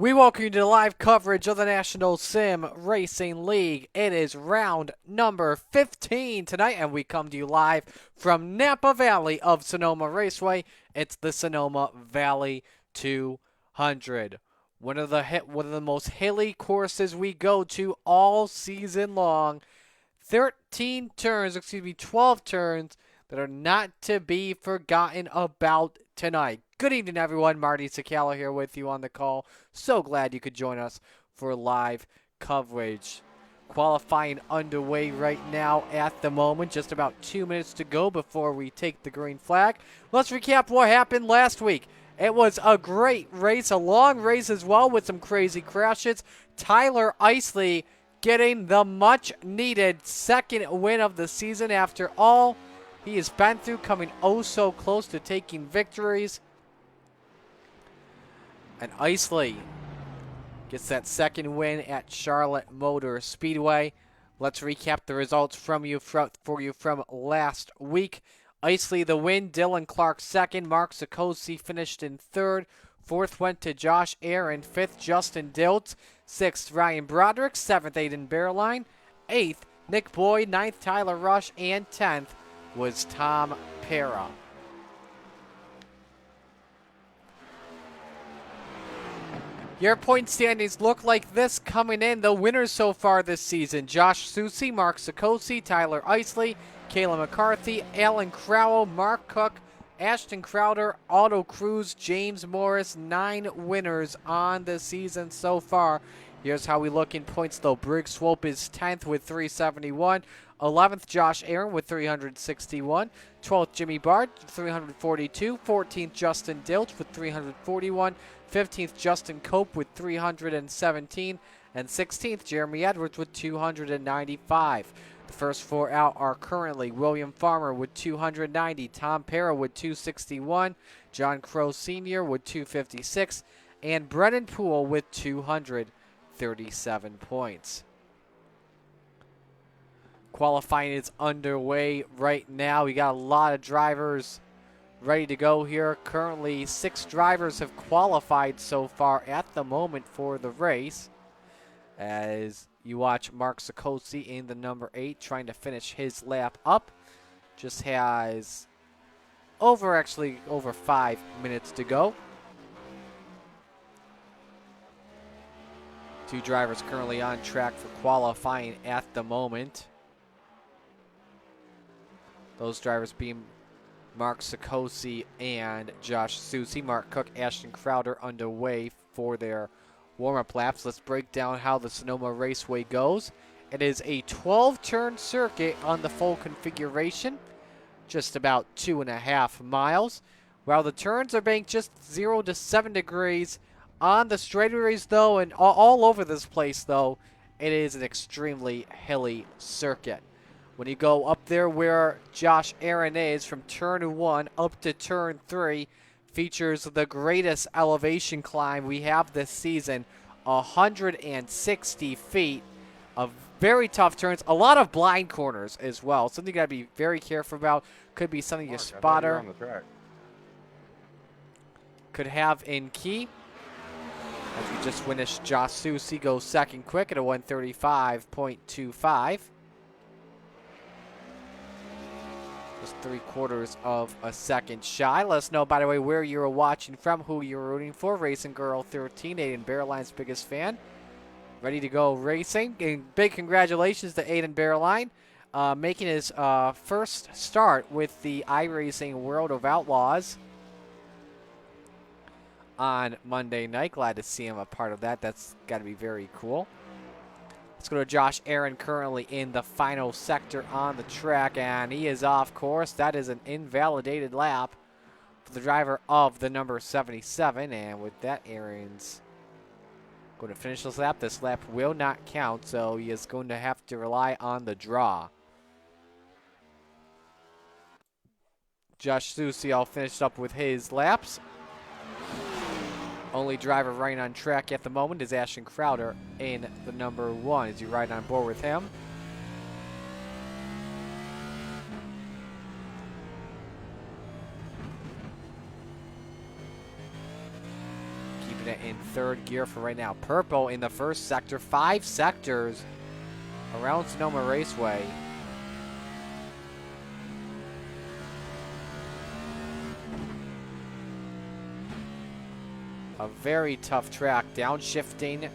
We welcome you to the live coverage of the National Sim Racing League. It is round number 15 tonight, and we come to you live from Napa Valley of Sonoma Raceway. It's the Sonoma Valley 200. One of the most hilly courses we go to all season long. 12 turns that are not to be forgotten about tonight. Good evening, everyone. Marty Sakala here with you on the call. So glad you could join us for live coverage. Qualifying underway right now at the moment. Just about 2 minutes to go before we take the green flag. Let's recap what happened last week. It was a great race, a long race as well with some crazy crashes. Tyler Isley getting the much-needed second win of the season after all he has been through, coming oh so close to taking victories. And Isley gets that second win at Charlotte Motor Speedway. Let's recap the results for you from last week. Isley the win, Dylan Clark second, Mark Sikosi finished in third. Fourth went to Josh Aaron, fifth Justin Diltz, sixth Ryan Broderick, seventh Aiden Bearline, eighth Nick Boyd, ninth Tyler Rush, and 10th was Tom Para. Your point standings look like this coming in. The winners so far this season: Josh Susi, Mark Sikosi, Tyler Isley, Kayla McCarthy, Alan Crowell, Mark Cook, Ashton Crowder, Otto Cruz, James Morris. 9 winners on the season so far. Here's how we look in points though. Briggs Swope is 10th with 371. 11th Josh Aaron with 361. 12th Jimmy Bard 342. 14th Justin Dilch with 341. 15th Justin Cope with 317. And 16th Jeremy Edwards with 295. The first 4 out are currently William Farmer with 290, Tom Para with 261, John Crow Sr. with 256, and Brennan Poole with 237 points. Qualifying is underway right now. We got a lot of drivers ready to go here. Currently, 6 drivers have qualified so far at the moment for the race. As you watch Mark Sikosi in the number 8 trying to finish his lap up. Just has over 5 minutes to go. 2 drivers currently on track for qualifying at the moment. Those drivers being Mark Sikosi and Josh Susi. Mark Cook, Ashton Crowder underway for their warm-up laps. Let's break down how the Sonoma Raceway goes. It is a 12-turn circuit on the full configuration, just about 2.5 miles. While the turns are banked just 0 to 7 degrees on the straightaways, though, and all over this place, though, it is an extremely hilly circuit. When you go up there where Josh Aaron is, from turn 1 up to turn 3, features the greatest elevation climb we have this season, 160 feet of very tough turns. A lot of blind corners as well. Something you got to be very careful about. Could be something your spotter could have in key. As we just finished, Josh Susi goes second quick at a 135.25. Just 3/4 of a second shy. Let us know, by the way, where you were watching from, who you were rooting for. Racing Girl 13, Aiden Bearline's biggest fan. Ready to go racing. And big congratulations to Aiden Bearline, making his first start with the iRacing World of Outlaws on Monday night. Glad to see him a part of that. That's got to be very cool. Let's go to Josh Aaron, currently in the final sector on the track, and he is off course. That is an invalidated lap for the driver of the number 77, and with that, Aaron's going to finish this lap. This lap will not count, so he is going to have to rely on the draw. Josh Susi all finished up with his laps. Only driver running on track at the moment is Ashton Crowder in the number 1. As you ride on board with him. Keeping it in third gear for right now. Purple in the first sector. 5 sectors around Sonoma Raceway. A very tough track. Downshifting.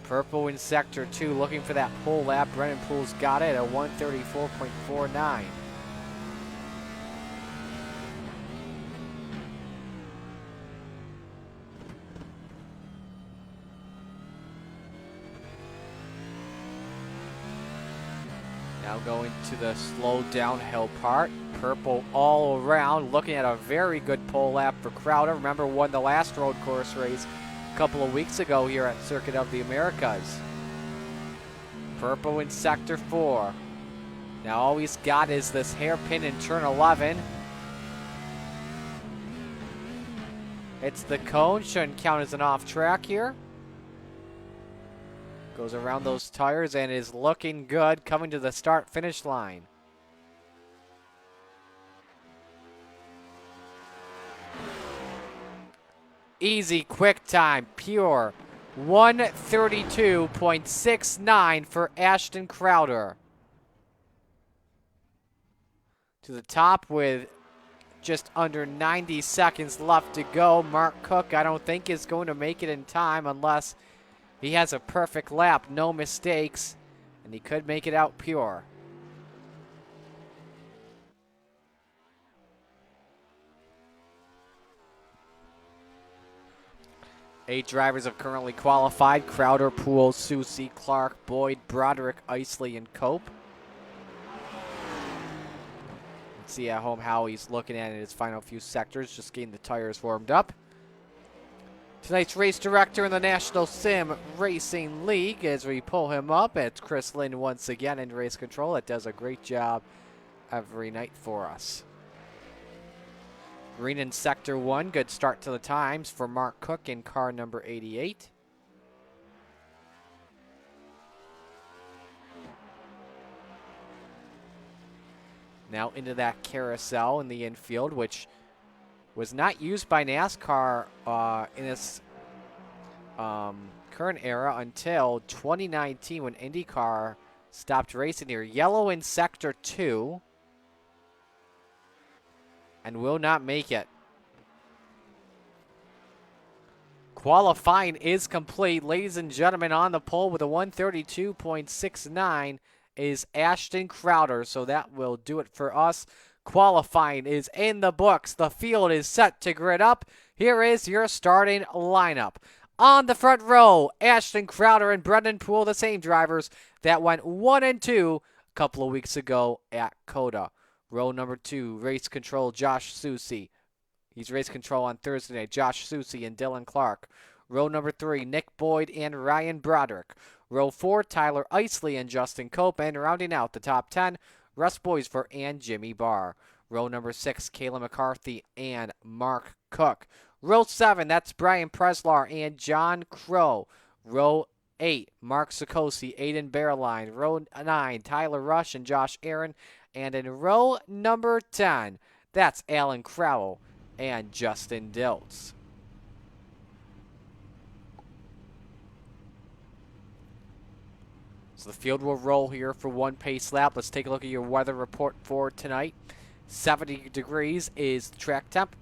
Purple in sector 2 looking for that pole lap. Brennan Poole's got it at 134.49. Now going to the slow downhill part. Purple all around, looking at a very good pole lap for Crowder. Remember, won the last road course race a couple of weeks ago here at Circuit of the Americas. Purple in sector 4. Now all he's got is this hairpin in turn 11. It's the cone, shouldn't count as an off track here. Goes around those tires and is looking good coming to the start-finish line. Easy, quick time, pure. 132.69 for Ashton Crowder. To the top with just under 90 seconds left to go. Mark Cook, I don't think, is going to make it in time unless he has a perfect lap, no mistakes, and he could make it out pure. Eight drivers have currently qualified. Crowder, Poole, Susie, Clark, Boyd, Broderick, Isley, and Cope. Let's see at home how he's looking at it in his final few sectors, just getting the tires warmed up. Tonight's race director in the National Sim Racing League, as we pull him up, it's Chris Lynn once again in race control. It does a great job every night for us. Green in sector 1, good start to the times for Mark Cook in car number 88. Now into that carousel in the infield, which was not used by NASCAR in its current era until 2019 when IndyCar stopped racing here. Yellow in sector 2 and will not make it. Qualifying is complete. Ladies and gentlemen, on the pole with a 132.69 is Ashton Crowder, so that will do it for us. Qualifying is in the books. The field is set to grid up. Here is your starting lineup. On the front row, Ashton Crowder and Brendan Poole, the same drivers that went 1 and 2 a couple of weeks ago at COTA. Row number 2, race control, Josh Susie. He's race control on Thursday night. Josh Susie and Dylan Clark. Row number 3, Nick Boyd and Ryan Broderick. Row 4, Tyler Isley and Justin Cope. And rounding out the top 10, Russ Boisver and Jimmy Barr. Row number 6, Kayla McCarthy and Mark Cook. Row 7, that's Brian Preslar and John Crow. Row 8, Mark Sikosi, Aiden Bearline. Row 9, Tyler Rush and Josh Aaron. And in row number 10, that's Alan Crowell and Justin Diltz. So the field will roll here for one pace lap. Let's take a look at your weather report for tonight. 70 degrees is the track temp.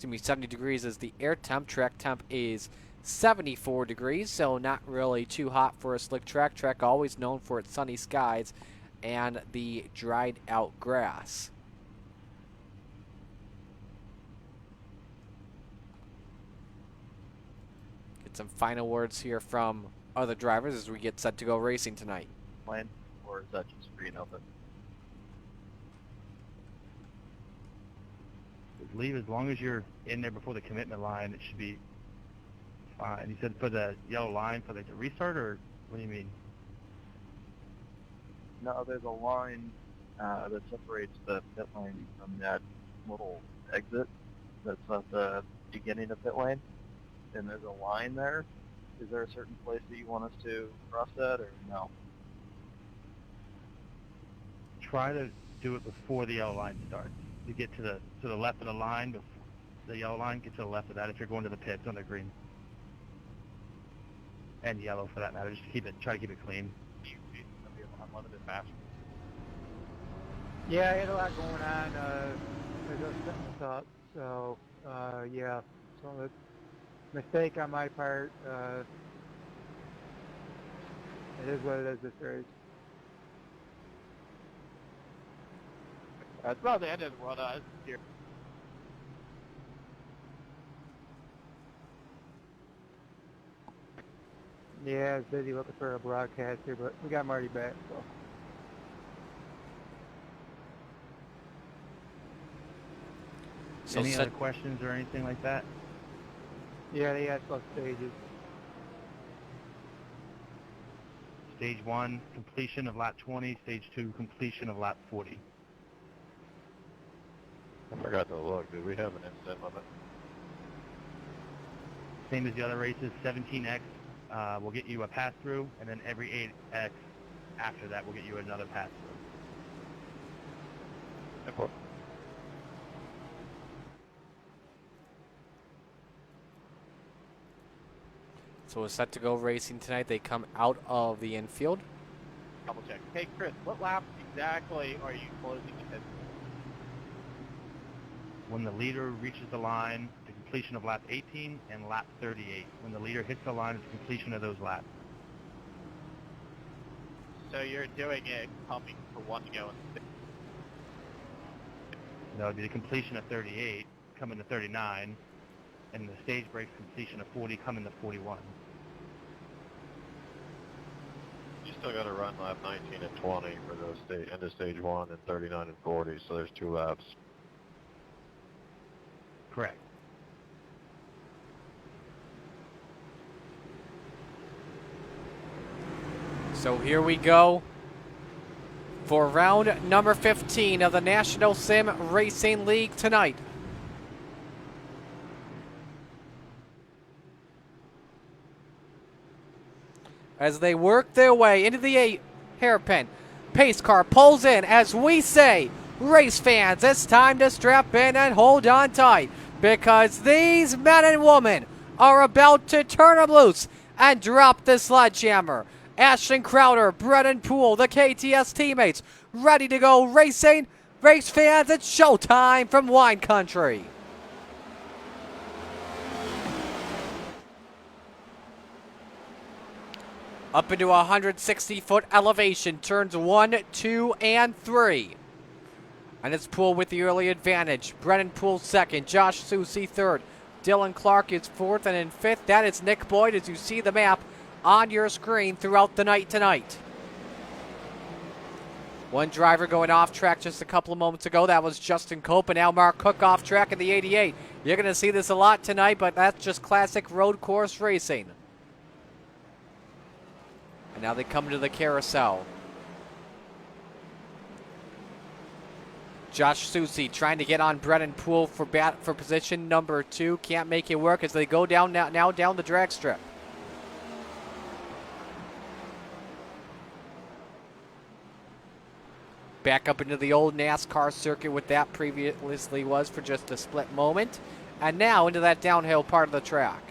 70 degrees is the air temp. Track temp is 74 degrees, so not really too hot for a slick track. Track always known for its sunny skies and the dried out grass. Get some final words here from other drivers as we get set to go racing tonight. Plan, or is that just free and open? Leave as long as you're in there before the commitment line. It should be fine. You said for the yellow line for the restart, or what do you mean? No, there's a line that separates the pit lane from that little exit that's at the beginning of pit lane, and there's a line there. Is there a certain place that you want us to cross that, or no? Try to do it before the yellow line starts. You get to the left of the line, the yellow line, get to the left of that if you're going to the pits on the green. and yellow for that matter, just to try to keep it clean. Unlimited match. Yeah, I had a lot going on as I was setting this up. So, yeah. So, it's a mistake on my part. It is what it is this race. That's about the end of what here. Yeah, I was busy looking for a broadcaster, but we got Marty back, so. So Any other questions or anything like that? Yeah, they asked about stages. Stage 1, completion of lap 20. Stage 2, completion of lap 40. I forgot to look. Did we have an incident limit? Same as the other races, 17X will get you a pass-through, and then every 8X after that will get you another pass-through. So we're set to go racing tonight. They come out of the infield. Double check. Hey, Chris, what lap exactly are you closing the pit? When the leader reaches the line, the completion of lap 18 and lap 38. When the leader hits the line, it's completion of those laps. So you're doing it pumping for one to go in the That would be the completion of 38, coming to 39, and the stage breaks completion of 40, coming to 41. You still got to run lap 19 and 20 for those end of stage 1 and 39 and 40, so there's 2 laps. Correct. So here we go for round number 15 of the National Sim Racing League tonight. As they work their way into the hairpin, pace car pulls in as we say, race fans, it's time to strap in and hold on tight because these men and women are about to turn them loose and drop the sledgehammer. Ashton Crowder, Brennan Poole, the KTS teammates, ready to go racing. Race fans, it's showtime from Wine Country. Up into a 160-foot elevation, turns 1, 2, and 3. And it's Poole with the early advantage. Brennan Poole second, Josh Soucy third, Dylan Clark is fourth, and in fifth, that is Nick Boyd as you see the map on your screen throughout the night tonight. One driver going off track just a couple of moments ago. That was Justin Cope, and now Mark Cook off track in the 88. You're going to see this a lot tonight, but that's just classic road course racing. And now they come to the carousel. Josh Soucy trying to get on Brennan Poole for position number 2. Can't make it work as they go down now down the drag strip. Back up into the old NASCAR circuit with that previously was for just a split moment. And now into that downhill part of the track.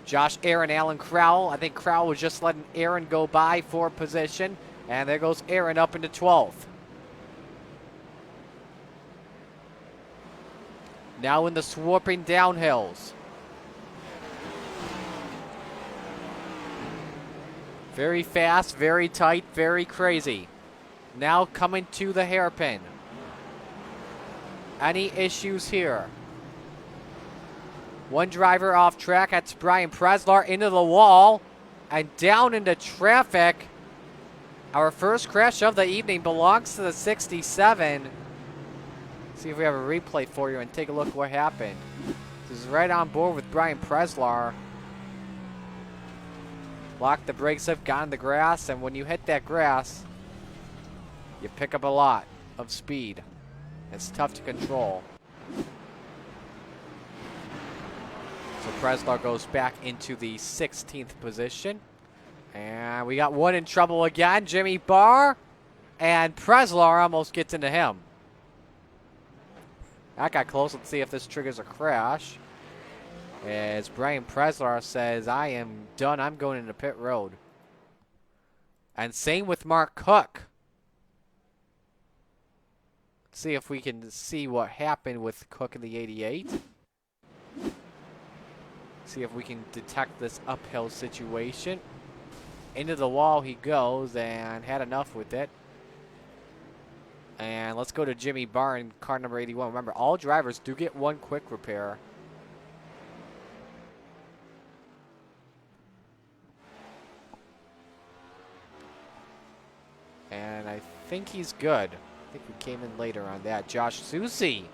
Josh Aaron, Alan Crowell. I think Crowell was just letting Aaron go by for position. And there goes Aaron up into 12th. Now in the swarping downhills. Very fast, very tight, very crazy. Now coming to the hairpin. Any issues here? One driver off track. That's Brian Preslar into the wall and down into traffic. Our first crash of the evening belongs to the 67. See if we have a replay for you and take a look what happened. This is right on board with Brian Preslar. Locked the brakes up, got in the grass, and when you hit that grass, you pick up a lot of speed. It's tough to control. So Preslar goes back into the 16th position. And we got one in trouble again, Jimmy Barr. And Preslar almost gets into him. That got close. Let's see if this triggers a crash. As Brian Preslar says, I am done. I'm going into pit road. And same with Mark Cook. Let's see if we can see what happened with Cook in the 88. See if we can detect this uphill situation. Into the wall he goes and had enough with it. And let's go to Jimmy Barr in car number 81. Remember, all drivers do get one quick repair. And I think he's good. I think we came in later on that. Josh Susie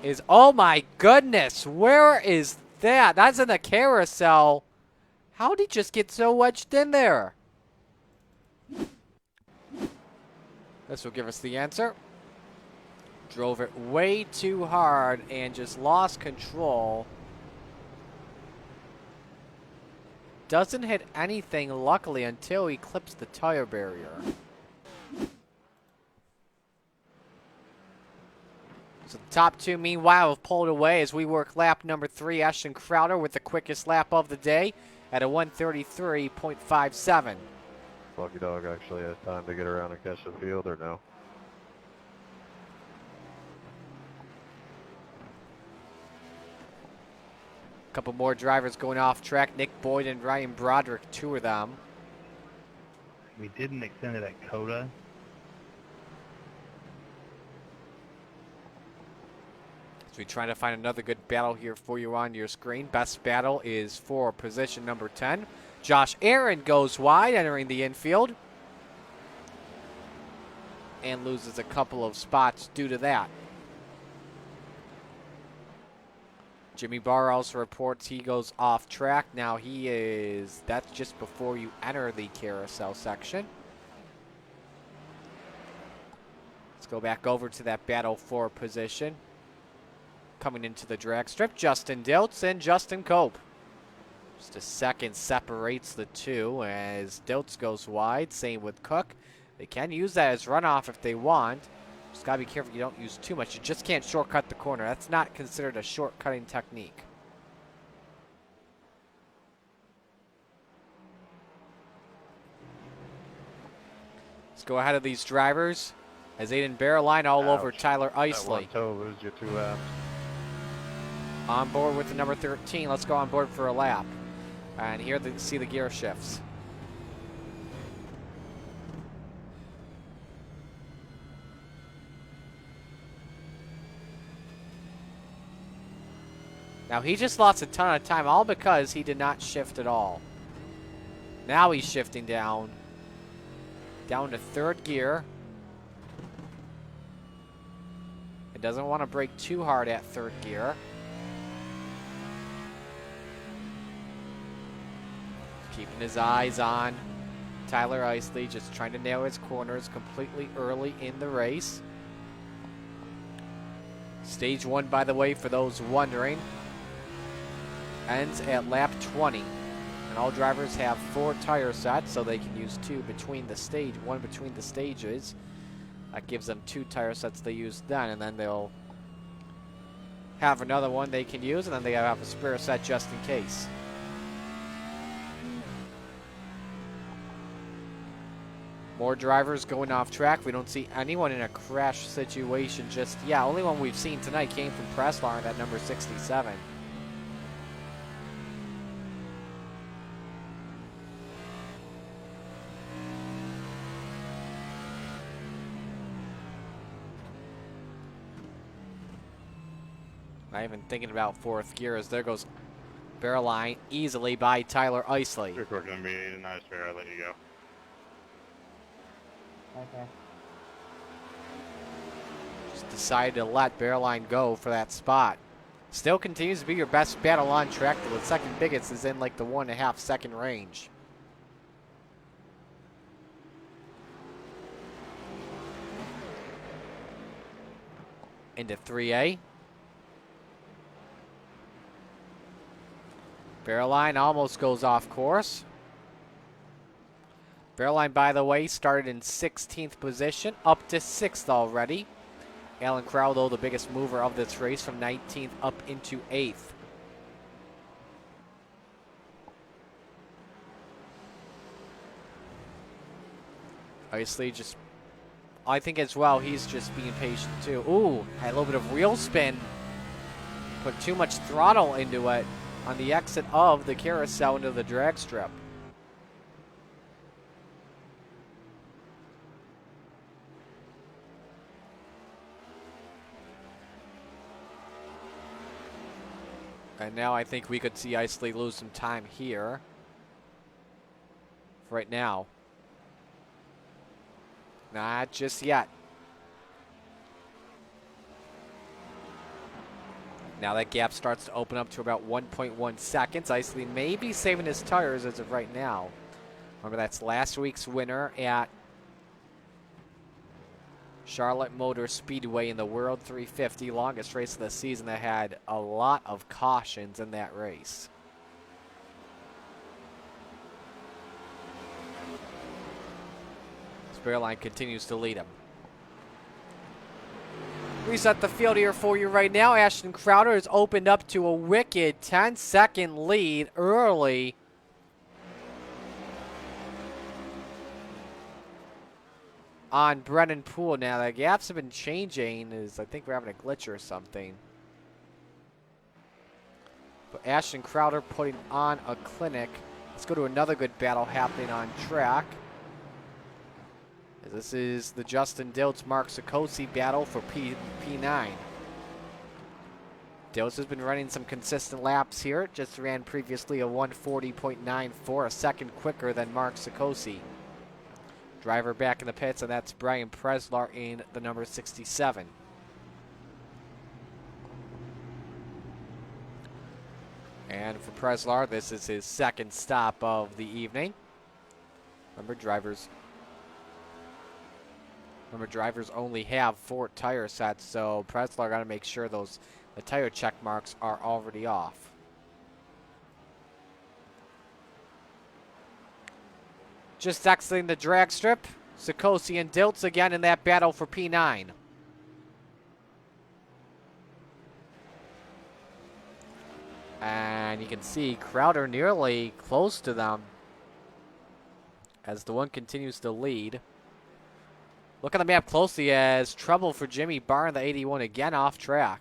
is, oh my goodness, where is that? That's in the carousel. How did he just get so wedged in there? This will give us the answer. Drove it way too hard and just lost control. Doesn't hit anything, luckily, until he clips the tire barrier. So the top two, meanwhile, have pulled away as we work lap number 3. Ashton Crowder with the quickest lap of the day at a 1:33.57. Lucky Dog actually has time to get around and catch the field, or no? A couple more drivers going off track. Nick Boyd and Ryan Broderick, 2 of them. We didn't extend it at Coda. So we're trying to find another good battle here for you on your screen. Best battle is for position number 10. Josh Aaron goes wide, entering the infield. And loses a couple of spots due to that. Jimmy Barr also reports he goes off track. Now that's just before you enter the carousel section. Let's go back over to that battle for position. Coming into the drag strip, Justin Diltz and Justin Cope. Just a second separates the two as Diltz goes wide. Same with Cook. They can use that as runoff if they want. Just gotta be careful you don't use too much. You just can't shortcut the corner. That's not considered a shortcutting technique. Let's go ahead of these drivers as Aiden Barreline all over Tyler Isley. That one toe lose you 2 laps. On board with the number 13. Let's go on board for a lap. And here see the gear shifts. Now he just lost a ton of time, all because he did not shift at all. Now he's shifting down to 3rd gear. It doesn't want to brake too hard at 3rd gear. Keeping his eyes on Tyler Isley, just trying to nail his corners completely early in the race. Stage 1, by the way, for those wondering, ends at lap 20. And all drivers have 4 tire sets, so they can use 2 between the stage, 1 between the stages. That gives them 2 tire sets they use then, and then they'll have another one they can use, and then they have a spare set just in case. More drivers going off track. We don't see anyone in a crash situation just yet. Only one we've seen tonight came from Preslar at number 67. Not even thinking about 4th gear as there goes Barreline easily by Tyler Isley. You're quicker than me, nice fair, I'll let you go. Okay. Just decided to let Barreline go for that spot. Still continues to be your best battle on track, but the second biggest is in like the 1.5 second range. Into 3A. Barreline almost goes off course. Barreline, by the way, started in 16th position, up to 6th already. Alan Crowell, though, the biggest mover of this race from 19th up into 8th. Isley just, I think as well, he's just being patient too. Ooh, had a little bit of wheel spin. Put too much throttle into it on the exit of the carousel into the drag strip. And now I think we could see Isley lose some time here. Right now. Not just yet. Now that gap starts to open up to about 1.1 seconds. Isley may be saving his tires as of right now. Remember, that's last week's winner at Charlotte Motor Speedway in the World 350, longest race of the season that had a lot of cautions in that race. Spearline continues to lead him. Reset the field here for you right now. Ashton Crowder has opened up to a wicked 10-second lead early. On Brennan Poole. Now, the gaps have been changing. I think we're having a glitch or something. But Ashton Crowder putting on a clinic. Let's go to another good battle happening on track. This is the Justin Dilts Mark Sikosi battle for P9. Dilts has been running some consistent laps here. Just ran previously a 140.94, a second quicker than Mark Sikosi. Driver back in the pits, and that's Brian Preslar in the number 67. And for Preslar, this is his second stop of the evening. Remember, drivers only have 4 tire sets, so Preslar got to make sure the tire check marks are already off. Just exiting the drag strip, Sikosi and Dilts again in that battle for P9. And you can see Crowder nearly close to them as the one continues to lead. Look at the map closely as trouble for Jimmy Barr in the 81 again off track.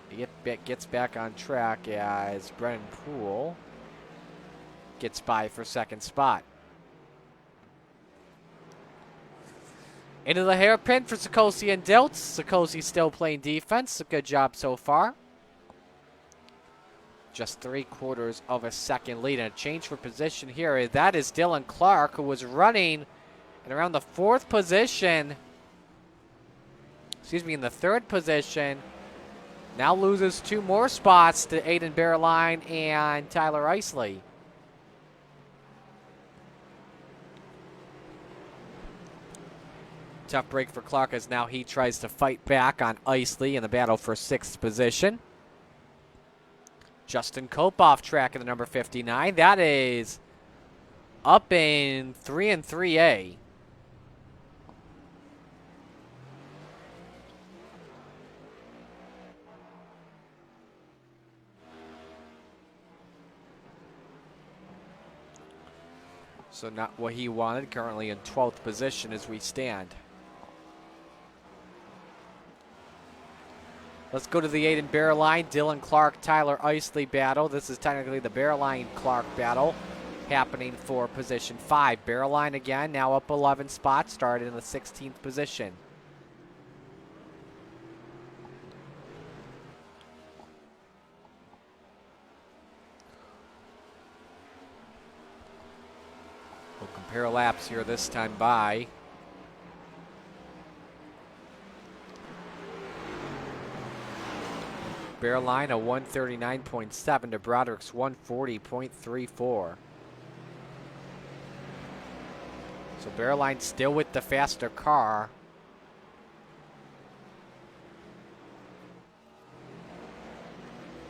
He gets back on track as Brennan Poole gets by for second spot. Into the hairpin for Sikosi and Dilts. Sikosi still playing defense. A good job so far. Just 3/4 of a second lead, and a change for position here. That is Dylan Clark, who was running in around the 4th position. In the 3rd position. Now loses 2 more spots to Aiden Bearline and Tyler Isley. Tough break for Clark as now he tries to fight back on Isley in the battle for 6th position. Justin Cope off track in the number 59. That is up in 3 and 3A. So not what he wanted, currently in 12th position as we stand. Let's go to the Aiden Bearline, Dylan Clark, Tyler Isley battle. This is technically the Bearline-Clark battle happening for position 5. Bearline again, now up 11 spots, started in the 16th position. We'll compare laps here this time by. Bearline a 139.7 to Broderick's 140.34. So Bearline still with the faster car.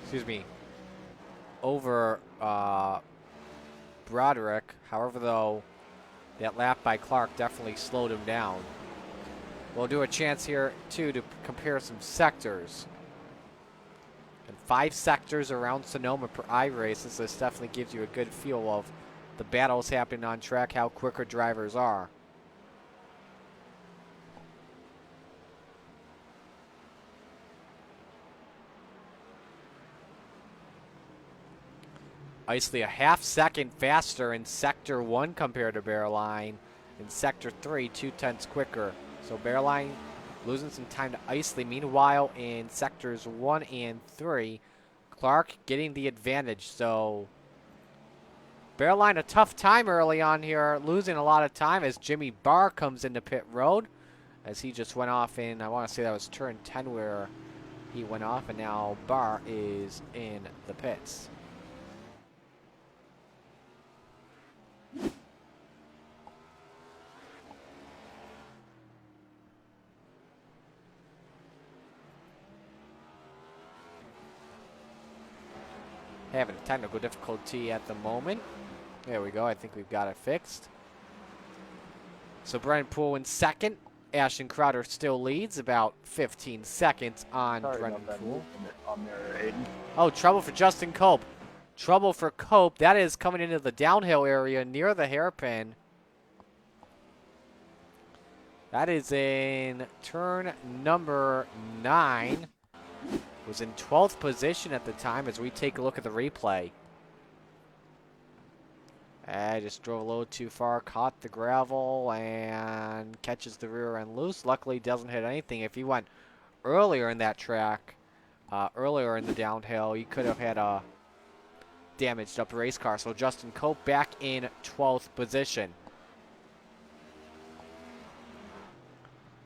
Excuse me. Over Broderick. However, though, That lap by Clark definitely slowed him down. We'll do a chance here, too, to compare some sectors. And 5 sectors around Sonoma per iRacing, so this definitely gives you a good feel of the battles happening on track, how quicker drivers are. Isley a half second faster in Sector 1 compared to Bearline. In Sector 3, 2/10 quicker. So Bearline losing some time to Isley. Meanwhile, in Sectors 1 and 3, Clark getting the advantage. So Bearline a tough time early on here, losing a lot of time as Jimmy Barr comes into pit road. As he just went off in, I want to say that was turn 10 where he went off, and now Barr is in the pits. Having a technical difficulty at the moment. There we go. I think we've got it fixed. So Brennan Poole in second. Ashton Crowder still leads about 15 seconds on Sorry Brennan about that Poole. on there, Aiden. Oh, trouble for Justin Cope. Trouble for Cope. That is coming into the downhill area near the hairpin. That is in turn number 9. Was in 12th position at the time as we take a look at the replay. I just drove a little too far, caught the gravel, and catches the rear end loose. Luckily, doesn't hit anything. If he went earlier in that track, earlier in the downhill, he could have had a damaged up race car. So Justin Cope back in 12th position.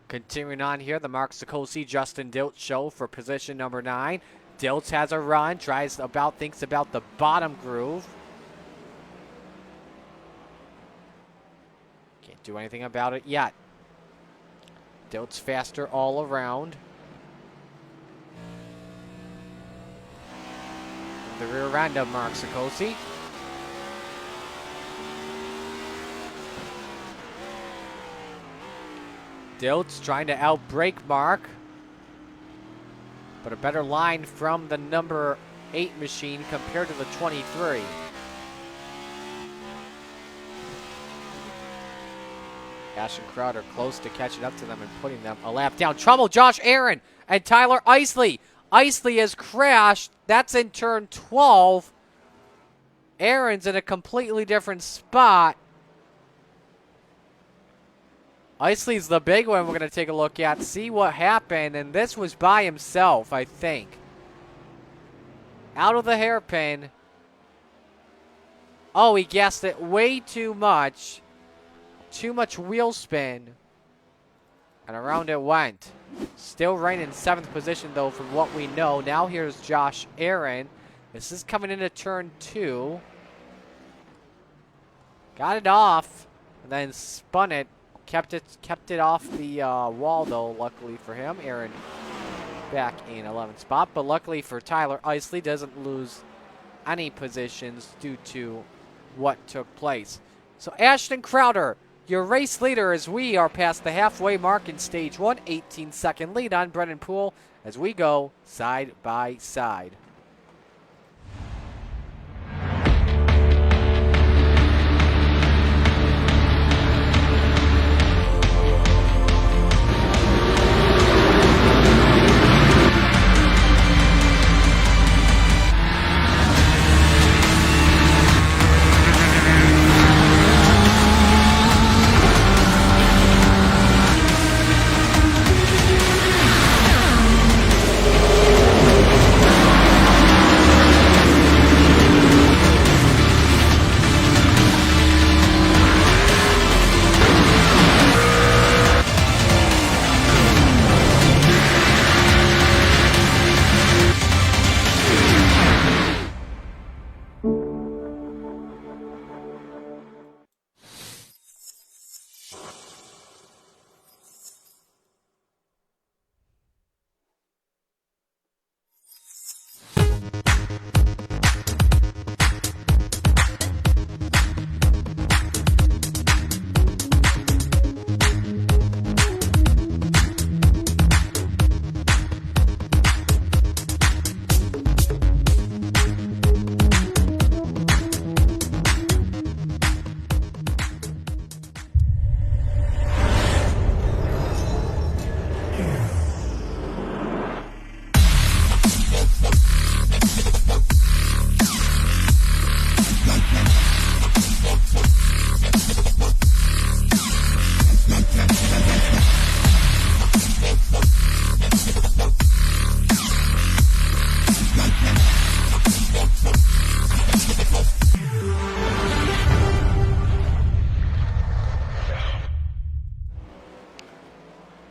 Continuing on here, the Mark Sikosi, Justin Diltz show for position number 9. Diltz has a run, thinks about the bottom groove. Can't do anything about it yet. Diltz faster all around. The rear end of Mark Sikosi. Diltz trying to outbrake Mark. But a better line from the number 8 machine compared to the 23. Ashton Crowder close to catching up to them and putting them a lap down. Trouble, Josh Aaron and Tyler Isley. Isley has crashed. That's in turn 12. Aaron's in a completely different spot. Isley's the big one we're going to take a look at, see what happened, and this was by himself, I think. Out of the hairpin. Oh, he guessed it way too much. Too much wheel spin. And around it went. Still right in 7th position, though, from what we know. Now here's Josh Aaron. This is coming into turn 2. Got it off, and then spun it. Kept it off the wall, though, luckily for him. Aaron back in 11th spot. But luckily for Tyler Isley, doesn't lose any positions due to what took place. So Ashton Crowder, your race leader as we are past the halfway mark in stage 1. 18-second lead on Brennan Poole as we go side by side.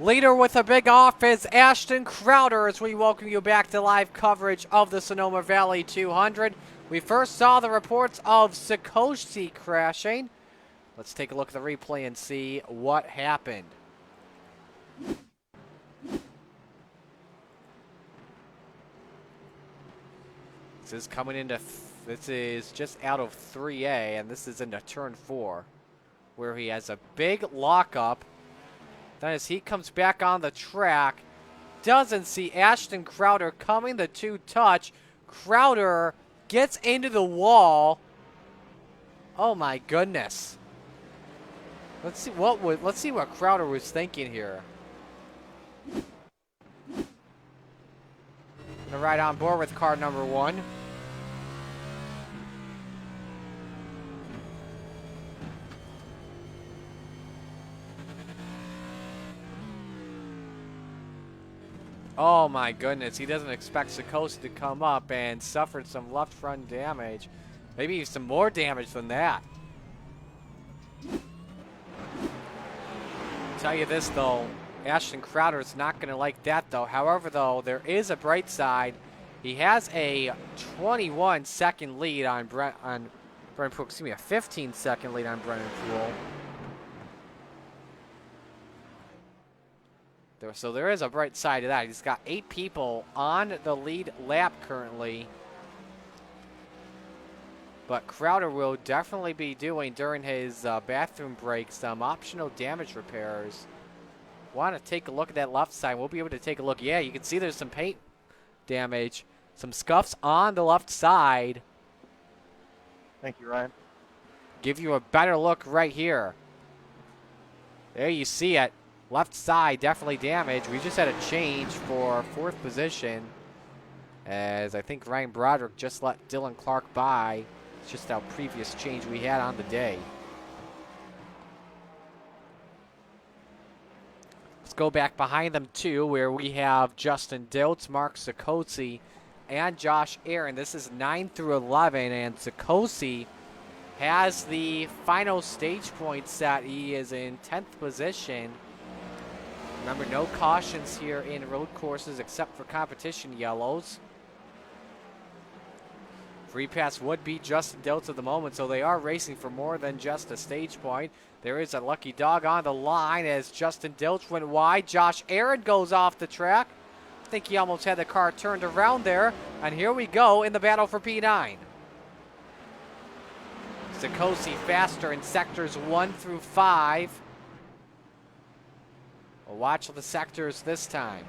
Leader with a big off is Ashton Crowder as we welcome you back to live coverage of the Sonoma Valley 200. We first saw the reports of Sikoshi crashing. Let's take a look at the replay and see what happened. This is coming into, this is just out of 3A, and this is into turn 4, where he has a big lockup. Then as he comes back on the track, doesn't see Ashton Crowder coming, the two touch. Crowder gets into the wall. Oh my goodness. Let's see what Crowder was thinking here. Gonna ride on board with car number 1. Oh my goodness, he doesn't expect Sikoshi to come up and suffered some left front damage. Maybe some more damage than that. Tell you this though, Ashton Crowder is not going to like that though. However though, there is a bright side. He has a 21-second lead on Brennan Poole. Excuse me, a 15-second lead on Brennan Poole. So there is a bright side to that. He's got 8 people on the lead lap currently. But Crowder will definitely be doing, during his bathroom break, some optional damage repairs. Want to take a look at that left side. We'll be able to take a look. Yeah, you can see there's some paint damage. Some scuffs on the left side. Thank you, Ryan. Give you a better look right here. There you see it. Left side definitely damaged. We just had a change for 4th position, as I think Ryan Broderick just let Dylan Clark by. It's just our previous change we had on the day. Let's go back behind them too, where we have Justin Diltz, Mark Sikoshi, and Josh Aaron. This is 9 through 11, and Sikoshi has the final stage point set. He is in 10th position. Remember, no cautions here in road courses except for competition yellows. Free pass would be Justin Diltz at the moment, so they are racing for more than just a stage point. There is a lucky dog on the line as Justin Diltz went wide. Josh Aaron goes off the track. I think he almost had the car turned around there. And here we go in the battle for P9. Sikoshi faster in sectors 1 through 5. We'll watch the sectors this time.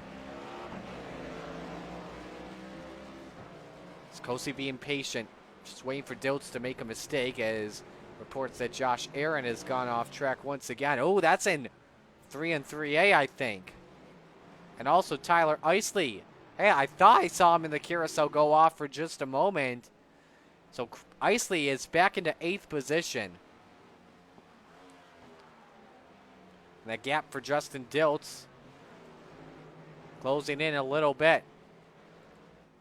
Sikoshi being patient, just waiting for Diltz to make a mistake, as reports that Josh Aaron has gone off track once again. Oh, that's in 3 and 3A, I think. And also Tyler Isley. Hey, I thought I saw him in the carousel go off for just a moment. So Isley is back into 8th position. And that gap for Justin Diltz closing in a little bit.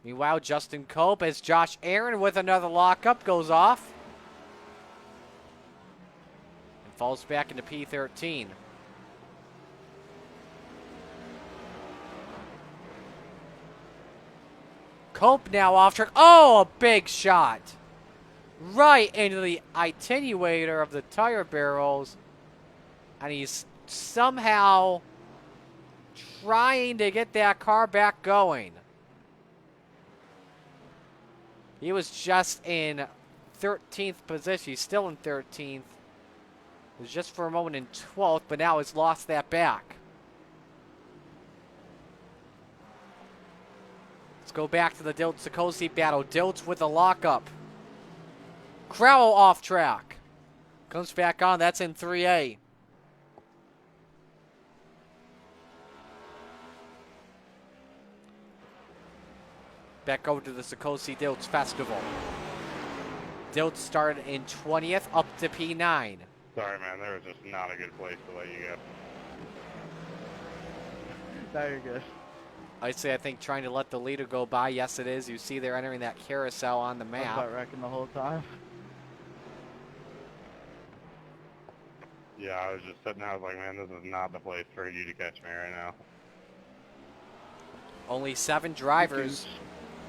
Meanwhile, Justin Cope, as Josh Aaron with another lockup, goes off and falls back into P13. Cope now off track. Oh, a big shot. Right into the attenuator of the tire barrels. And he's somehow trying to get that car back going. He was just in 13th position. He's still in 13th. It was just for a moment in 12th, but now has lost that back. Let's go back to the Diltz-Sikoshi battle. Diltz with a lockup. Crowell off track. Comes back on. That's in 3A. Back over to the Sikoshi Diltz Festival. Diltz started in 20th, up to P9. Sorry, man. There was just not a good place to let you go. Now you're good. I think trying to let the leader go by. Yes, it is. You see they're entering that carousel on the I was map. about wrecking the whole time. Yeah, I was just sitting there. I was like, man, this is not the place for you to catch me right now. Only 7 drivers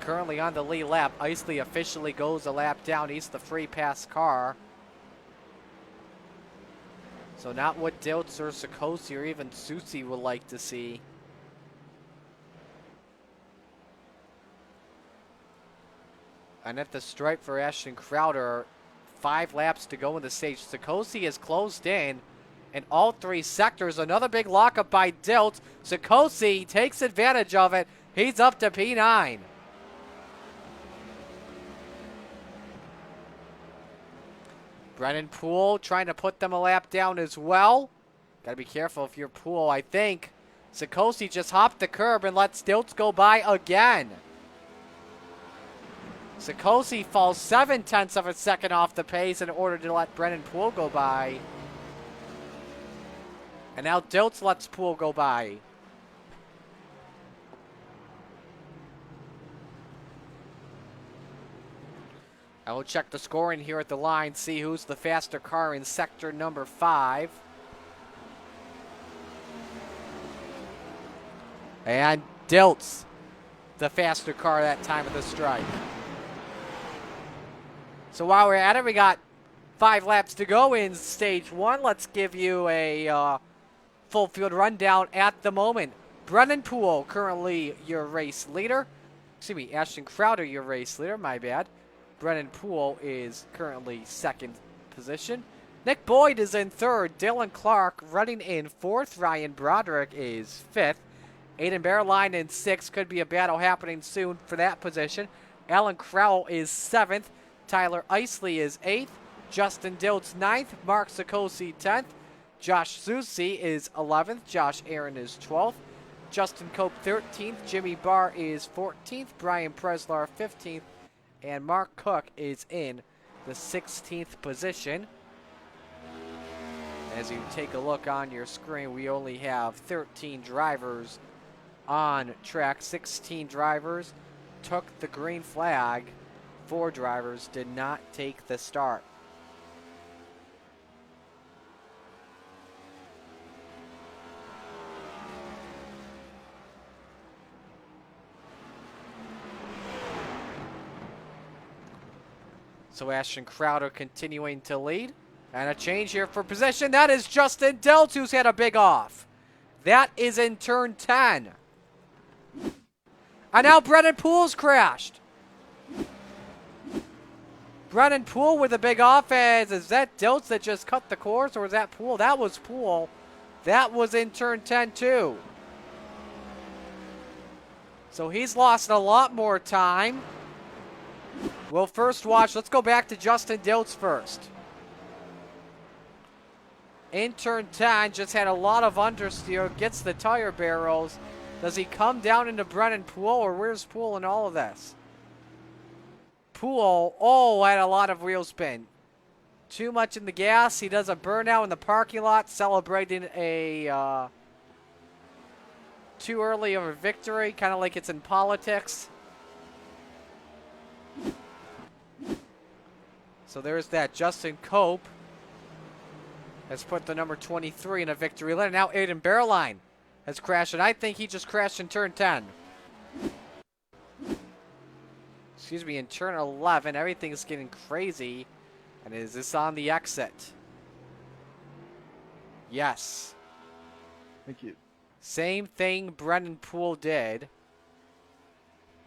currently on the lead lap. Isley officially goes a lap down. He's the free pass car. So not what Diltz or Sikosi or even Susi would like to see. And at the stripe for Ashton Crowder, 5 laps to go in the stage. Sikosi is closed in all 3 sectors. Another big lockup by Diltz. Sikosi takes advantage of it. He's up to P9. Brennan Poole trying to put them a lap down as well. Got to be careful if you're Poole. I think Sikosi just hopped the curb and let Diltz go by again. Sikosi falls 0.7 of a second off the pace in order to let Brennan Poole go by. And now Diltz lets Poole go by. I will check the scoring here at the line, see who's the faster car in sector number 5. And Diltz, the faster car that time of the strike. So while we're at it, we got 5 laps to go in stage 1. Let's give you a full field rundown at the moment. Brennan Poole, currently your race leader. Excuse me, Ashton Crowder, your race leader, my bad. Brennan Poole is currently 2nd position. Nick Boyd is in 3rd. Dylan Clark running in 4th. Ryan Broderick is 5th. Aiden Bearline in 6th. Could be a battle happening soon for that position. Alan Crowell is 7th. Tyler Isley is 8th. Justin Diltz 9th. Mark Sikosi 10th. Josh Susi is 11th. Josh Aaron is 12th. Justin Cope 13th. Jimmy Barr is 14th. Brian Preslar 15th. And Mark Cook is in the 16th position. As you take a look on your screen, we only have 13 drivers on track. 16 drivers took the green flag. 4 drivers did not take the start. So Ashton Crowder continuing to lead. And a change here for position. That is Justin Diltz, who's had a big off. That is in turn 10. And now Brennan Poole's crashed. Brennan Poole with a big offense. Is that Diltz that just cut the course, or was that Poole? That was Poole. That was in turn 10 too. So he's lost a lot more time. We'll first watch. Let's go back to Justin Diltz first. In turn 10, just had a lot of understeer. Gets the tire barrels. Does he come down into Brennan Poole, or where's Poole in all of this? Poole, had a lot of wheel spin. Too much in the gas. He does a burnout in the parking lot, celebrating a too early of a victory, kind of like it's in politics. So there's that. Justin Cope has put the number 23 in a victory lane. Now Aiden Bearline has crashed, and I think he just crashed in turn 10. Excuse me, in turn 11. Everything's getting crazy. And is this on the exit? Yes. Thank you. Same thing Brennan Poole did.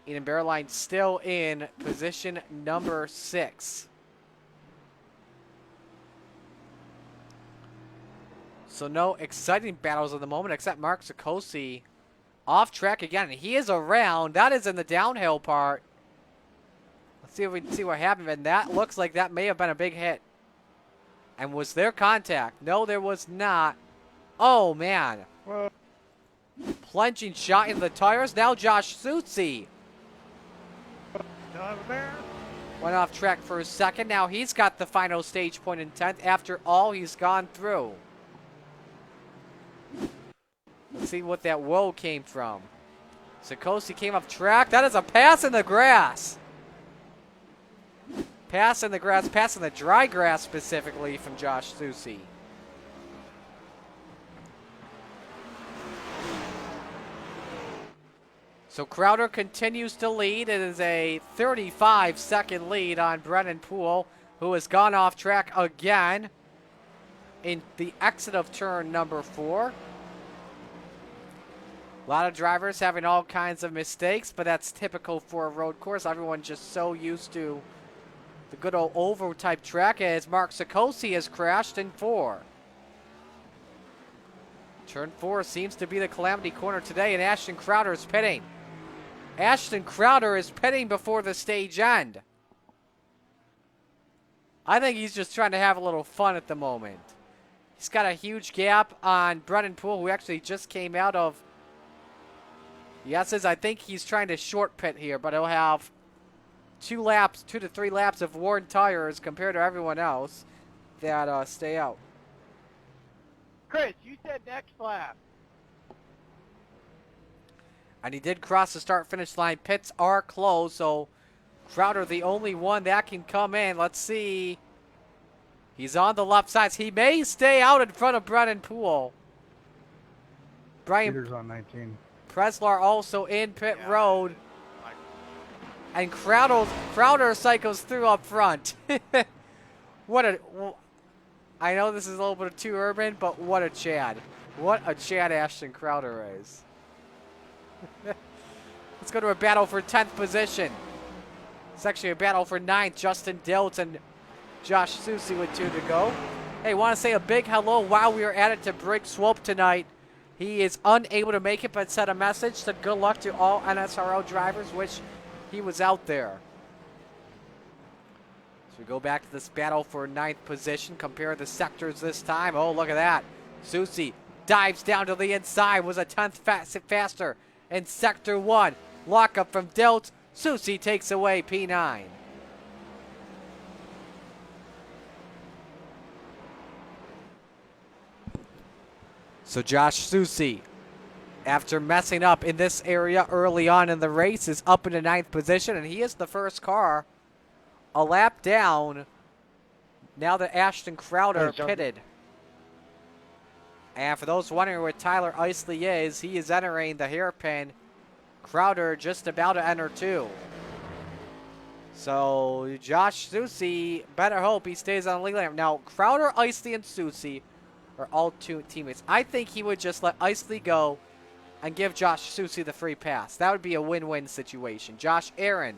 Aiden Bearline still in position number 6. So no exciting battles at the moment except Mark Sikosi off track again. He is around. That is in the downhill part. Let's see if we can see what happened. And that looks like that may have been a big hit. And was there contact? No, there was not. Oh, man. Plunging shot in the tires. Now Josh Susi went off track for a second. Now he's got the final stage point in 10th after all he's gone through. Let's see what that woe came from. Sikosi came off track. That is a pass in the grass. Pass in the grass, pass in the dry grass specifically from Josh Susi. So Crowder continues to lead. It is a 35-second lead on Brennan Poole, who has gone off track again in the exit of turn number 4. A lot of drivers having all kinds of mistakes, but that's typical for a road course. Everyone's just so used to the good old oval type track as Mark Sikosi has crashed in 4. Turn 4 seems to be the calamity corner today, and Ashton Crowder is pitting. Ashton Crowder is pitting before the stage end. I think he's just trying to have a little fun at the moment. He's got a huge gap on Brennan Poole, who actually just came out of yeses. I think he's trying to short pit here, but he'll have 2 to 3 laps of worn tires compared to everyone else that stay out. Chris, you said next lap. And he did cross the start-finish line. Pits are closed, so Crowder the only one that can come in. Let's see. He's on the left side. He may stay out in front of Brennan Poole. Brian Peter's on 19. Preslar also in pit road. And Crowder cycles through up front. I know this is a little bit too urban, but what a Chad. What a Chad Ashton Crowder is. Let's go to a battle for 10th position. It's actually a battle for 9th. Justin Diltz and Josh Susi with 2 to go. Hey, want to say a big hello while we are at it to Brig Swope tonight. He is unable to make it, but sent a message. Said good luck to all NSRO drivers. Wish he was out there. So we go back to this battle for 9th position. Compare the sectors this time. Oh, look at that. Susi dives down to the inside. Was a 10th faster in Sector 1. Lockup from Diltz. Susi takes away P9. So Josh Susi, after messing up in this area early on in the race, is up into 9th position, and he is the first car a lap down now that Ashton Crowder pitted. And for those wondering where Tyler Isley is, he is entering the hairpin. Crowder just about to enter 2. So Josh Susi, better hope he stays on the lead lap. Now, Crowder, Isley, and Susi are all 2 teammates. I think he would just let Isley go and give Josh Susi the free pass. That would be a win-win situation. Josh Aaron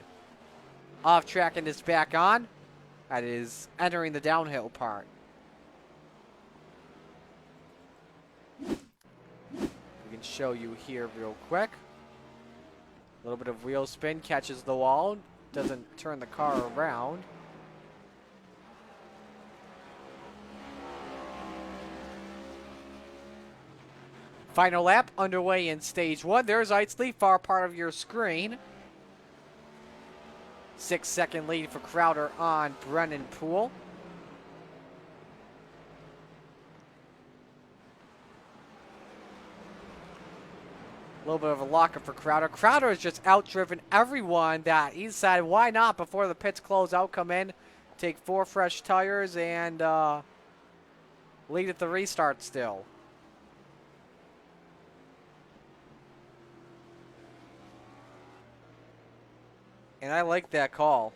off track and is back on. That is entering the downhill part. We can show you here real quick. A little bit of wheel spin, catches the wall, doesn't turn the car around. Final lap underway in stage 1. There's Isley, far part of your screen. 6-second lead for Crowder on Brennan Poole. A little bit of a lockup for Crowder. Crowder has just outdriven everyone that he decided, why not, before the pits close out, come in, take 4 fresh tires, and lead at the restart still. And I like that call.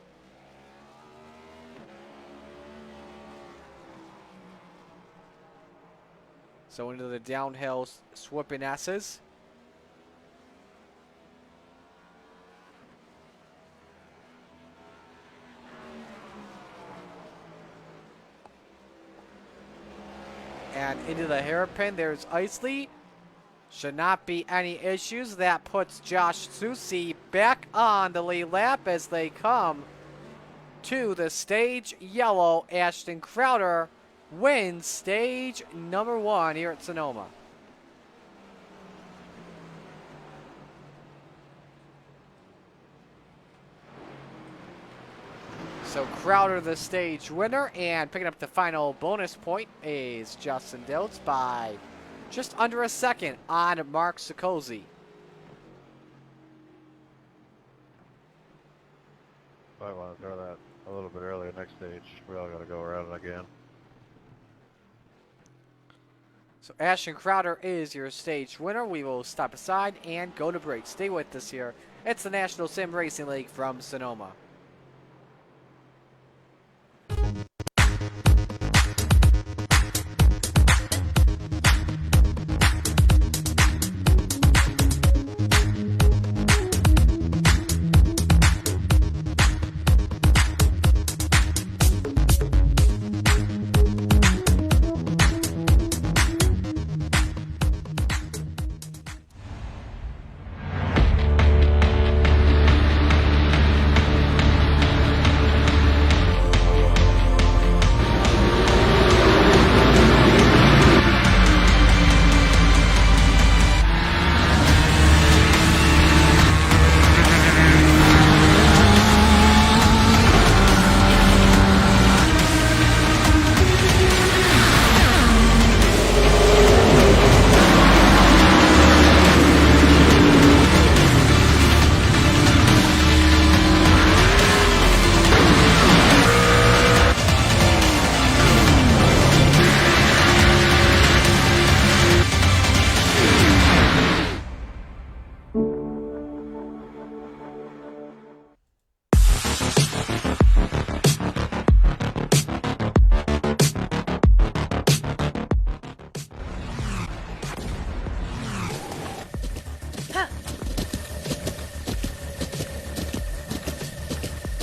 So into the downhill swooping S's. And into the hairpin, there's Isley. Should not be any issues. That puts Josh Susi back on the lead lap as they come to the stage yellow. Ashton Crowder wins stage number 1 here at Sonoma. So Crowder the stage winner, and picking up the final bonus point is Justin Diltz by just under a second on Mark Sikosi. Might want to throw that a little bit earlier next stage. We all got to go around it again. So Ashton Crowder is your stage winner. We will step aside and go to break. Stay with us here. It's the National Sim Racing League from Sonoma.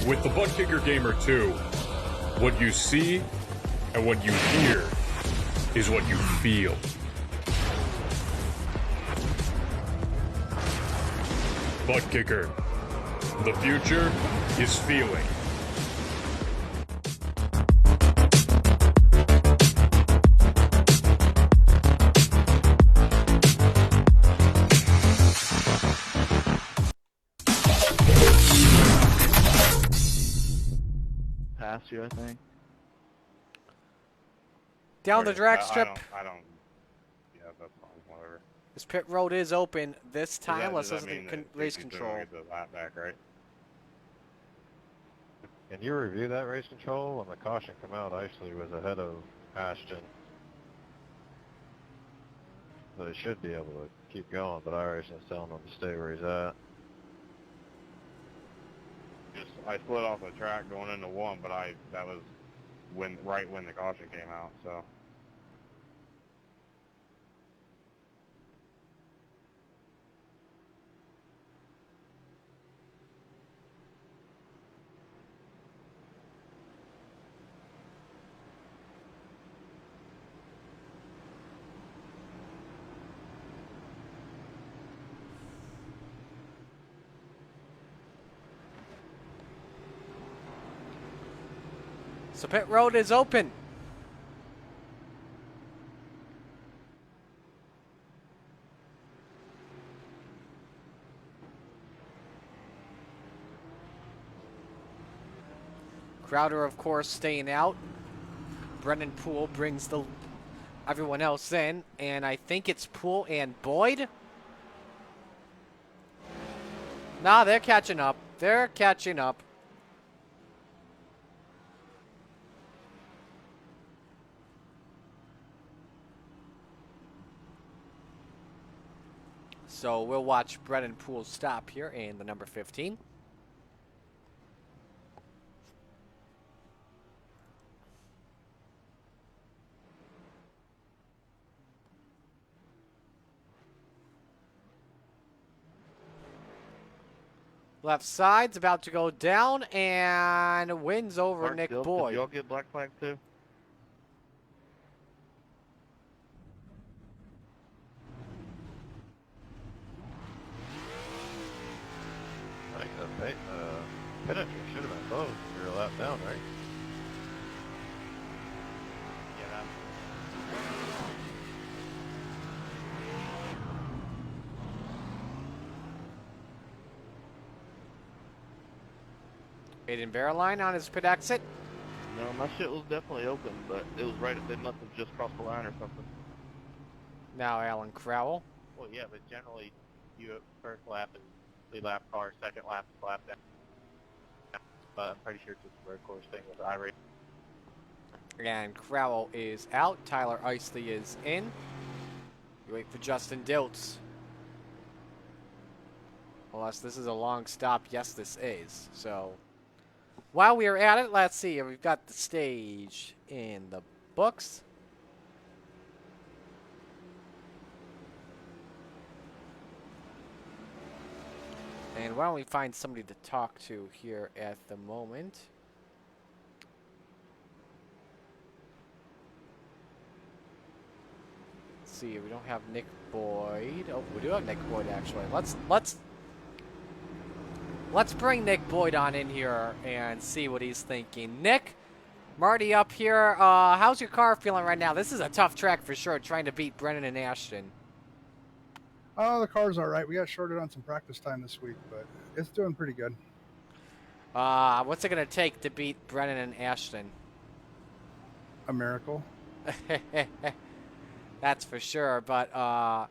With the Butt Kicker Gamer 2, what you see and what you hear is what you feel. Butt Kicker. The future is feeling. Past you, I think. Down the drag I strip. I don't. Yeah, that's fine. Whatever. This pit road is open this time. Let's Does listen that to mean that race Casey's control. gonna get the lap back, right? Can you review that race control? When the caution come out, Isley was ahead of Ashton. So he should be able to keep going, but iRacing is telling him to stay where he's at. I split off the track going into one, but that was right when the caution came out. So So pit road is open. Crowder, of course, staying out. Brendan Poole brings everyone else in, and I think it's Poole and Boyd. Nah, they're catching up. They're catching up. So we'll watch Brendan Poole stop here in the number 15. Left side's about to go down and wins over Mark Nick Dills, Boyd. Did y'all get black flag too? I think the penalty should have been closed. You're a lap down, right? Yeah. Aiden Bearline on his pit exit. No, my shit was definitely open, but it was right. They must have just crossed the line or something. Now Alan Crowell. Well, yeah, but generally, you first lap is lead lap car, second lap is lap down. But I'm pretty sure it's just a road course thing with iRacing. And Crowell is out. Tyler Isley is in. You wait for Justin Diltz. Unless this is a long stop. Yes, this is. So, while we are at it, let's see. We've got the stage in the books. And why don't we find somebody to talk to here at the moment? Let's see, we don't have Nick Boyd. Oh, we do have Nick Boyd actually. Let's bring Nick Boyd on in here and see what he's thinking. Nick, Marty up here. How's your car feeling right now? This is a tough track for sure, trying to beat Brennan and Ashton. Oh, the car's all right. We got shorted on some practice time this week, but it's doing pretty good. What's it going to take to beat Brennan and Ashton? A miracle. That's for sure. But how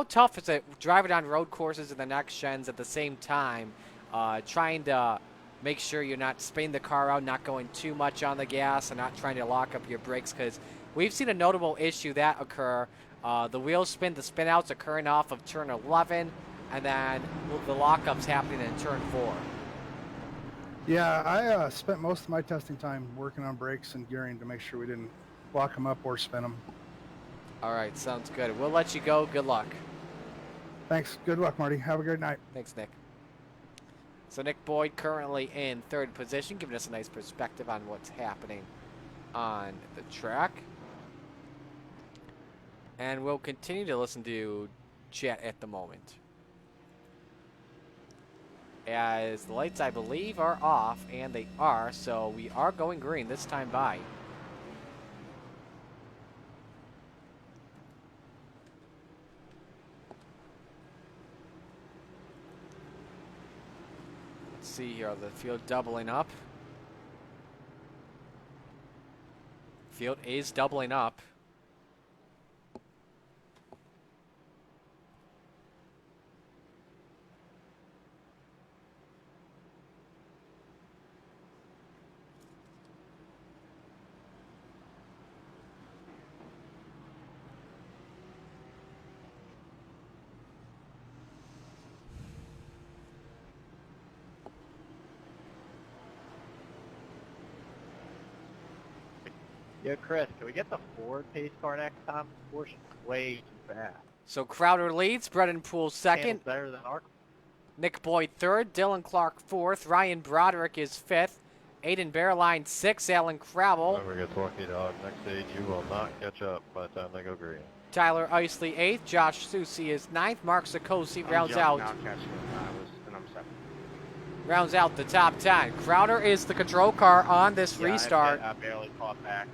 tough is it driving on road courses in the next gens at the same time, trying to make sure you're not spinning the car out, not going too much on the gas, and not trying to lock up your brakes? Because we've seen a notable issue that occur. The wheel spin, the spin outs occurring off of turn 11, and then the lockups happening in turn 4. Yeah, I spent most of my testing time working on brakes and gearing to make sure we didn't lock them up or spin them. All right, sounds good. We'll let you go. Good luck. Thanks. Good luck, Marty. Have a great night. Thanks, Nick. So Nick Boyd currently in 3rd position, giving us a nice perspective on what's happening on the track. And we'll continue to listen to chat at the moment, as the lights, I believe, are off, and they are, so we are going green this time by. Let's see here, the field doubling up. Field is doubling up. Yeah, Chris, can we get the Ford pace car next time? Porsche's way too fast. So Crowder leads, Brennan Poole second, Handles better than our. Nick Boyd third, Dylan Clark fourth, Ryan Broderick is fifth, Aiden Bearline sixth, Alan Crowell, Whoever gets lucky, dog, next stage you will not catch up by the time they go green. Tyler Isley eighth, Josh Susi is ninth, Mark Sikosi rounds out the top 10. Crowder is the control car on this restart. I barely caught back.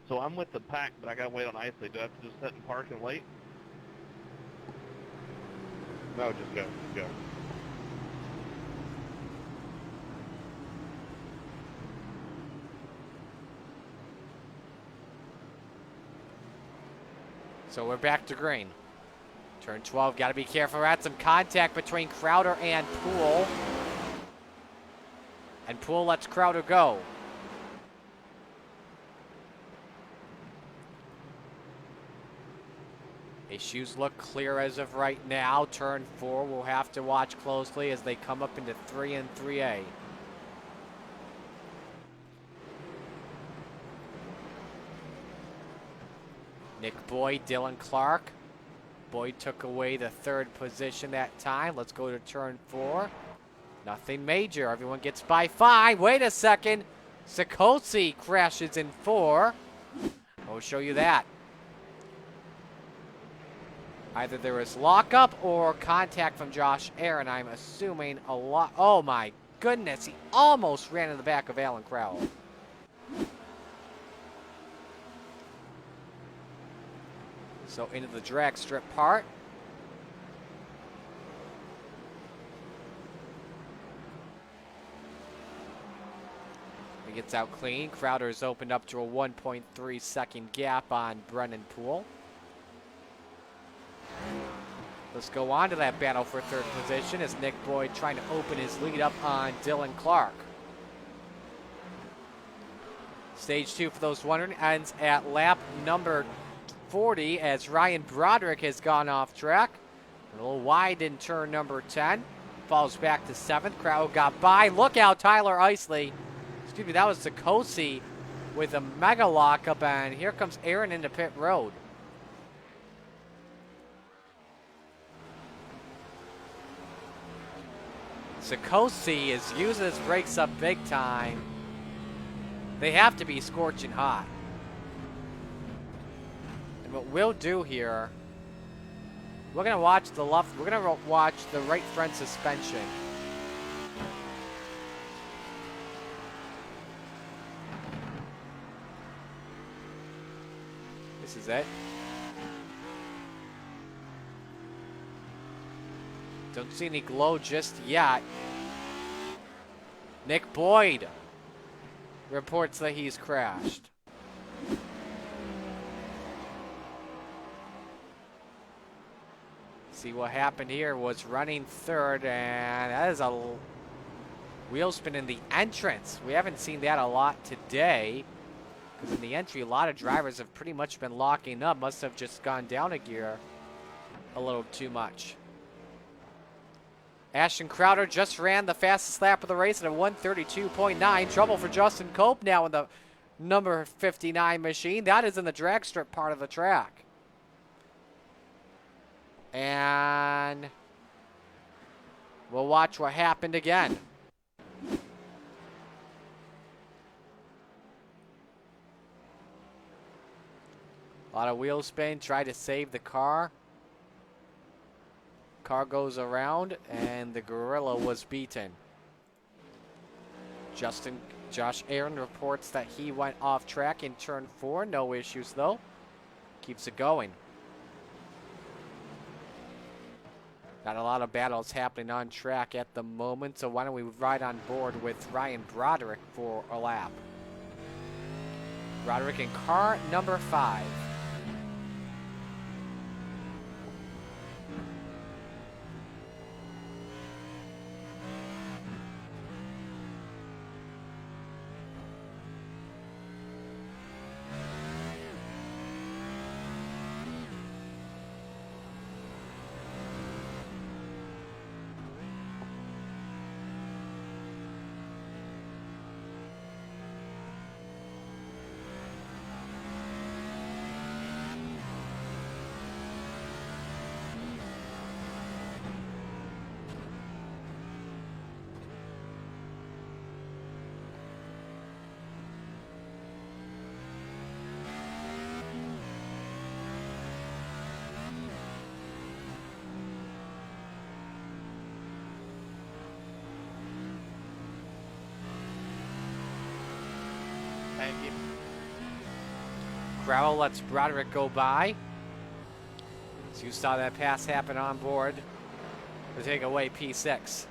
So I'm with the pack, but I gotta wait on Isley. Do I have to just sit and park and wait? No, just go. Just go. So we're back to green. Turn 12, got to be careful. We're at some contact between Crowder and Poole. And Poole lets Crowder go. Issues look clear as of right now. Turn 4, we'll have to watch closely as they come up into 3 and 3A. Nick Boyd, Dylan Clark. Boyd took away the 3rd position that time. Let's go to turn 4. Nothing major. Everyone gets by 5. Wait a second. Sikosi crashes in 4. We'll show you that. Either there was lockup or contact from Josh Aaron. I'm assuming a lot. Oh my goodness. He almost ran in the back of Alan Crowell. So into the drag strip part. He gets out clean. Crowder's opened up to a 1.3 second gap on Brennan Poole. Let's go on to that battle for 3rd position as Nick Boyd trying to open his lead up on Dylan Clark. Stage 2, for those wondering, ends at lap number 40 as Ryan Broderick has gone off track. A little wide in turn number 10. Falls back to 7th. Crowd got by. Look out, Tyler Isley. Excuse me, that was Sikosi with a mega lockup, and here comes Aaron into pit road. Sikosi is using his brakes up big time. They have to be scorching hot. And what we'll do here, we're gonna watch the right front suspension. This is it. Don't see any glow just yet. Nick Boyd reports that he's crashed. See what happened here was running third, and that is a wheel spin in the entrance. We haven't seen that a lot today, because in the entry, a lot of drivers have pretty much been locking up. Must have just gone down a gear a little too much. Ashton Crowder just ran the fastest lap of the race at a 132.9. Trouble for Justin Cope now in the number 59 machine. That is in the drag strip part of the track. And we'll watch what happened again. A lot of wheel spin, try to save the car. Car goes around, and the Gorilla was beaten. Josh Aaron reports that he went off track in turn 4. No issues, though. Keeps it going. Got a lot of battles happening on track at the moment, so why don't we ride on board with Ryan Broderick for a lap. Broderick in car number 5. Thank you. Crowell lets Broderick go by. So you saw that pass happen on board to take away P6.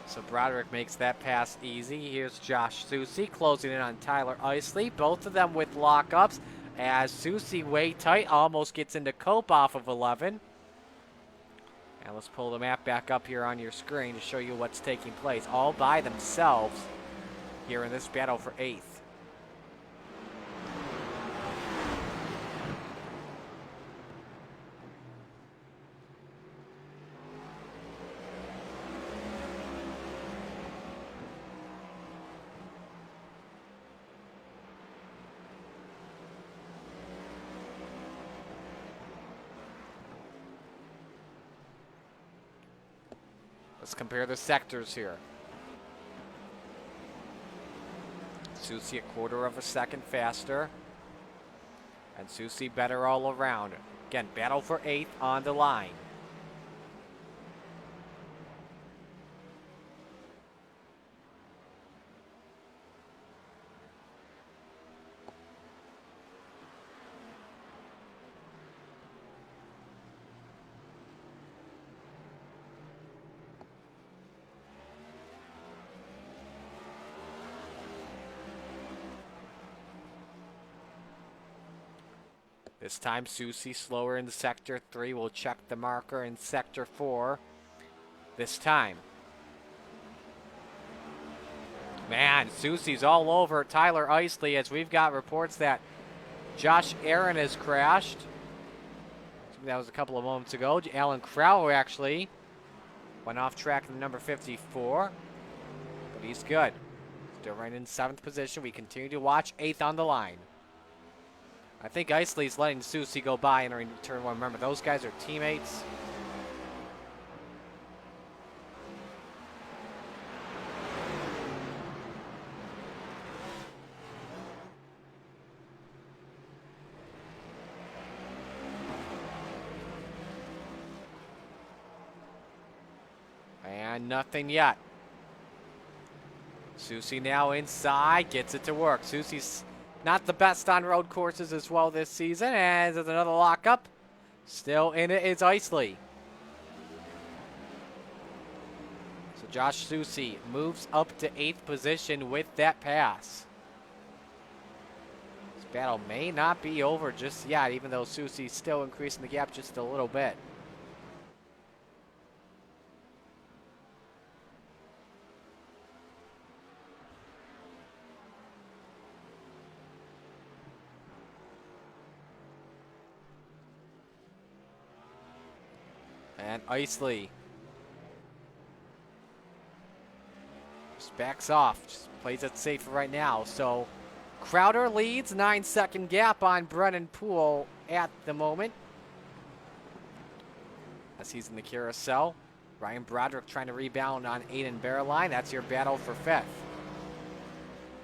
So Broderick makes that pass easy. Here's Josh Susie closing in on Tyler Isley. Both of them with lockups as Susie way tight almost gets into Cope off of 11. And let's pull the map back up here on your screen to show you what's taking place all by themselves here in this battle for 8th. Let's compare the sectors here. Susie a quarter of a second faster. And Susie better all around. Again, battle for 8th on the line. This time, Susie slower in Sector 3. We'll check the marker in Sector 4 this time. Man, Susie's all over Tyler Isley as we've got reports that Josh Aaron has crashed. That was a couple of moments ago. Alan Crowell actually went off track in number 54, but he's good. Still right in 7th position. We continue to watch 8th on the line. I think Isley's letting Susie go by in turn 1. Remember, those guys are teammates. And nothing yet. Susie now inside, gets it to work. Susie's not the best on road courses as well this season, and there's another lockup. Still in it is Isley. So Josh Susie moves up to 8th position with that pass. This battle may not be over just yet, even though Susie's still increasing the gap just a little bit. And Isley just backs off, just plays it safe for right now. So Crowder leads, 9-second gap on Brennan Poole at the moment, as he's in the carousel. Ryan Broderick trying to rebound on Aiden Bearline. That's your battle for 5th.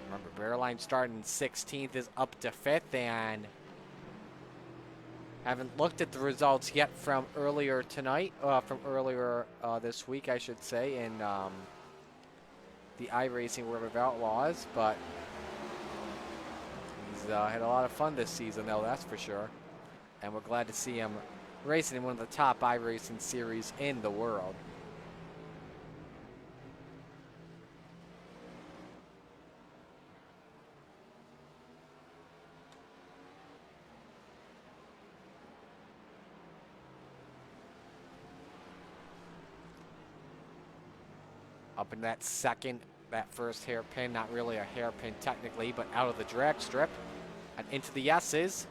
Remember, Bearline starting 16th is up to 5th, and haven't looked at the results yet from earlier tonight, from earlier this week, I should say, in the iRacing World of Outlaws, but he's had a lot of fun this season, though, that's for sure. And we're glad to see him racing in one of the top iRacing series in the world. Up in that first hairpin, not really a hairpin technically, but out of the drag strip and into the S's.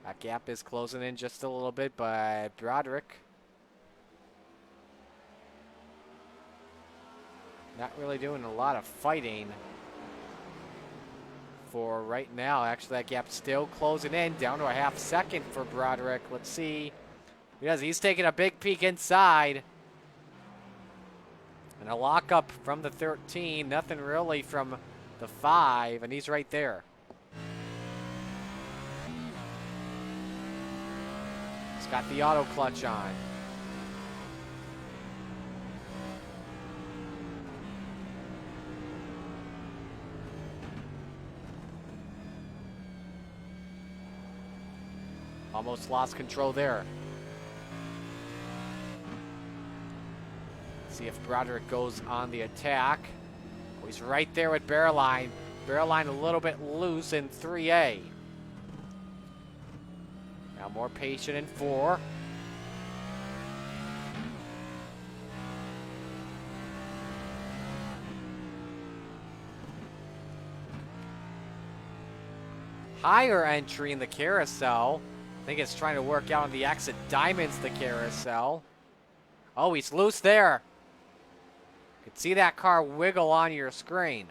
That gap is closing in just a little bit, but Broderick not really doing a lot of fighting for right now. Actually, that gap's still closing in, down to a half second for Broderick. Let's see. Yes, he's taking a big peek inside. And a lockup from the 13, nothing really from the 5, and he's right there. He's got the auto clutch on. Almost lost control there. See if Broderick goes on the attack. Oh, he's right there with Bearline. Bearline a little bit loose in 3A. Now more patient in 4. Higher entry in the carousel. I think it's trying to work out on the exit. Diamonds the carousel. Oh, he's loose there. You can see that car wiggle on your screen.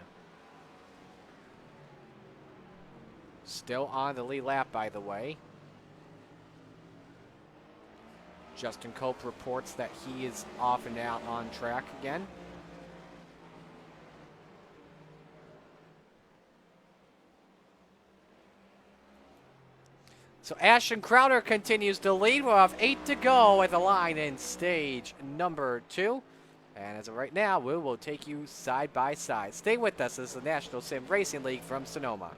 Still on the lead lap, by the way. Justin Cope reports that he is off and out on track again. So Ashton Crowder continues to lead. We'll have 8 to go at the line in stage number 2. And as of right now, we will take you side by side. Stay with us. This is the National Sim Racing League from Sonoma.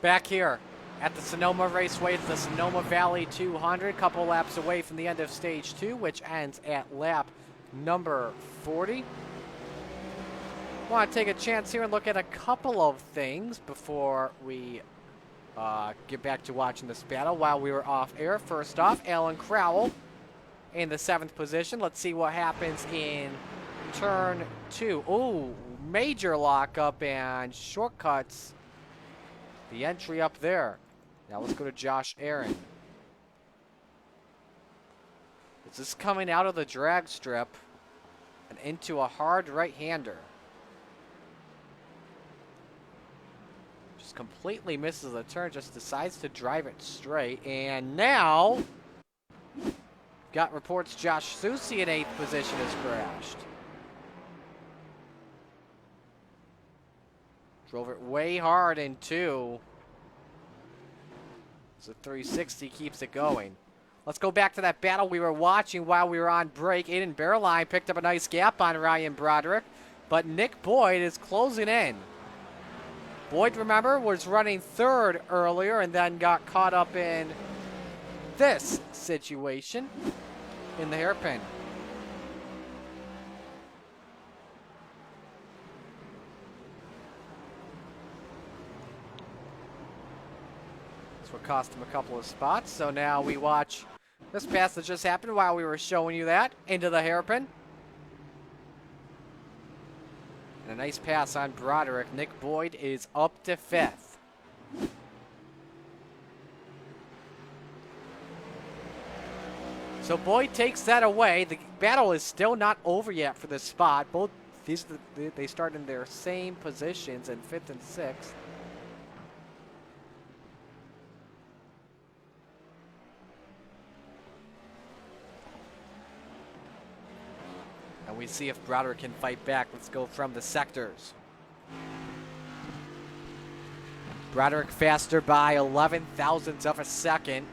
Back here at the Sonoma Raceway, it's the Sonoma Valley 200, couple laps away from the end of stage 2, which ends at lap number 40. Want to take a chance here and look at a couple of things before we get back to watching this battle while we were off air. First off, Alan Crowell in the 7th position. Let's see what happens in turn 2. Ooh, major lockup and shortcuts. The entry up there. Now let's go to Josh Aaron. Is this coming out of the drag strip and into a hard right-hander? Just completely misses the turn, just decides to drive it straight. And now, got reports Josh Susi in 8th position has crashed. Drove it way hard in 2. So 360 keeps it going. Let's go back to that battle we were watching while we were on break. Aiden Bearline picked up a nice gap on Ryan Broderick, but Nick Boyd is closing in. Boyd, remember, was running 3rd earlier and then got caught up in this situation in the hairpin. That's what cost him a couple of spots. So now we watch this pass that just happened while we were showing you that into the hairpin. And a nice pass on Broderick. Nick Boyd is up to 5th. So Boyd takes that away. The battle is still not over yet for this spot. Both these they start in their same positions in 5th and 6th. And we see if Broderick can fight back. Let's go from the sectors. Broderick faster by 11 thousandths of a second.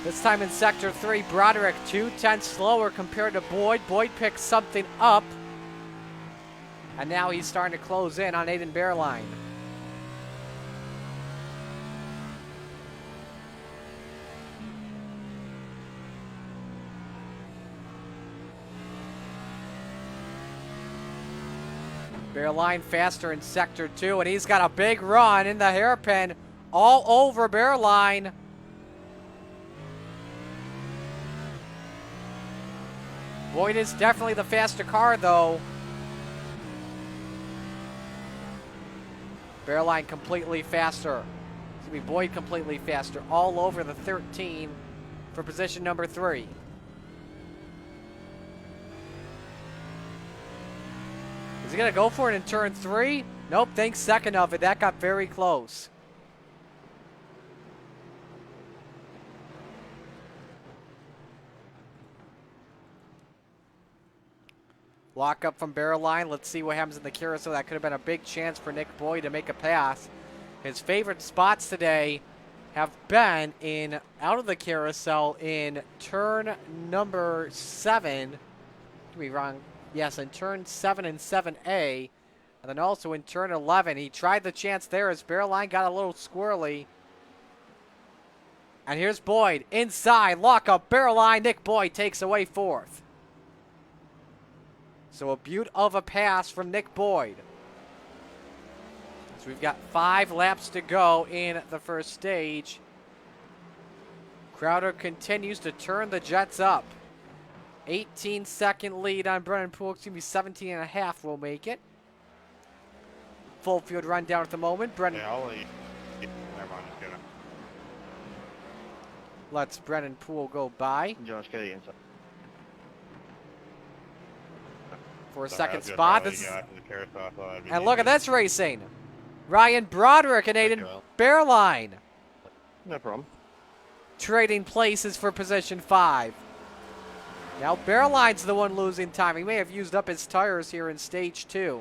This time in Sector 3, Broderick 2/10 slower compared to Boyd. Boyd picks something up. And now he's starting to close in on Aiden Bearline. Bearline faster in Sector 2, and he's got a big run in the hairpin all over Bearline. Boyd is definitely the faster car, though. Bearline completely faster. It's going to be Boyd completely faster. All over the 13 for position number 3. Is he going to go for it in turn 3? Nope, thanks second of it. That got very close. Lock up from Bearline. Let's see what happens in the carousel. That could have been a big chance for Nick Boyd to make a pass. His favorite spots today have been in out of the carousel in turn number 7. Could be wrong. Yes, in turn 7 and 7A. And then also in turn 11. He tried the chance there as Bearline got a little squirrely. And here's Boyd inside. Lock up Bearline. Nick Boyd takes away 4th. So a beaut of a pass from Nick Boyd. So we've got 5 laps to go in the first stage. Crowder continues to turn the Jets up. 18-second lead on Brennan Poole. Excuse me, 17 and a half will make it. Full field rundown at the moment. Brennan. Yeah, I'll let you. Never mind, just kidding. Lets Brennan Poole go by Josh Kelly inside. for a Sorry, I second was gonna spot. try to This is, get after the carousel, I thought that'd be and look at easy. this racing. Ryan Broderick and Aiden Joel. Bearline No problem. trading places for position 5. Now Bearline's the one losing time. He may have used up his tires here in stage 2.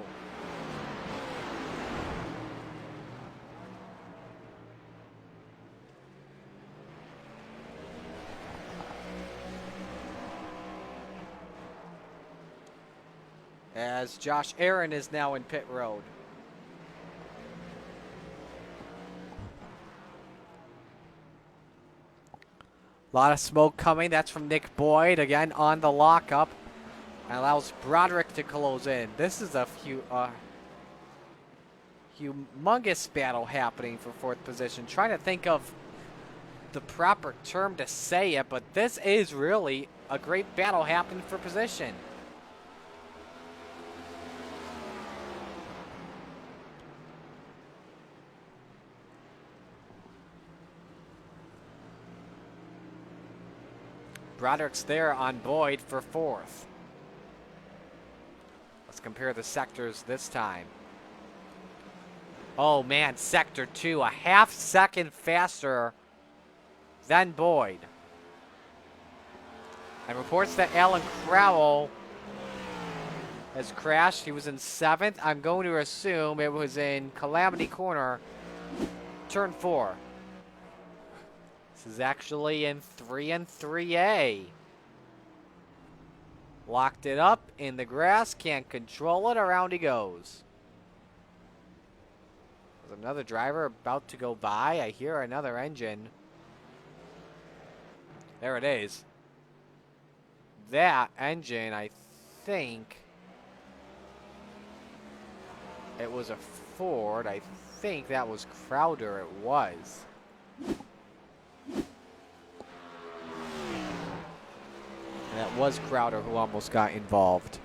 as Josh Aaron is now in pit road. A lot of smoke coming. That's from Nick Boyd again on the lockup. And allows Broderick to close in. This is a humongous battle happening for fourth position. Trying to think of the proper term to say it, but this is really a great battle happening for position. Broderick's there on Boyd for fourth. Let's compare the sectors this time. Oh man, sector 2, a half second faster than Boyd. And reports that Alan Crowell has crashed. He was in 7th. I'm going to assume it was in Calamity Corner, turn 4. This is actually in 3 and 3A. Locked it up in the grass, can't control it, around he goes. There's another driver about to go by. I hear another engine. There it is. That engine, I think it was a Ford. I think that was Crowder. It was. And that was Crowder who almost got involved.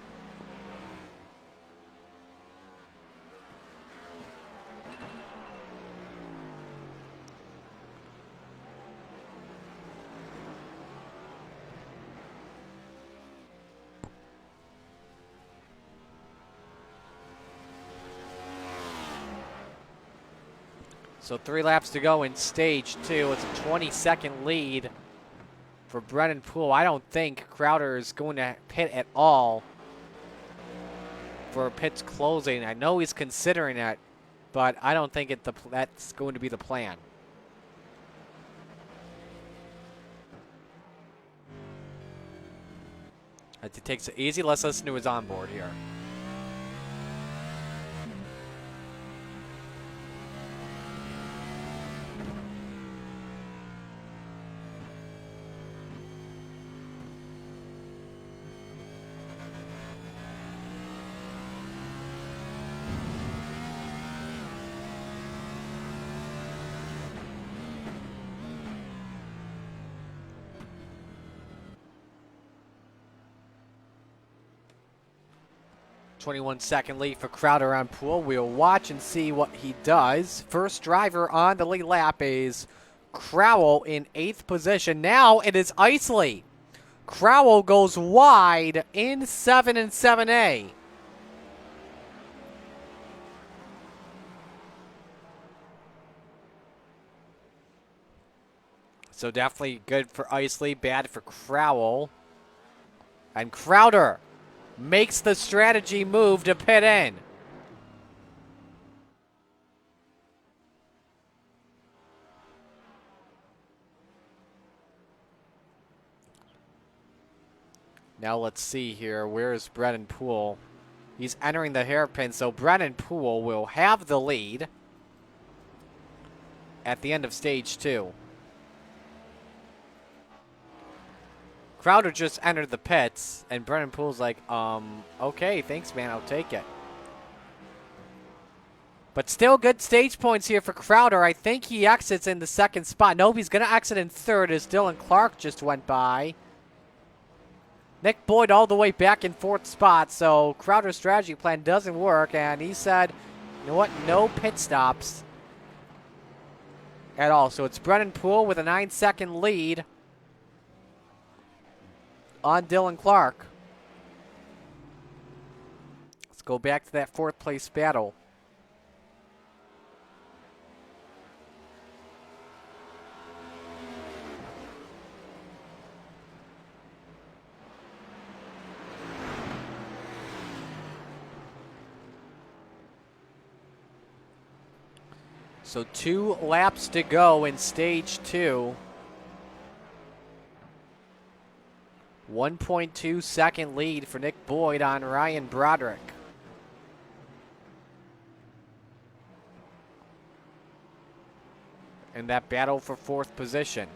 So 3 laps to go in stage 2. It's a 20-second lead for Brennan Poole. I don't think Crowder is going to pit at all for pit's closing. I know he's considering it, but I don't think that's going to be the plan. It takes it easy. Let's listen to his onboard here. .21-second lead for Crowder on Poole. We'll watch and see what he does. First driver on the lead lap is Crowell in 8th position. Now it is Isley. Crowell goes wide in 7 and 7A. So definitely good for Isley, bad for Crowell. And Crowder makes the strategy move to pit in. Now let's see here. Where is Brennan Poole? He's entering the hairpin, so Brennan Poole will have the lead at the end of stage 2. Crowder just entered the pits, and Brennan Poole's like, okay, thanks, man, I'll take it. But still good stage points here for Crowder. I think he exits in the 2nd spot. Nope, he's going to exit in 3rd as Dylan Clark just went by. Nick Boyd all the way back in 4th spot, so Crowder's strategy plan doesn't work, and he said, you know what, no pit stops at all. So it's Brennan Poole with a 9-second lead on Dylan Clark. Let's go back to that 4th place battle. So 2 laps to go in stage 2. 1.2 second lead for Nick Boyd on Ryan Broderick. In that battle for 4th position.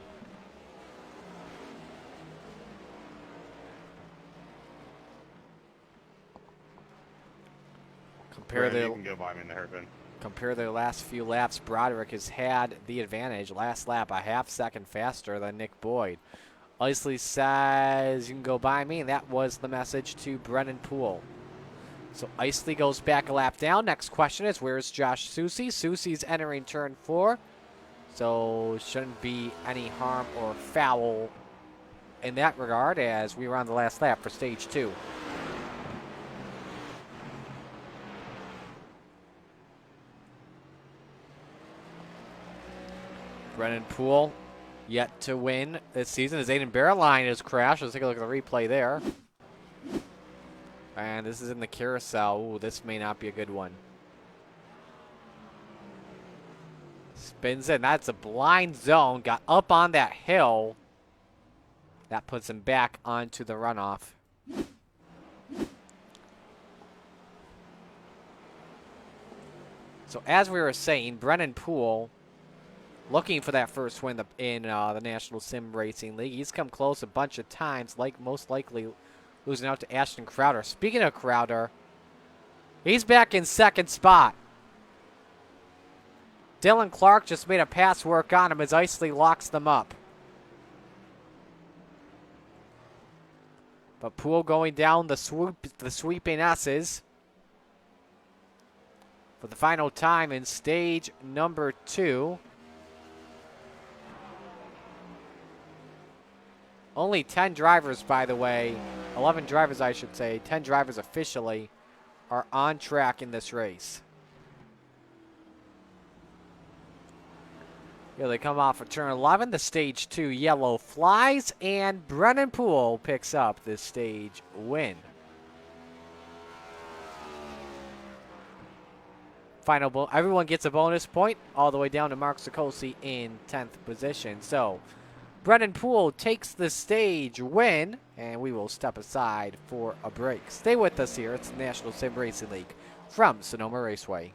Brandon, you can go by me in the hairpin. Compare their last few laps. Broderick has had the advantage. Last lap, a half second faster than Nick Boyd. Isley says, you can go by me, and that was the message to Brennan Poole. So Isley goes back a lap down. Next question is, where's Josh Soucy? Soucy's entering turn 4, so shouldn't be any harm or foul in that regard as we were on the last lap for stage 2. Brennan Poole yet to win this season as Aiden Barreline has crashed. Let's take a look at the replay there. And this is in the carousel. Ooh, this may not be a good one. Spins in. That's a blind zone. Got up on that hill. That puts him back onto the runoff. So as we were saying, Brennan Poole looking for that first win in the National Sim Racing League. He's come close a bunch of times, like most likely losing out to Ashton Crowder. Speaking of Crowder, he's back in 2nd spot. Dylan Clark just made a pass work on him as Isley locks them up. But Poole going down the sweeping S's for the final time in stage number 2. Only 10 drivers, by the way, 11 drivers, I should say, 10 drivers officially are on track in this race. Here they come off of turn 11. The stage 2 yellow flies, and Brennan Poole picks up this stage win. Everyone gets a bonus point all the way down to Mark Sikosi in 10th position. So Brennan Poole takes the stage win, and we will step aside for a break. Stay with us here. It's the National Sim Racing League from Sonoma Raceway.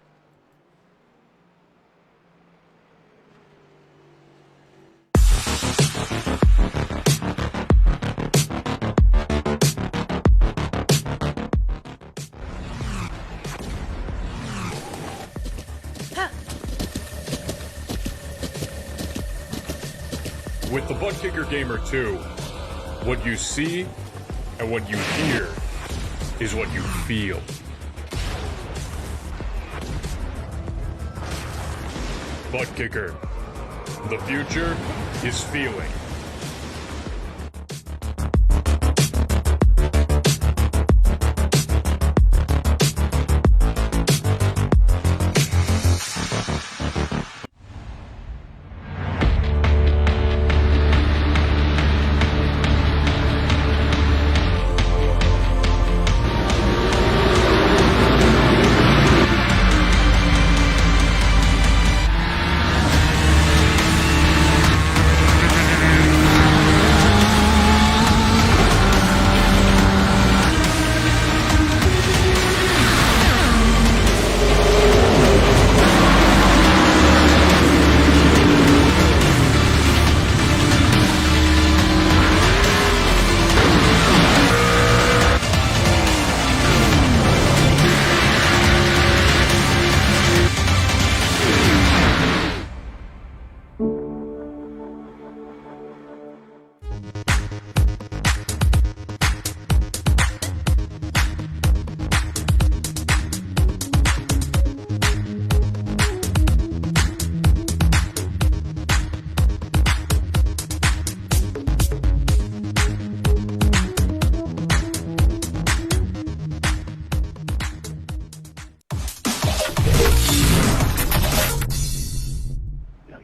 With the Butt Kicker Gamer 2, what you see and what you hear is what you feel. Butt Kicker. The future is feeling.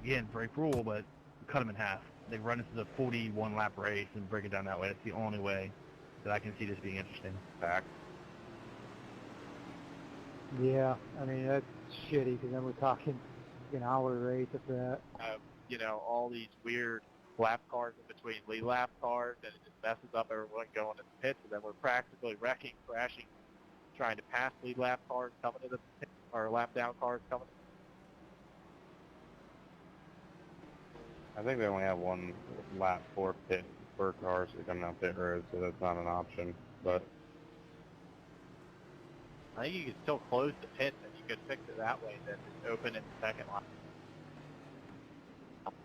Again, break rule, but cut them in half. They run into the 41 lap race and break it down that way. That's the only way that I can see this being interesting. Back. Yeah, I mean, that's shitty because then we're talking an hour race after that. You know, all these weird lap cars in between lead lap cars, and it just messes up everyone going to the pits, and then we're practically wrecking, crashing, trying to pass lead lap cars coming to the pit, or lap down cars coming. I think they only have one lap for cars that come down pit road, so that's not an option. But I think you could still close the pits and you could fix it that way, then just open it the second lap.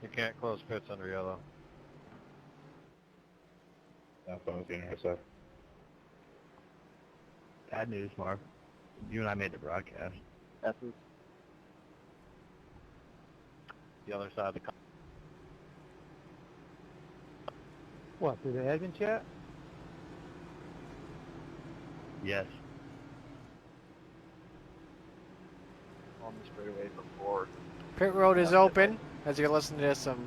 You can't close pits under yellow. that's what I was going to say. Bad news, Mark. You and I made the broadcast. That's the other side of the car. What, through the admin chat? Yes. On the straightaway before. Pit road is open as you're listening to some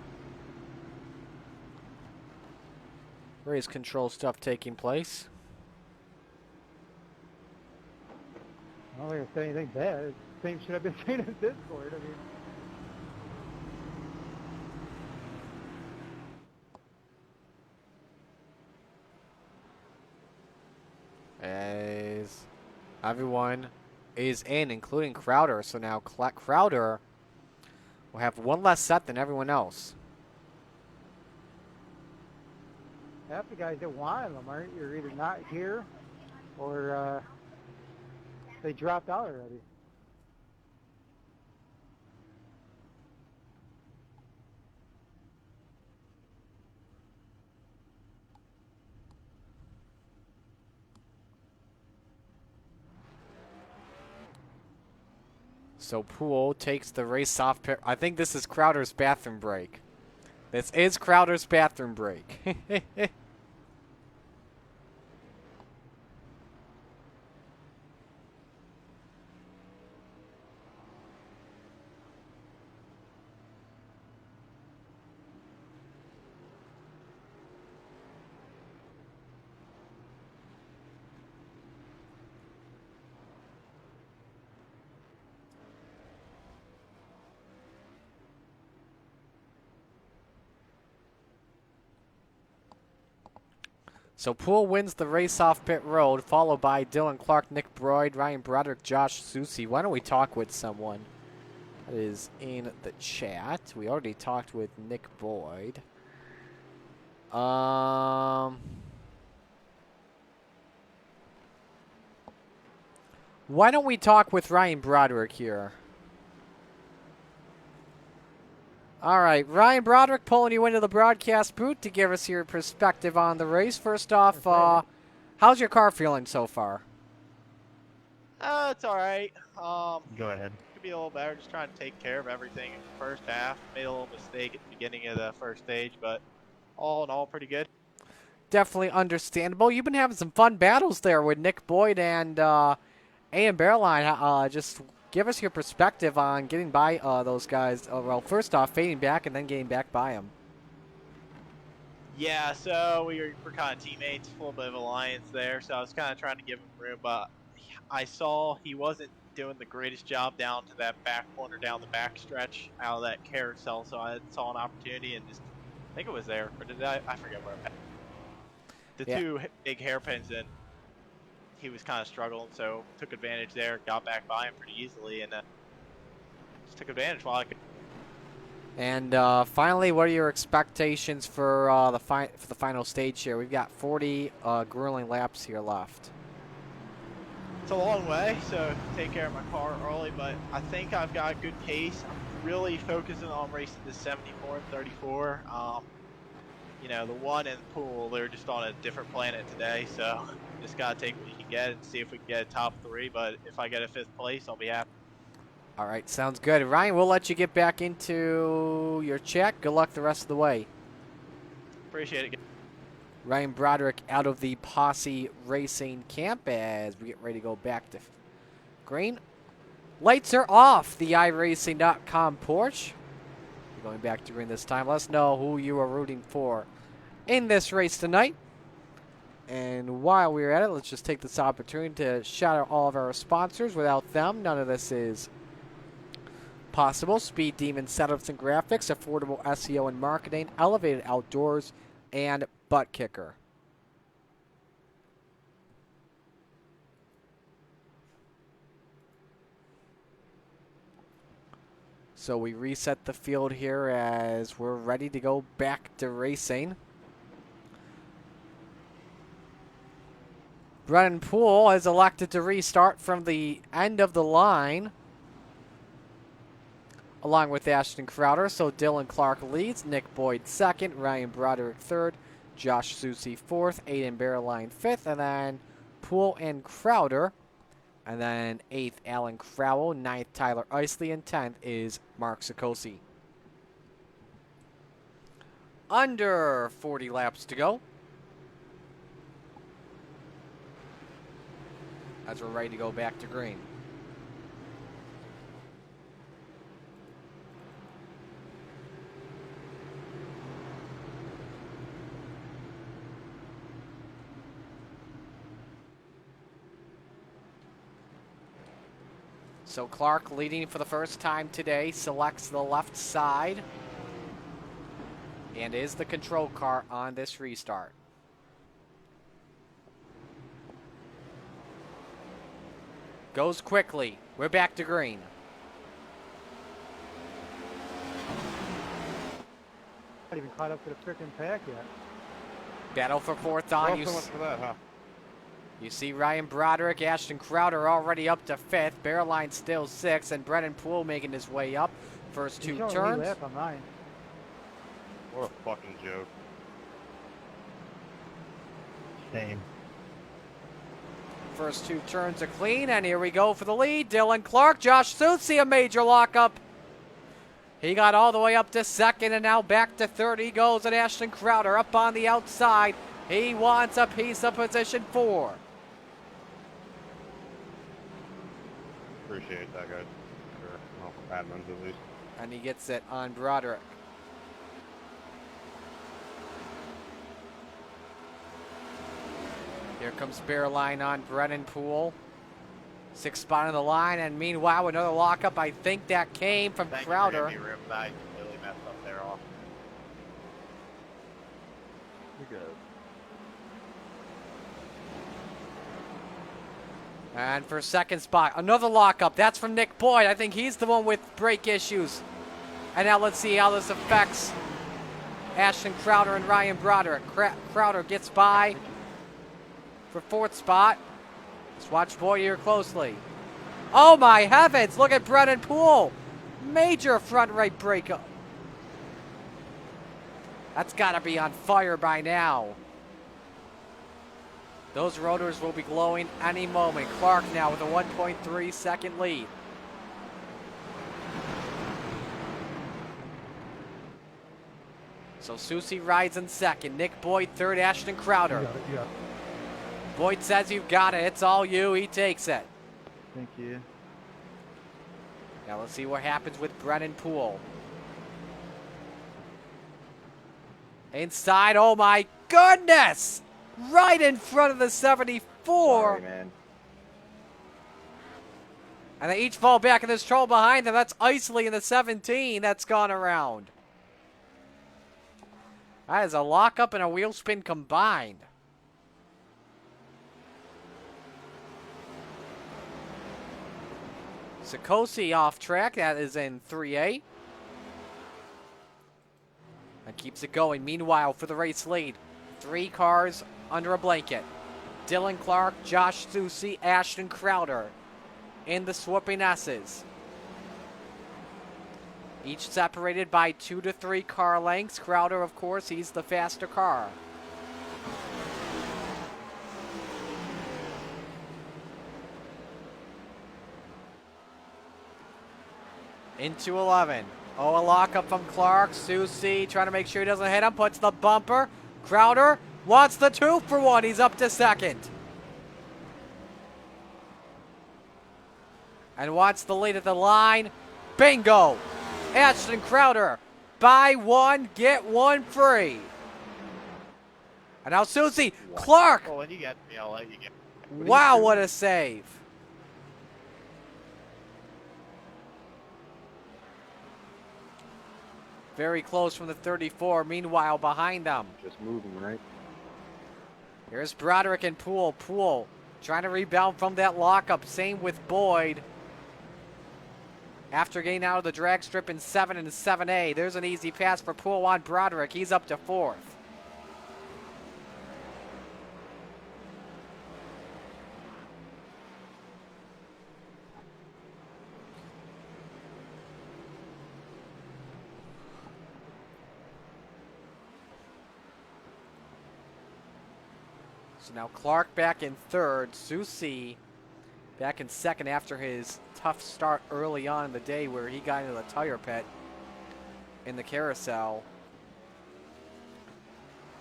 race control stuff taking place. I don't think it's anything bad. Things should have been seen in Discord. I mean, As everyone is in, including Crowder. So now Crowder will have one less set than everyone else. half the guys that wanted them aren't. You're either not here, or they dropped out already. So Poole takes the race off pit. I think this is Crowder's bathroom break. This is Crowder's bathroom break. So Poole wins the race off pit road, followed by Dylan Clark, Nick Broyd, Ryan Broderick, Josh Susi. Why don't we talk with someone that is in the chat? We already talked with Nick Boyd. Why don't we talk with Ryan Broderick here? All right, Ryan Broderick pulling you into the broadcast booth to give us your perspective on the race. First off, how's your car feeling so far? It's all right. Go ahead. Could be a little better. Just trying to take care of everything in the first half. Made a little mistake at the beginning of the first stage, but all in all, pretty good. Definitely understandable. You've been having some fun battles there with Nick Boyd and A.M. Bearline. Just give us your perspective on getting by those guys. Well, first off, fading back and then getting back by them. Yeah, so we're kind of teammates, a little bit of alliance there. So I was kind of trying to give him room, but I saw he wasn't doing the greatest job down to that back corner, down the back stretch out of that carousel. So I saw an opportunity and just, I think it was there, or did I forget where I the two big hairpins in. He was kind of struggling, so took advantage there, got back by him pretty easily, and just took advantage while I could. And finally, what are your expectations for the final stage here? We've got 40 grueling laps here left. It's a long way, so take care of my car early, but I think I've got a good pace. I'm really focusing on racing the 74 and 34. You know, the one in the pool, they're just on a different planet today, so just got to take what you can get and see if we can get a top 3, but if I get a 5th place, I'll be happy. All right, sounds good. Ryan, we'll let you get back into your chat. Good luck the rest of the way. Appreciate it. Ryan Broderick out of the Posse Racing camp as we get ready to go back to green. Lights are off the iRacing.com porch. We're going back to green this time. Let us know who you are rooting for in this race tonight. And while we're at it, let's just take this opportunity to shout out all of our sponsors. Without them, none of this is possible. Speed Demon Setups and Graphics, affordable SEO and marketing, elevated outdoors, and Butt Kicker. So we reset the field here as we're ready to go back to racing. Brennan Poole has elected to restart from the end of the line, along with Ashton Crowder. So Dylan Clark leads, Nick Boyd second, Ryan Broderick third, Josh Susi fourth, Aiden Bearline fifth, and then Poole and Crowder. And then 8th, Alan Crowell. 9th, Tyler Isley. And 10th is Mark Sikosi. Under 40 laps to go. As we're ready to go back to green. So Clark leading for the first time today, selects the left side, and is the control car on this restart. Goes quickly. We're back to green. Not even caught up to the frickin' pack yet. Battle for fourth on. Well, so much for that, huh? You see Ryan Broderick, Ashton Crowder already up to 5th. Bearline still 6th, and Brennan Poole making his way up. First two He's showing turns. me lap on mine. What a fucking joke. Same. First two turns are clean, and here we go for the lead. Dylan Clark, Josh Susi, a major lockup. He got all the way up to 2nd, and now back to 3rd. He goes, and Ashton Crowder up on the outside. He wants a piece of position 4. Appreciate that, guys. Sure. Well, admins at least. And he gets it on Broderick. Here comes Bearline on Brennan Poole. 6th spot on the line, and meanwhile, another lockup. I think that came from Crowder. Thank you for giving me room. I really messed up there off. You're good. And for 2nd spot, another lockup. That's from Nick Boyd. I think he's the one with brake issues. And now let's see how this affects Ashton Crowder and Ryan Broderick. Crowder gets by for 4th spot. Let's watch Boyd here closely. Oh my heavens, look at Brennan Poole. Major front right brake. That's gotta be on fire by now. Those rotors will be glowing any moment. Clark now with a 1.3 second lead. So Susi rides in 2nd. Nick Boyd 3rd. Ashton Crowder. You got it, you got it. Boyd says you've got it. It's all you. He takes it. Thank you. Now let's see what happens with Brennan Poole. Inside. Oh my goodness! Right in front of the 74. Sorry, man. And they each fall back in this troll behind them. That's Isley in the 17 that's gone around. That is a lockup and a wheel spin combined. Sikosi off track. That is in 3A. And keeps it going. Meanwhile, for the race lead, 3 cars under a blanket. Dylan Clark, Josh Susi, Ashton Crowder in the swooping S's. Each separated by 2 to 3 car lengths. Crowder, of course, he's the faster car. Into 11. Oh, a lockup from Clark. Susi trying to make sure he doesn't hit him. Puts the bumper. Crowder wants the 2 for 1. He's up to 2nd. And wants the lead at the line. Bingo! Ashton Crowder. Buy 1, get 1 free. And now Susi. Clark. Well, when you get me, I'll let you get. Wow, what a save. Very close from the 34. Meanwhile, behind them. Just moving, right? Here's Broderick and Poole. Poole trying to rebound from that lockup. Same with Boyd. After getting out of the drag strip in 7 and 7A, there's an easy pass for Pool 1 Broderick. He's up to 4th. So now Clark back in 3rd. Susi back in 2nd after his tough start early on in the day where he got into the tire pit in the carousel.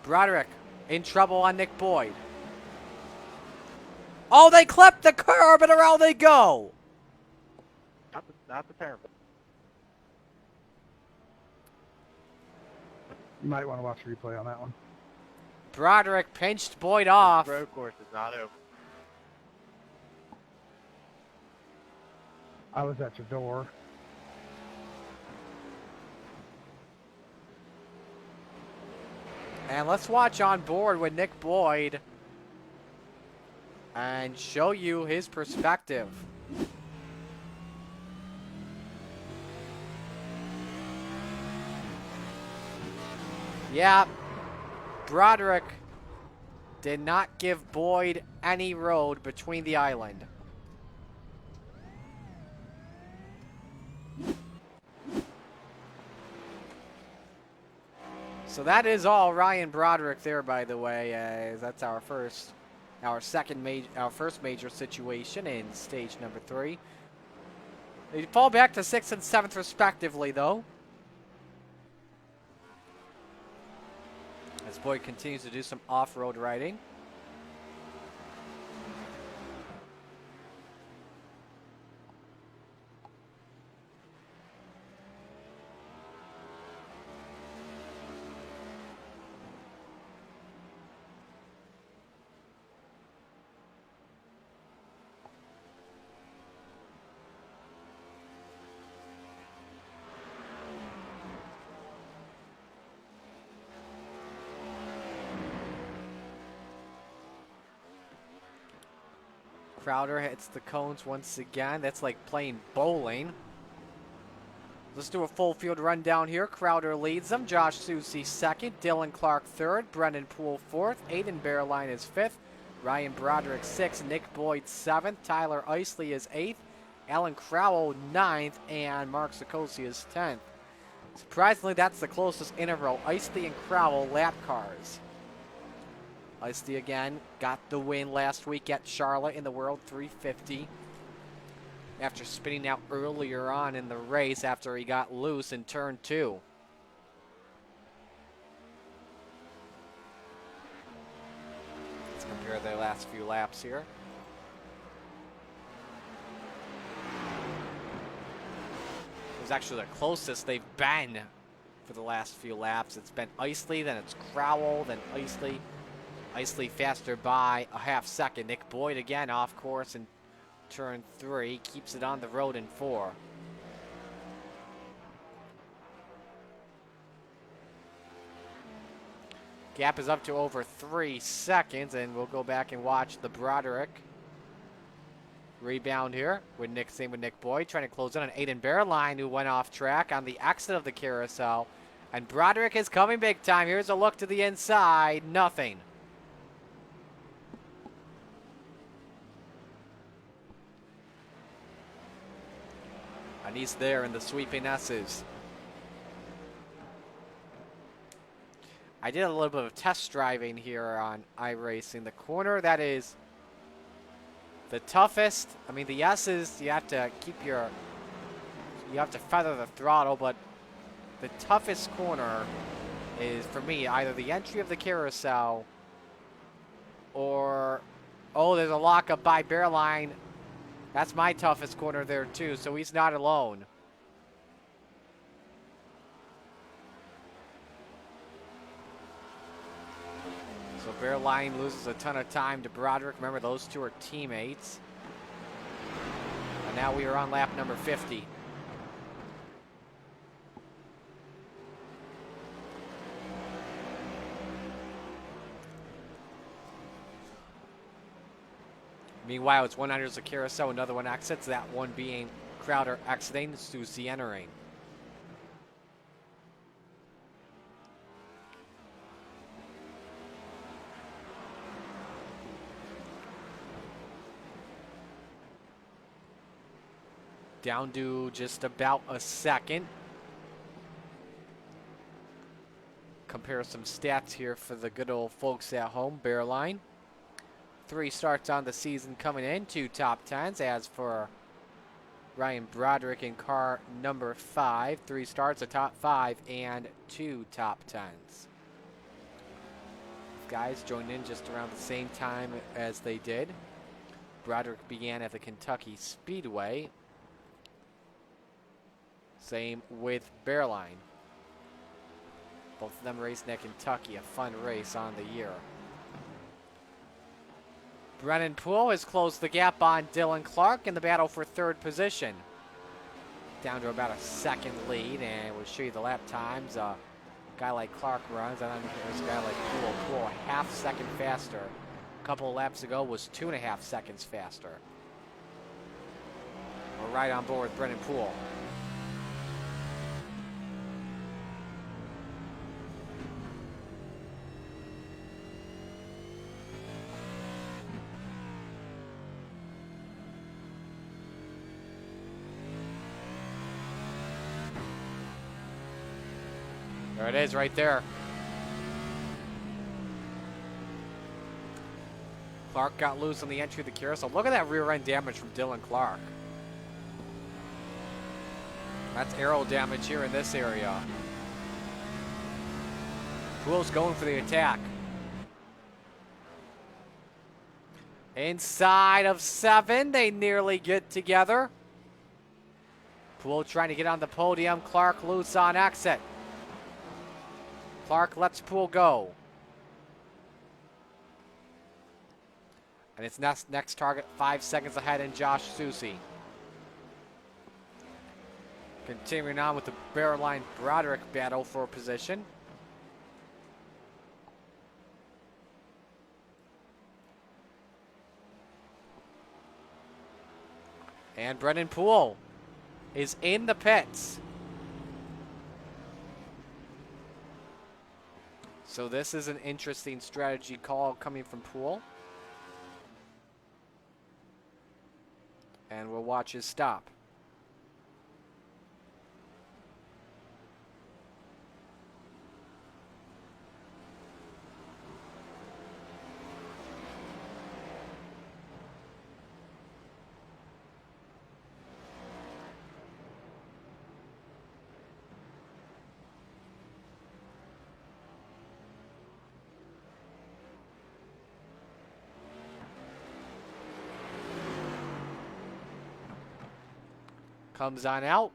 Broderick in trouble on Nick Boyd. Oh, they clipped the curb and around they go. Not the parent. You might want to watch a replay on that one. Broderick pinched Boyd off. This road course is not over. I was at your door. And let's watch on board with Nick Boyd and show you his perspective. Yeah, Broderick did not give Boyd any road between the island. So that is all Ryan Broderick there, by the way. That's our first major situation in stage number 3. They fall back to 6th and 7th respectively, though. As Boyd continues to do some off-road riding. Crowder hits the cones once again. That's like playing bowling. Let's do a full field rundown here. Crowder leads them. Josh Susi 2nd. Dylan Clark 3rd. Brendan Poole 4th. Aiden Bearline is 5th. Ryan Broderick 6th. Nick Boyd 7th. Tyler Isley is 8th. Alan Crowell 9th. And Mark Sikosi is 10th. Surprisingly, that's the closest interval. Isley and Crowell lap cars. Isley again got the win last week at Charlotte in the World 350 after spinning out earlier on in the race after he got loose in turn 2. Let's compare their last few laps here. It was actually the closest they've been for the last few laps. It's been Isley, then it's Crowell, then Isley. Isley faster by a half second. Nick Boyd again off course in turn 3. Keeps it on the road in 4. Gap is up to over 3 seconds, and we'll go back and watch the Broderick rebound here with Nick Boyd trying to close in on Aiden Bearline, who went off track on the exit of the carousel. And Broderick is coming big time. Here's a look to the inside. Nothing. And he's there in the sweeping S's. I did a little bit of test driving here on iRacing. The corner that is the toughest, I mean the S's, you have to feather the throttle, but the toughest corner is, for me, either the entry of the carousel or, oh, there's a lockup by Bearline. That's my toughest corner there too, so he's not alone. So Bearline loses a ton of time to Broderick. Remember, those two are teammates. And now we are on lap number 50. Meanwhile, it's 100's a carousel, another one exits, that one being Crowder exiting, Susie entering. Down to just about a second. Compare some stats here for the good old folks at home. Bearline. 3 starts on the season coming in, 2 top 10s. As for Ryan Broderick in car number 5, 3 starts, a top 5, and 2 top 10s. Guys joined in just around the same time as they did. Broderick began at the Kentucky Speedway. Same with Bearline. Both of them racing at Kentucky, a fun race on the year. Brennan Poole has closed the gap on Dylan Clark in the battle for 3rd position. Down to about a 2nd lead, and we'll show you the lap times. A guy like Clark runs, and then there's a guy like Poole. Poole a half second faster. A couple of laps ago was 2.5 seconds faster. We're right on board with Brennan Poole. There it is right there. Clark got loose on the entry of the carousel. Look at that rear end damage from Dylan Clark. That's aero damage here in this area. Poole's going for the attack. Inside of 7, they nearly get together. Poole trying to get on the podium. Clark loose on exit. Clark lets Poole go. And it's next target 5 seconds ahead in Josh Susie. Continuing on with the Bearline Broderick battle for position. And Brennan Poole is in the pits. So this is an interesting strategy call coming from Poole. And we'll watch his stop. Comes on out.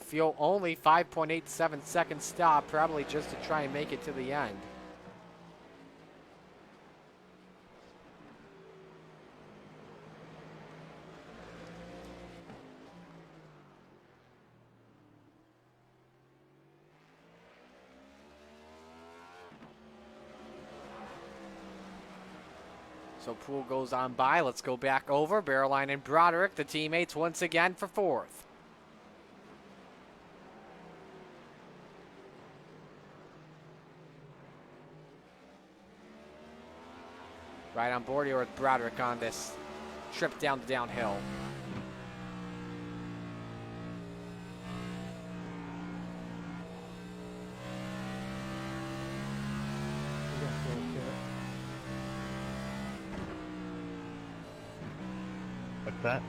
Fuel only 5.87 second stop, probably just to try and make it to the end. So Poole goes on by. Let's go back over. Bearline and Broderick, the teammates, once again for 4th. Right on board here with Broderick on this trip down the downhill. What's that?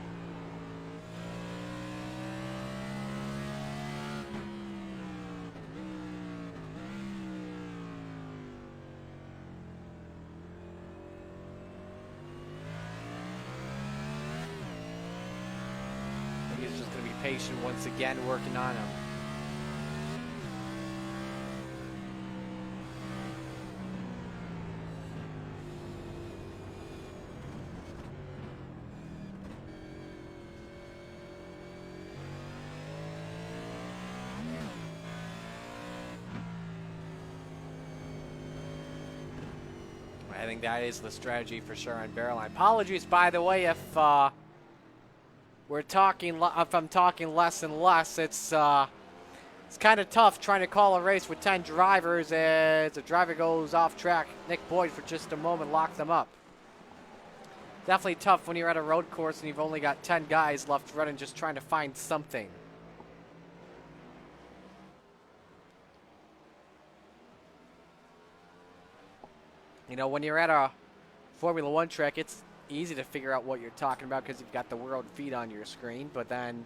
I think he's just going to be patient once again, working on him. I think that is the strategy for sure on Bearline. Apologies, by the way, if we're talking, if I'm talking less and less, it's kind of tough trying to call a race with 10 drivers as a driver goes off track. Nick Boyd for just a moment locked them up. Definitely tough when you're at a road course and you've only got 10 guys left running just trying to find something. You know, when you're at a Formula One track, it's easy to figure out what you're talking about because you've got the world feed on your screen, but then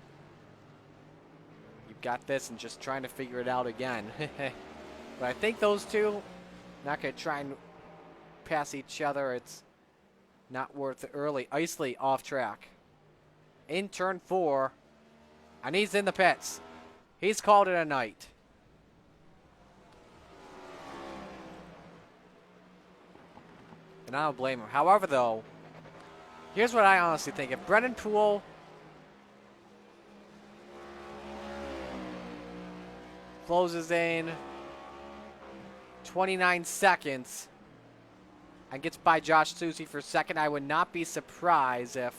you've got this and just trying to figure it out again. But I think those two, not going to try and pass each other. It's not worth it early. Isley off track. In turn 4, and he's in the pits. He's called it a night. And I don't blame him. However, though, here's what I honestly think. If Brennan Poole closes in 29 seconds and gets by Josh Susie for second, I would not be surprised if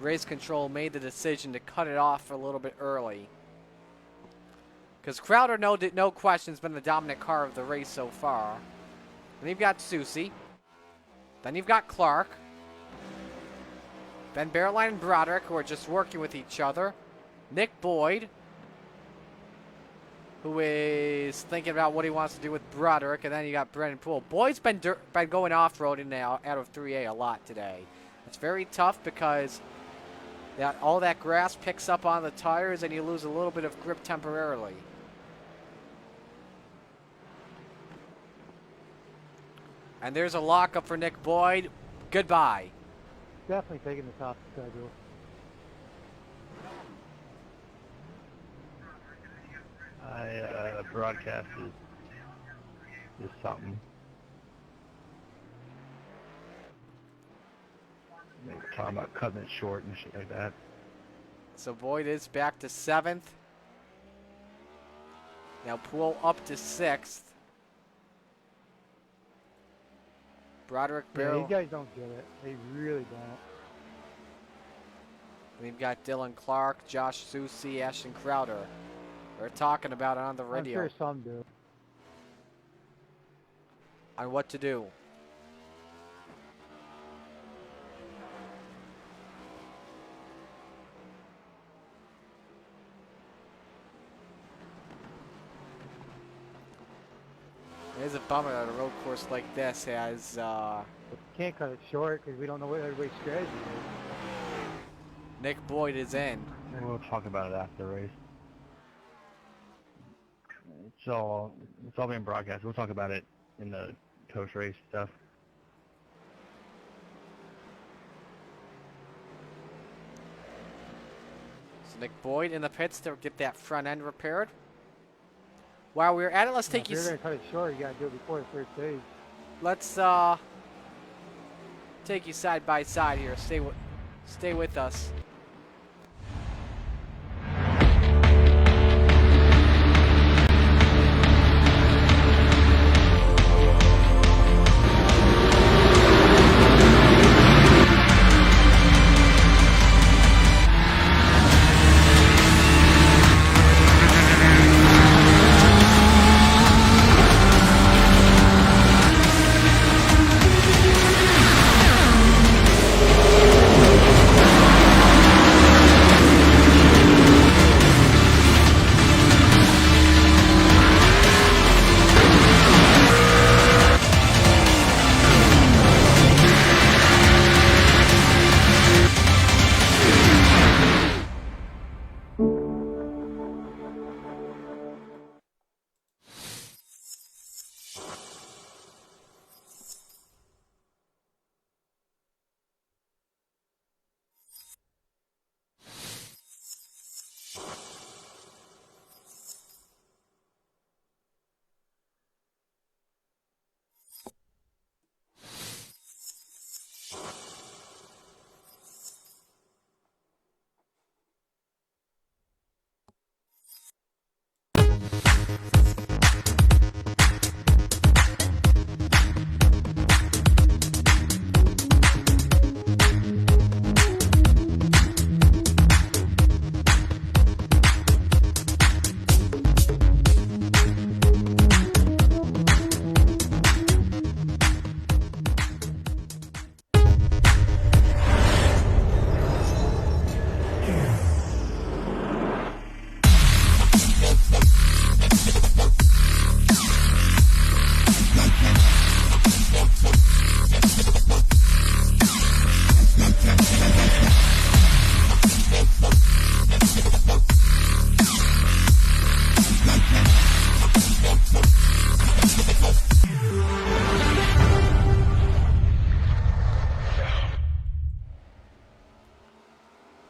Race Control made the decision to cut it off a little bit early. Because Crowder, no question, has been the dominant car of the race so far. Then you've got Susie. Then you've got Clark. Then Bearline and Broderick, who are just working with each other. Nick Boyd, who is thinking about what he wants to do with Broderick. And then you got Brennan Poole. Boyd's been going off-roading now out of 3A a lot today. It's very tough because all that grass picks up on the tires and you lose a little bit of grip temporarily. And there's a lockup for Nick Boyd. Goodbye. Definitely taking the top schedule. Broadcast is something. Maybe talking about cutting it short and shit like that. So Boyd is back to 7th. Now Poole up to 6th. Broderick Yeah, Barrow. these guys don't get it. They really don't. We've got Dylan Clark, Josh Susie, Ashton Crowder. They're talking about it on the radio. I'm sure some do. On what to do. It is a bummer that a road course like this has Can't cut it short because we don't know what everybody's strategy is. Nick Boyd is in. And we'll talk about it after the race. It's all being broadcast. We'll talk about it in the coach race stuff. So Nick Boyd in the pits to get that front end repaired. While we're at it, let's take you. If you're gonna cut it short, you gotta do it before the first stage. Let's take you side by side here. Stay with us.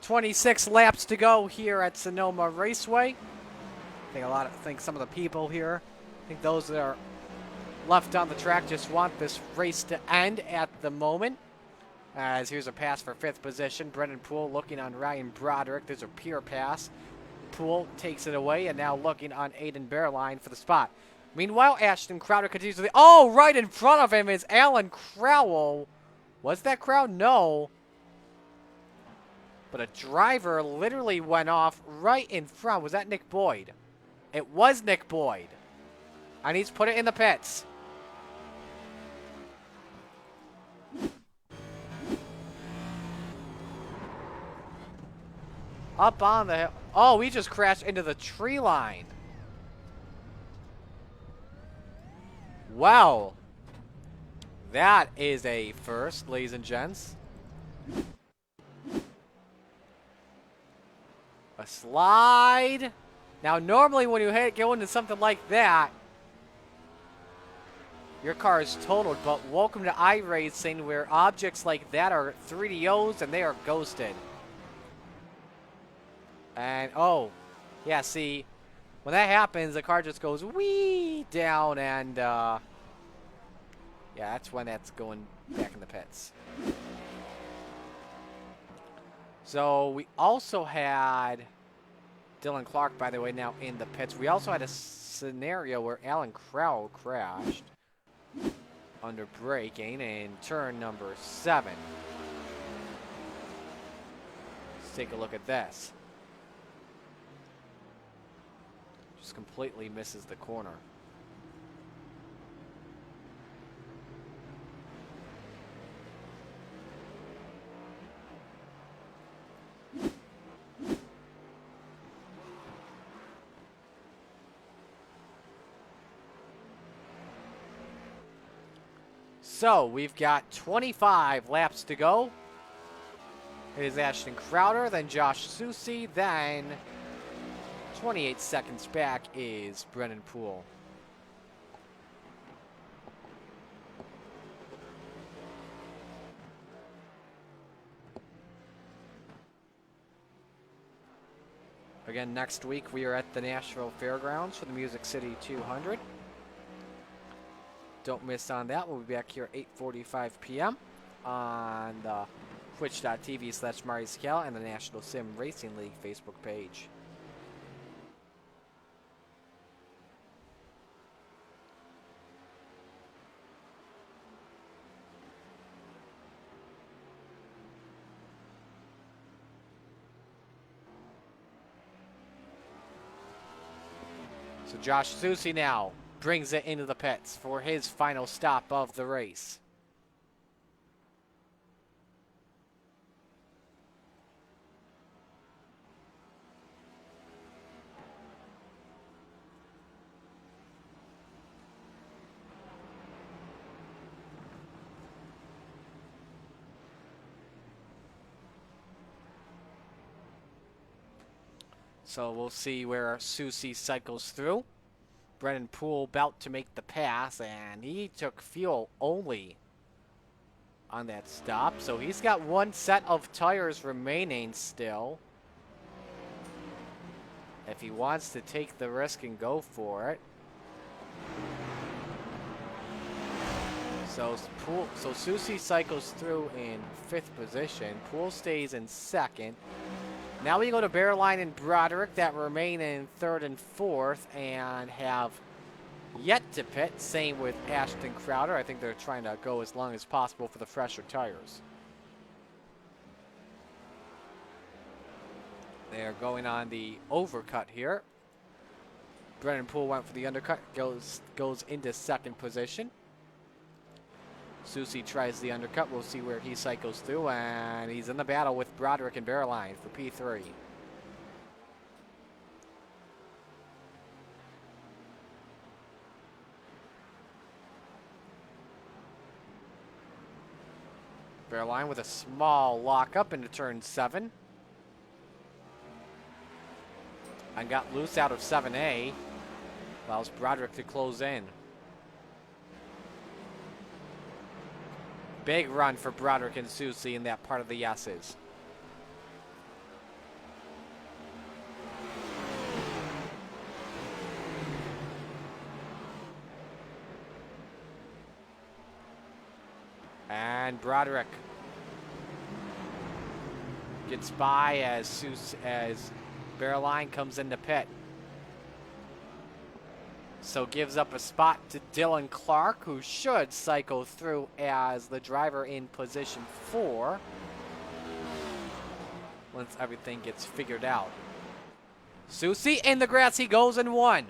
26 laps to go here at Sonoma Raceway. I think some of the people here, I think those that are left on the track just want this race to end at the moment. As here's a pass for 5th position. Brendan Poole looking on Ryan Broderick. There's a pure pass. Poole takes it away and now looking on Aiden Bearline for the spot. Meanwhile, Ashton Crowder continues with oh, right in front of him is Alan Crowell. Was that Crowd? No. But a driver literally went off right in front. Was that Nick Boyd? It was Nick Boyd. And he's put it in the pits. Up on the hill. Oh, we just crashed into the tree line. Wow. That is a first, ladies and gents. A slide. Now, normally when you go into something like that, your car is totaled, but welcome to iRacing where objects like that are 3DOs and they are ghosted. And, oh, yeah, see, when that happens, the car just goes wee down and, yeah, that's when that's going back in the pits. So we also had Dylan Clark, by the way, now in the pits. We also had a scenario where Alan Crowell crashed under braking in turn number 7. Let's take a look at this. Just completely misses the corner. So, we've got 25 laps to go. It is Ashton Crowder, then Josh Susi, then 28 seconds back is Brennan Poole. Again, next week we are at the Nashville Fairgrounds for the Music City 200. Don't miss on that. We'll be back here at 8:45 p.m. on the twitch.tv/MartyScal and the National Sim Racing League Facebook page. So Josh Susi now brings it into the pits for his final stop of the race. So we'll see where Susi cycles through. Brennan Poole about to make the pass, and he took fuel only on that stop. So he's got one set of tires remaining still. If he wants to take the risk and go for it. So Susi cycles through in 5th position. Poole stays in 2nd. Now we go to Bearline and Broderick that remain in 3rd and 4th and have yet to pit. Same with Ashton Crowder. I think they're trying to go as long as possible for the fresher tires. They're going on the overcut here. Brennan Poole went for the undercut, goes into 2nd position. Susi tries the undercut. We'll see where he cycles through, and he's in the battle with Broderick and Bearline for P3. Bearline with a small lockup into turn 7. And got loose out of 7A. Allows Broderick to close in. Big run for Broderick and Susi in that part of the S's. Broderick gets by as Bearline comes into pit. So gives up a spot to Dylan Clark, who should cycle through as the driver in position 4 once everything gets figured out. Susie in the grass, he goes and 1.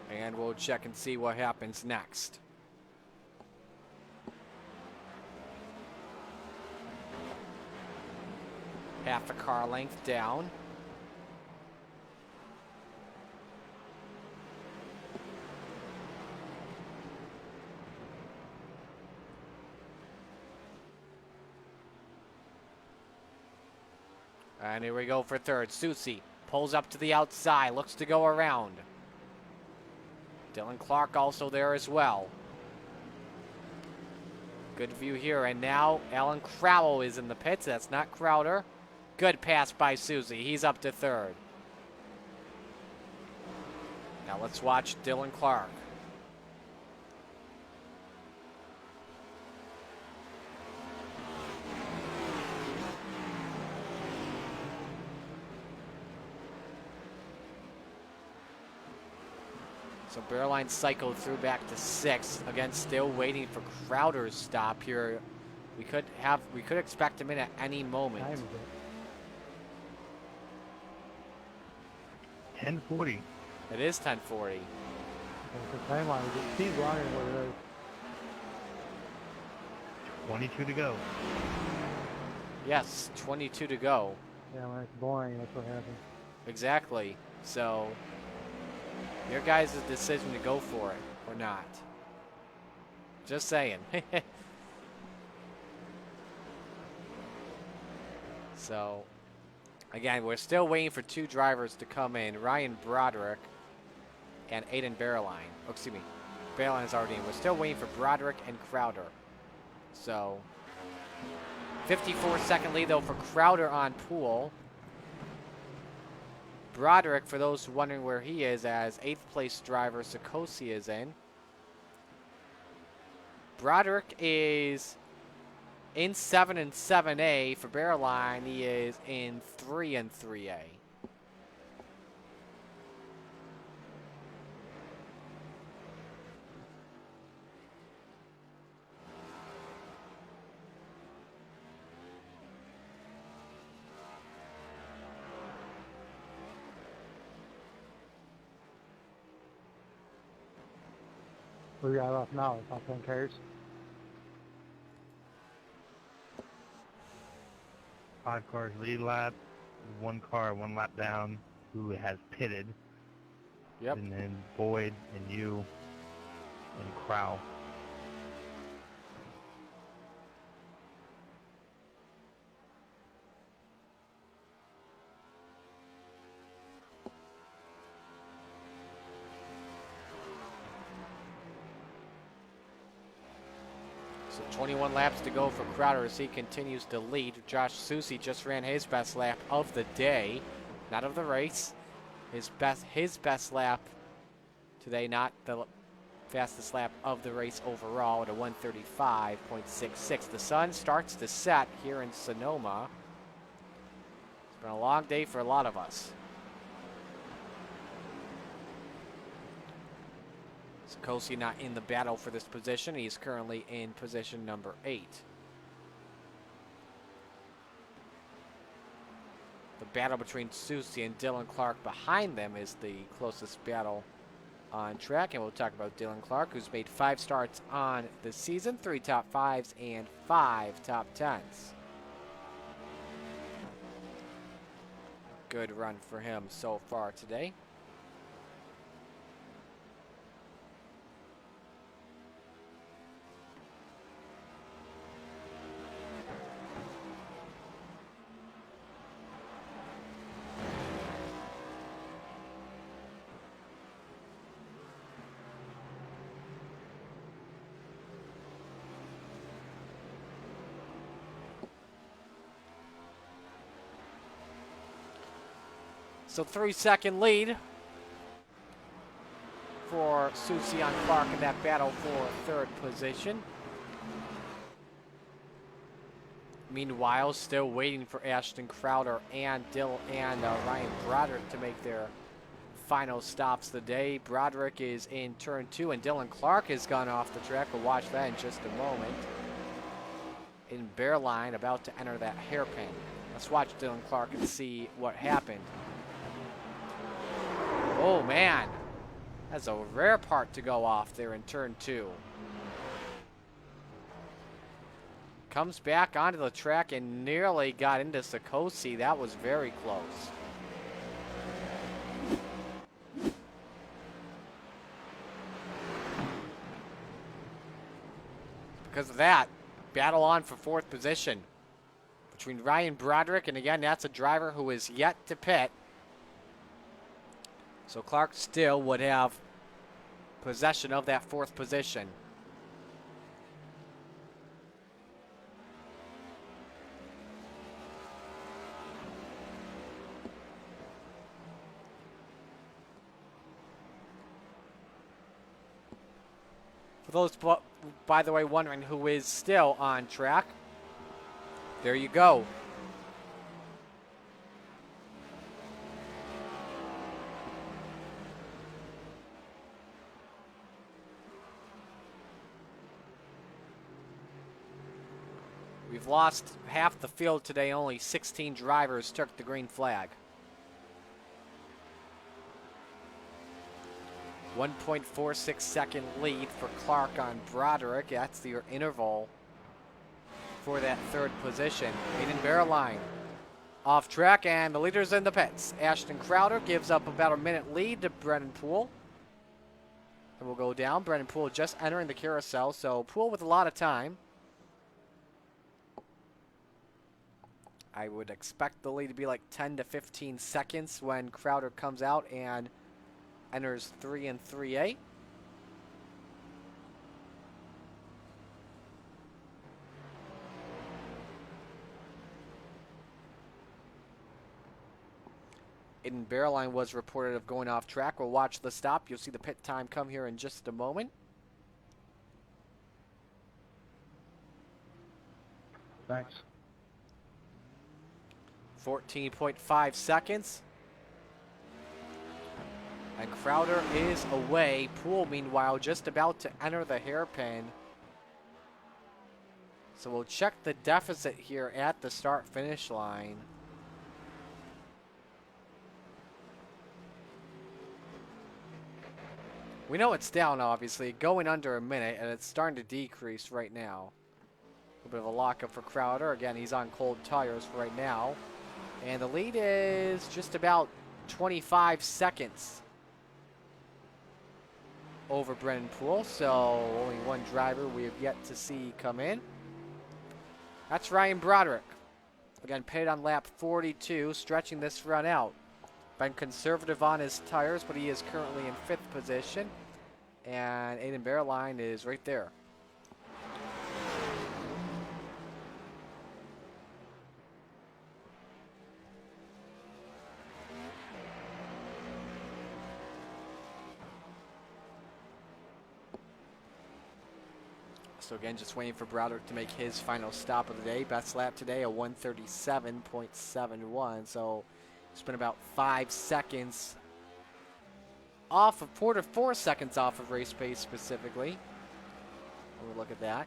And we'll check and see what happens next. Half a car length down. And here we go for third. Susie pulls up to the outside, looks to go around. Dylan Clark also there as well. Good view here. And now Alan Crowell is in the pits. That's not Crowder. Good pass by Susie. He's up to third. Now let's watch Dylan Clark. So Bearline cycled through back to 6th. Again, still waiting for Crowder's stop here. We could expect him in at any moment. 10:40. It is 10:40. The timeline seems longer than what it is. 22 to go. Yes, 22 to go. Yeah, when it's boring, that's what happens. Exactly. So your guys' decision to go for it or not. Just saying. So, again, we're still waiting for 2 drivers to come in. Ryan Broderick and Aiden Bearline. Oh, excuse me. Bearline is already in. We're still waiting for Broderick and Crowder. So, 54-second lead, though, for Crowder on Poole. Broderick, for those wondering where he is, as 8th place driver Sikosi is in. Broderick is in 7 and 7A. For Bearline, he is in 3 and 3A. We got off now, top 10 cars. 5 cars lead lap. 1 car 1 lap down who has pitted. Yep. And then Boyd and you and Crow. So 21 laps to go for Crowder as he continues to lead. Josh Susie just ran his best lap of the day, not of the race. His best lap today, not the fastest lap of the race overall, at a 1:35.66. The sun starts to set here in Sonoma. It's been a long day for a lot of us. Sikosi not in the battle for this position. He's currently in position number 8. The battle between Susie and Dylan Clark behind them is the closest battle on track. And we'll talk about Dylan Clark, who's made 5 starts on the season, 3 top 5s and 5 top 10s. Good run for him so far today. So 3-second lead for Susie on Clark in that battle for third position. Meanwhile, still waiting for Ashton Crowder and Ryan Broderick to make their final stops of the day. Broderick is in turn 2, and Dylan Clark has gone off the track. We'll watch that in just a moment. In bare line, about to enter that hairpin. Let's watch Dylan Clark and see what happened. Oh, man. That's a rare part to go off there in turn 2. Comes back onto the track and nearly got into Sikosi. That was very close. Because of that, battle on for fourth position between Ryan Broderick, and again, that's a driver who is yet to pit. So Clark still would have possession of that fourth position. For those, by the way, wondering who is still on track, there you go. We've lost half the field today. Only 16 drivers took the green flag. 1.46 second lead for Clark on Broderick. That's your interval for that third position. Aiden Barreline off track, and the leader's in the pits. Ashton Crowder gives up about a minute lead to Brennan Poole. And we'll go down. Brennan Poole just entering the carousel, so Poole with a lot of time. I would expect the lead to be like 10 to 15 seconds when Crowder comes out and enters 3 and 3A. Aiden Barreline was reported of going off track. We'll watch the stop. You'll see the pit time come here in just a moment. Thanks. 14.5 seconds. And Crowder is away. Poole, meanwhile, just about to enter the hairpin. So we'll check the deficit here at the start-finish line. We know it's down, obviously, going under a minute, and it's starting to decrease right now. A bit of a lockup for Crowder. Again, he's on cold tires right now. And the lead is just about 25 seconds over Brennan Poole, so only one driver we have yet to see come in. That's Ryan Broderick. Again, pitted on lap 42, stretching this run out. Been conservative on his tires, but he is currently in 5th position. And Aiden Barreline is right there. So again, just waiting for Broderick to make his final stop of the day. Best lap today, a 1:37.71. So it's been about 5 seconds off of 4 seconds off of race pace specifically. We'll look at that.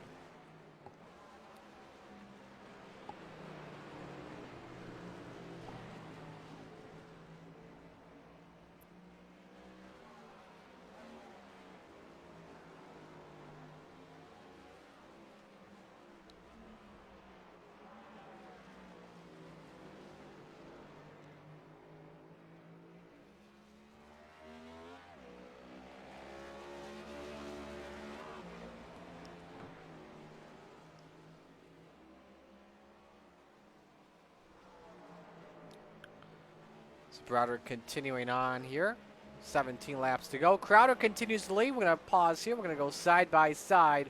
Broderick continuing on here. 17 laps to go. Crowder continues to lead. We're going to pause here. We're going to go side by side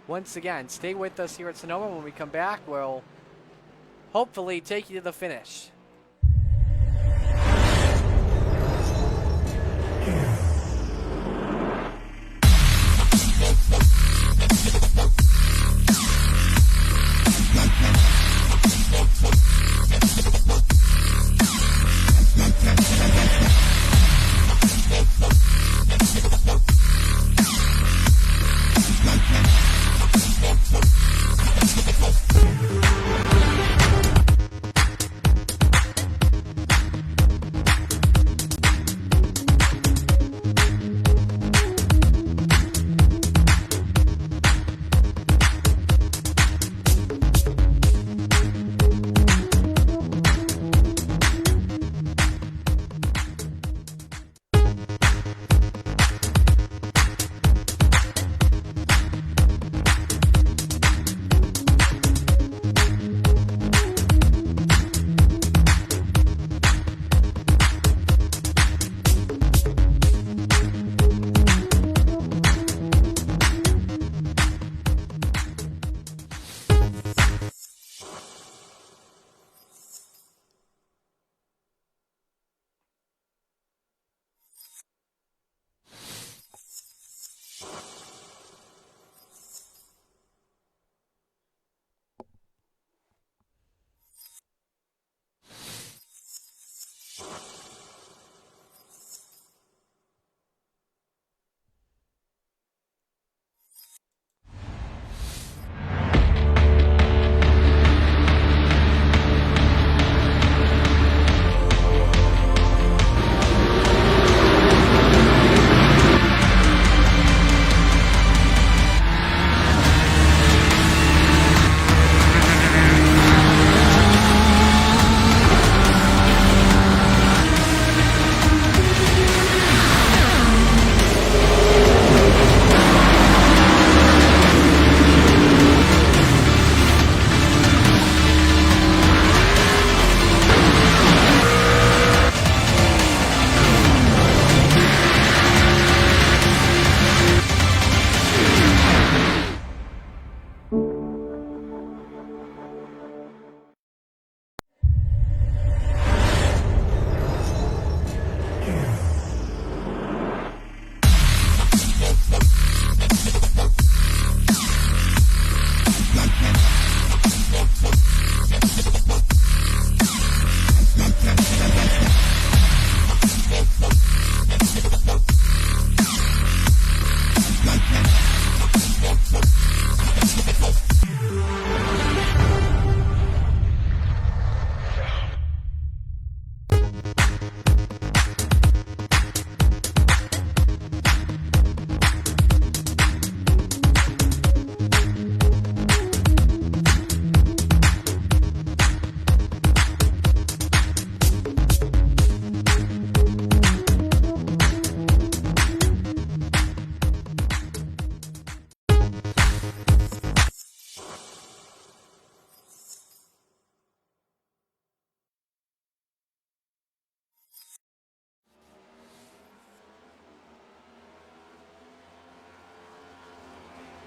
once again. Stay with us here at Sonoma. When we come back, we'll hopefully take you to the finish.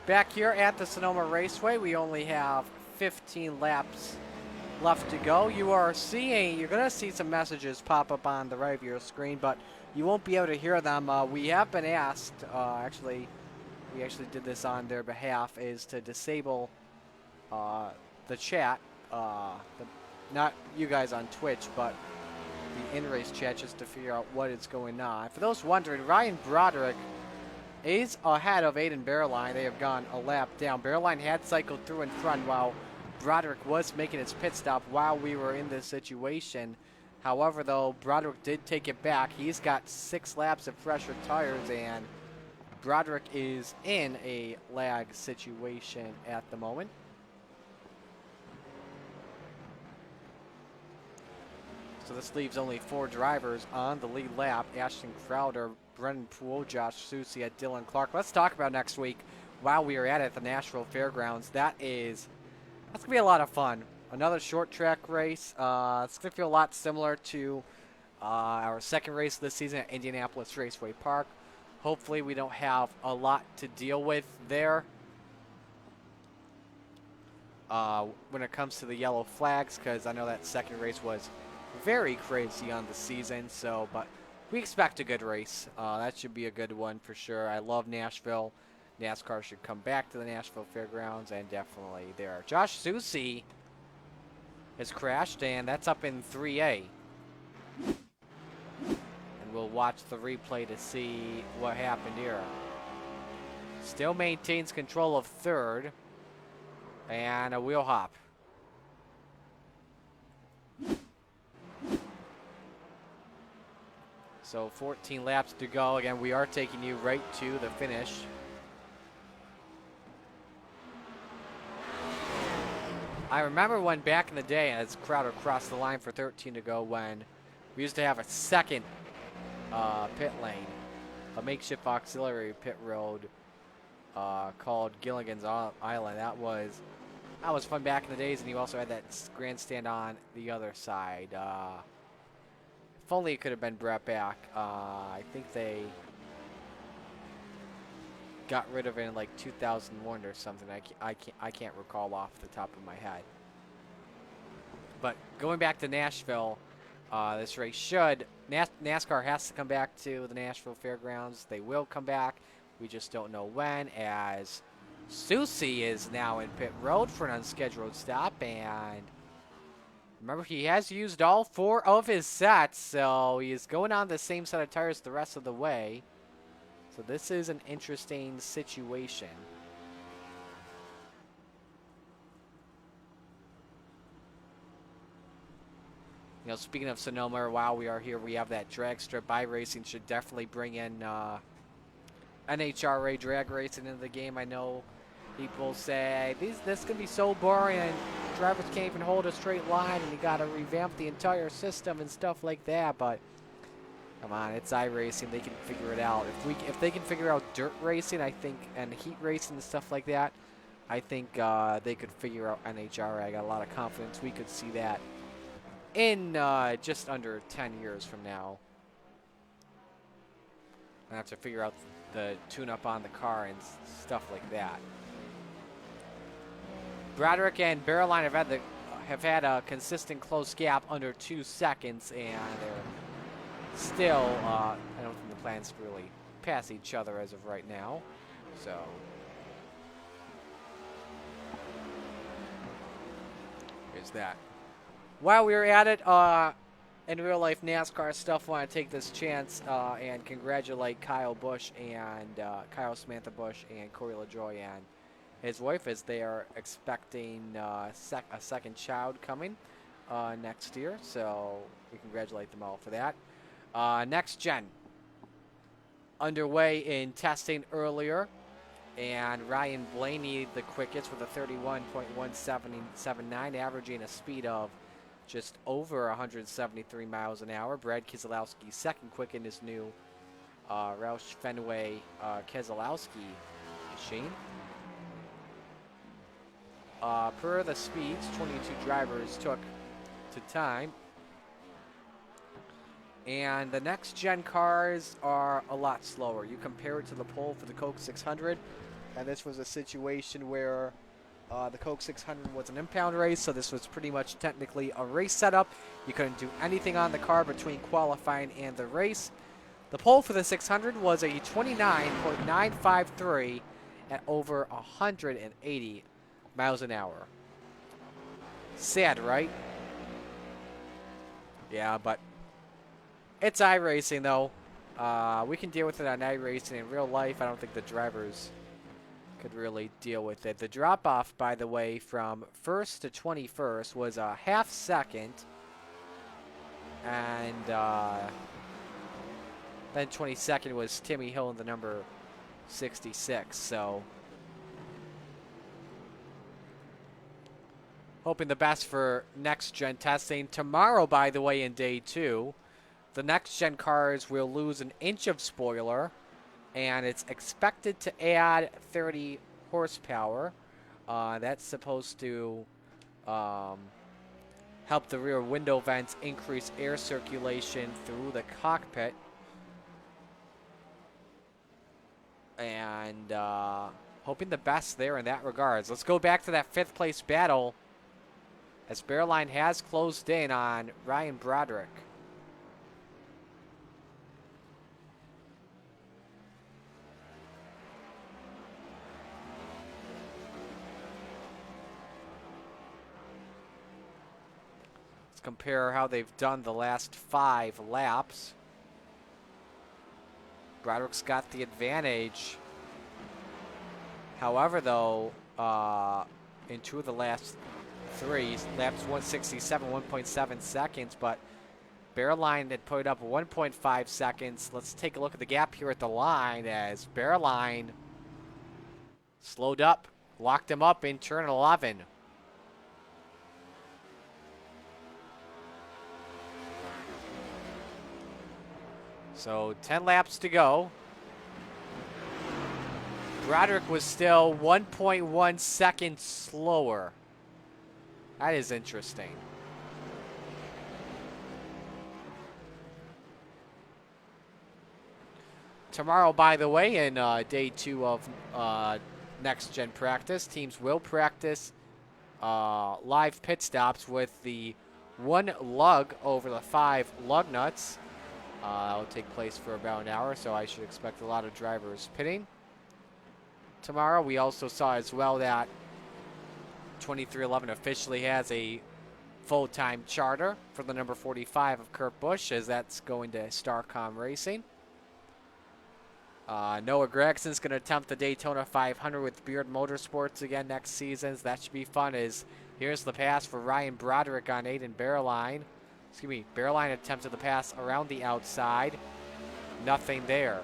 Back here at the Sonoma Raceway, we only have 15 laps left to go. You're going to see some messages pop up on the right of your screen, but you won't be able to hear them. We have been asked, we actually did this on their behalf, is to disable the chat, not you guys on Twitch, but the in-race chat, just to figure out what is going on. For those wondering, Ryan Broderick is ahead of Aiden Bearline. They have gone a lap down. Bearline had cycled through in front while Broderick was making his pit stop while we were in this situation. However, though, Broderick did take it back. He's got 6 laps of fresher tires, and Broderick is in a lag situation at the moment. So this leaves only 4 drivers on the lead lap. Ashton Crowder, Brendan Poole, Josh Susi, at Dylan Clark. Let's talk about next week while we are at the Nashville Fairgrounds. That's going to be a lot of fun. Another short track race. It's going to feel a lot similar to our second race of the season at Indianapolis Raceway Park. Hopefully we don't have a lot to deal with there when it comes to the yellow flags, because I know that second race was very crazy on the season. But we expect a good race. That should be a good one for sure. I love Nashville. NASCAR should come back to the Nashville Fairgrounds, and definitely there. Josh Susi has crashed, and that's up in 3A. And we'll watch the replay to see what happened here. Still maintains control of third, and a wheel hop. So 14 laps to go. Again, we are taking you right to the finish. I remember when back in the day, as Crowder crossed the line for 13 to go, when we used to have a second pit lane, a makeshift auxiliary pit road called Gilligan's Island. That was fun back in the days, and you also had that grandstand on the other side. If only it could have been brought back. I think they got rid of it in like 2001 or something. I can't recall off the top of my head. But going back to Nashville, this race NASCAR has to come back to the Nashville Fairgrounds. They will come back. We just don't know when, as Susi is now in pit road for an unscheduled stop, and remember, he has used all 4 of his sets, so he is going on the same set of tires the rest of the way. So this is an interesting situation. You know, speaking of Sonoma, while we are here, we have that drag strip. iRacing should definitely bring in NHRA drag racing into the game. I know people say this can be so boring and drivers can't even hold a straight line, and you got to revamp the entire system and stuff like that. But come on, it's iRacing. They can figure it out. If they can figure out dirt racing, I think, and heat racing and stuff like that, I think they could figure out NHRA. I got a lot of confidence we could see that in just under 10 years from now. I have to figure out the tune-up on the car and stuff like that. Broderick and Bearline have had a consistent close gap under 2 seconds, and they're still, I don't think the plans really pass each other as of right now. So here's that. While we were at it, in real life NASCAR stuff, want to take this chance and congratulate Kyle Samantha Busch and Corey LaJoy and his wife, as they are expecting a second child coming next year. So we congratulate them all for that. Next gen underway in testing earlier, and Ryan Blaney the quickest with a 31.179, averaging a speed of just over 173 miles an hour. Brad Keselowski second quick in his new Roush Fenway Keselowski machine. Per the speeds 22 drivers took to time. And the next gen cars are a lot slower. You compare it to the pole for the Coke 600, And this was a situation where the Coke 600 was an impound race, so this was pretty much technically a race setup. You couldn't do anything on the car between qualifying and the race. The pole for the 600 was a 29.953 at over 180 miles an hour. Sad, right? Yeah, but it's iRacing, though. We can deal with it on iRacing. In real life, I don't think the drivers could really deal with it. The drop-off, by the way, from 1st to 21st was a half second. And then 22nd was Timmy Hill in the number 66. So hoping the best for next-gen testing. Tomorrow, by the way, in day 2, the next-gen cars will lose an inch of spoiler, and it's expected to add 30 horsepower. That's supposed to help the rear window vents increase air circulation through the cockpit. And hoping the best there in that regards. Let's go back to that 5th place battle, as Bearline has closed in on Ryan Broderick. Let's compare how they've done the last 5 laps. Broderick's got the advantage. However, though, in 2 of the last 3, laps 167, 1.7 seconds, but Bearline had put up 1.5 seconds. Let's take a look at the gap here at the line, as Bearline slowed up, locked him up in turn 11. So 10 laps to go. Broderick was still 1.1 seconds slower. That is interesting. Tomorrow, by the way, in day 2 of next-gen practice, teams will practice live pit stops with the 1 lug over the 5 lug nuts. That will take place for about an hour, so I should expect a lot of drivers pitting tomorrow. We also saw as well that 2311 officially has a full-time charter for the number 45 of Kurt Busch, as that's going to Starcom Racing. Noah Gregson's going to attempt the Daytona 500 with Beard Motorsports again next season. So that should be fun. As here's the pass for Ryan Broderick on Aiden Bearline. Excuse me, Bearline attempted the pass around the outside. Nothing there.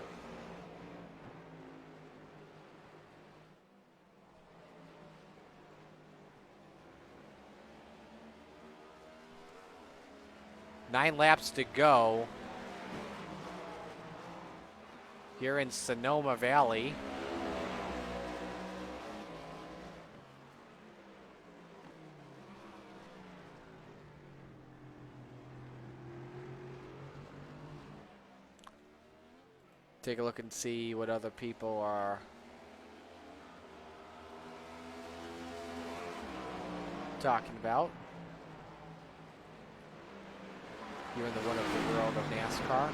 Nine laps to go here in Sonoma Valley. Take a look and see what other people are talking about here in the wonderful world of NASCAR.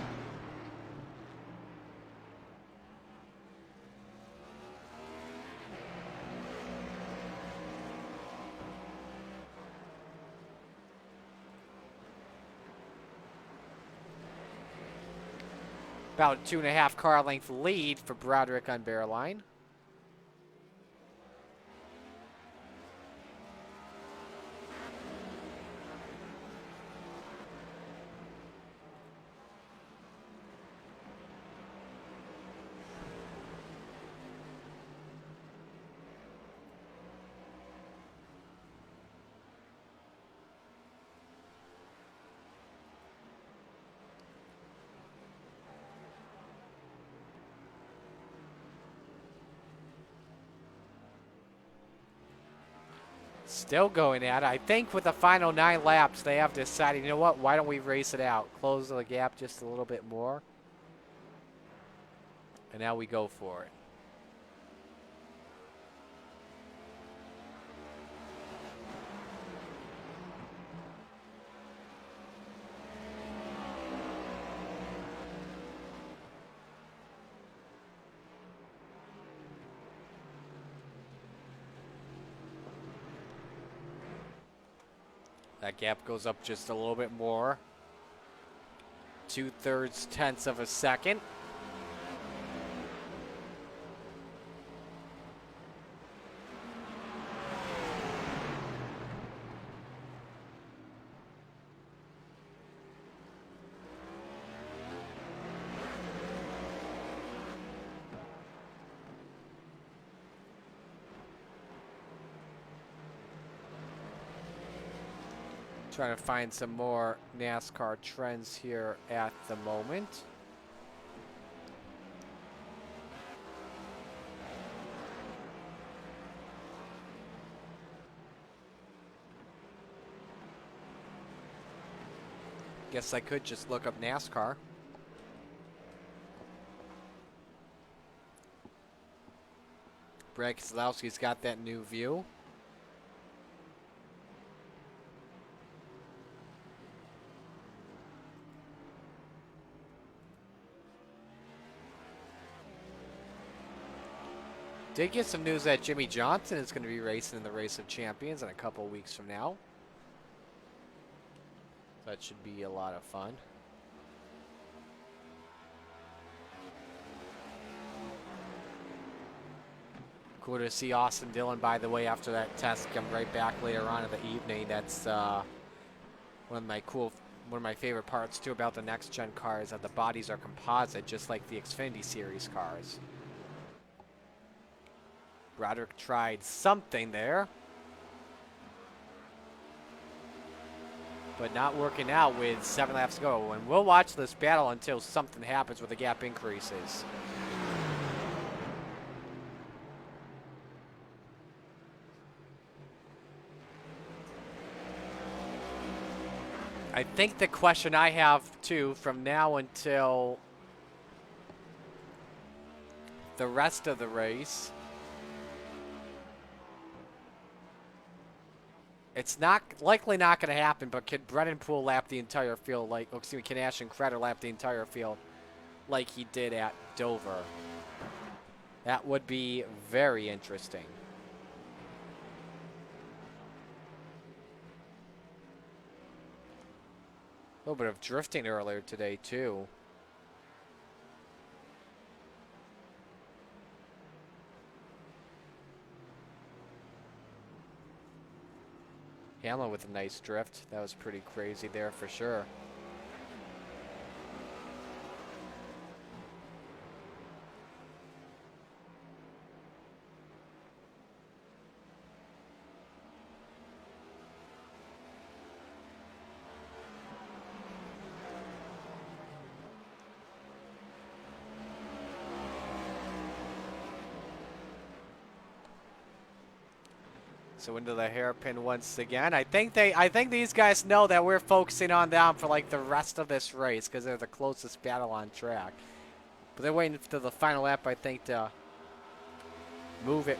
About 2.5 car length lead for Broderick on Bearline. Still going at it. I think with the final 9 laps, they have decided, you know what, why don't we race it out? Close the gap just a little bit more. And now we go for it. That gap goes up just a little bit more. 2/3 tenths of a second. Trying to find some more NASCAR trends here at the moment. Guess I could just look up NASCAR. Brad Keselowski's got that new view. Did get some news that Jimmy Johnson is going to be racing in the Race of Champions in a couple weeks from now. That should be a lot of fun. Cool to see Austin Dillon, by the way, after that test, come right back later on in the evening. That's one of my favorite parts too about the next gen cars, that the bodies are composite, just like the Xfinity Series cars. Broderick tried something there, but not working out with 7 laps to go. And we'll watch this battle until something happens where the gap increases. I think the question I have too from now until the rest of the race, it's likely not going to happen, but can Brennan Poole lap the entire field can Ashton Kretter lap the entire field like he did at Dover? That would be very interesting. A little bit of drifting earlier today too. Hamlin with a nice drift. That was pretty crazy there for sure. So into the hairpin once again. I think these guys know that we're focusing on them for like the rest of this race because they're the closest battle on track. But they're waiting for the final lap, I think, to move it.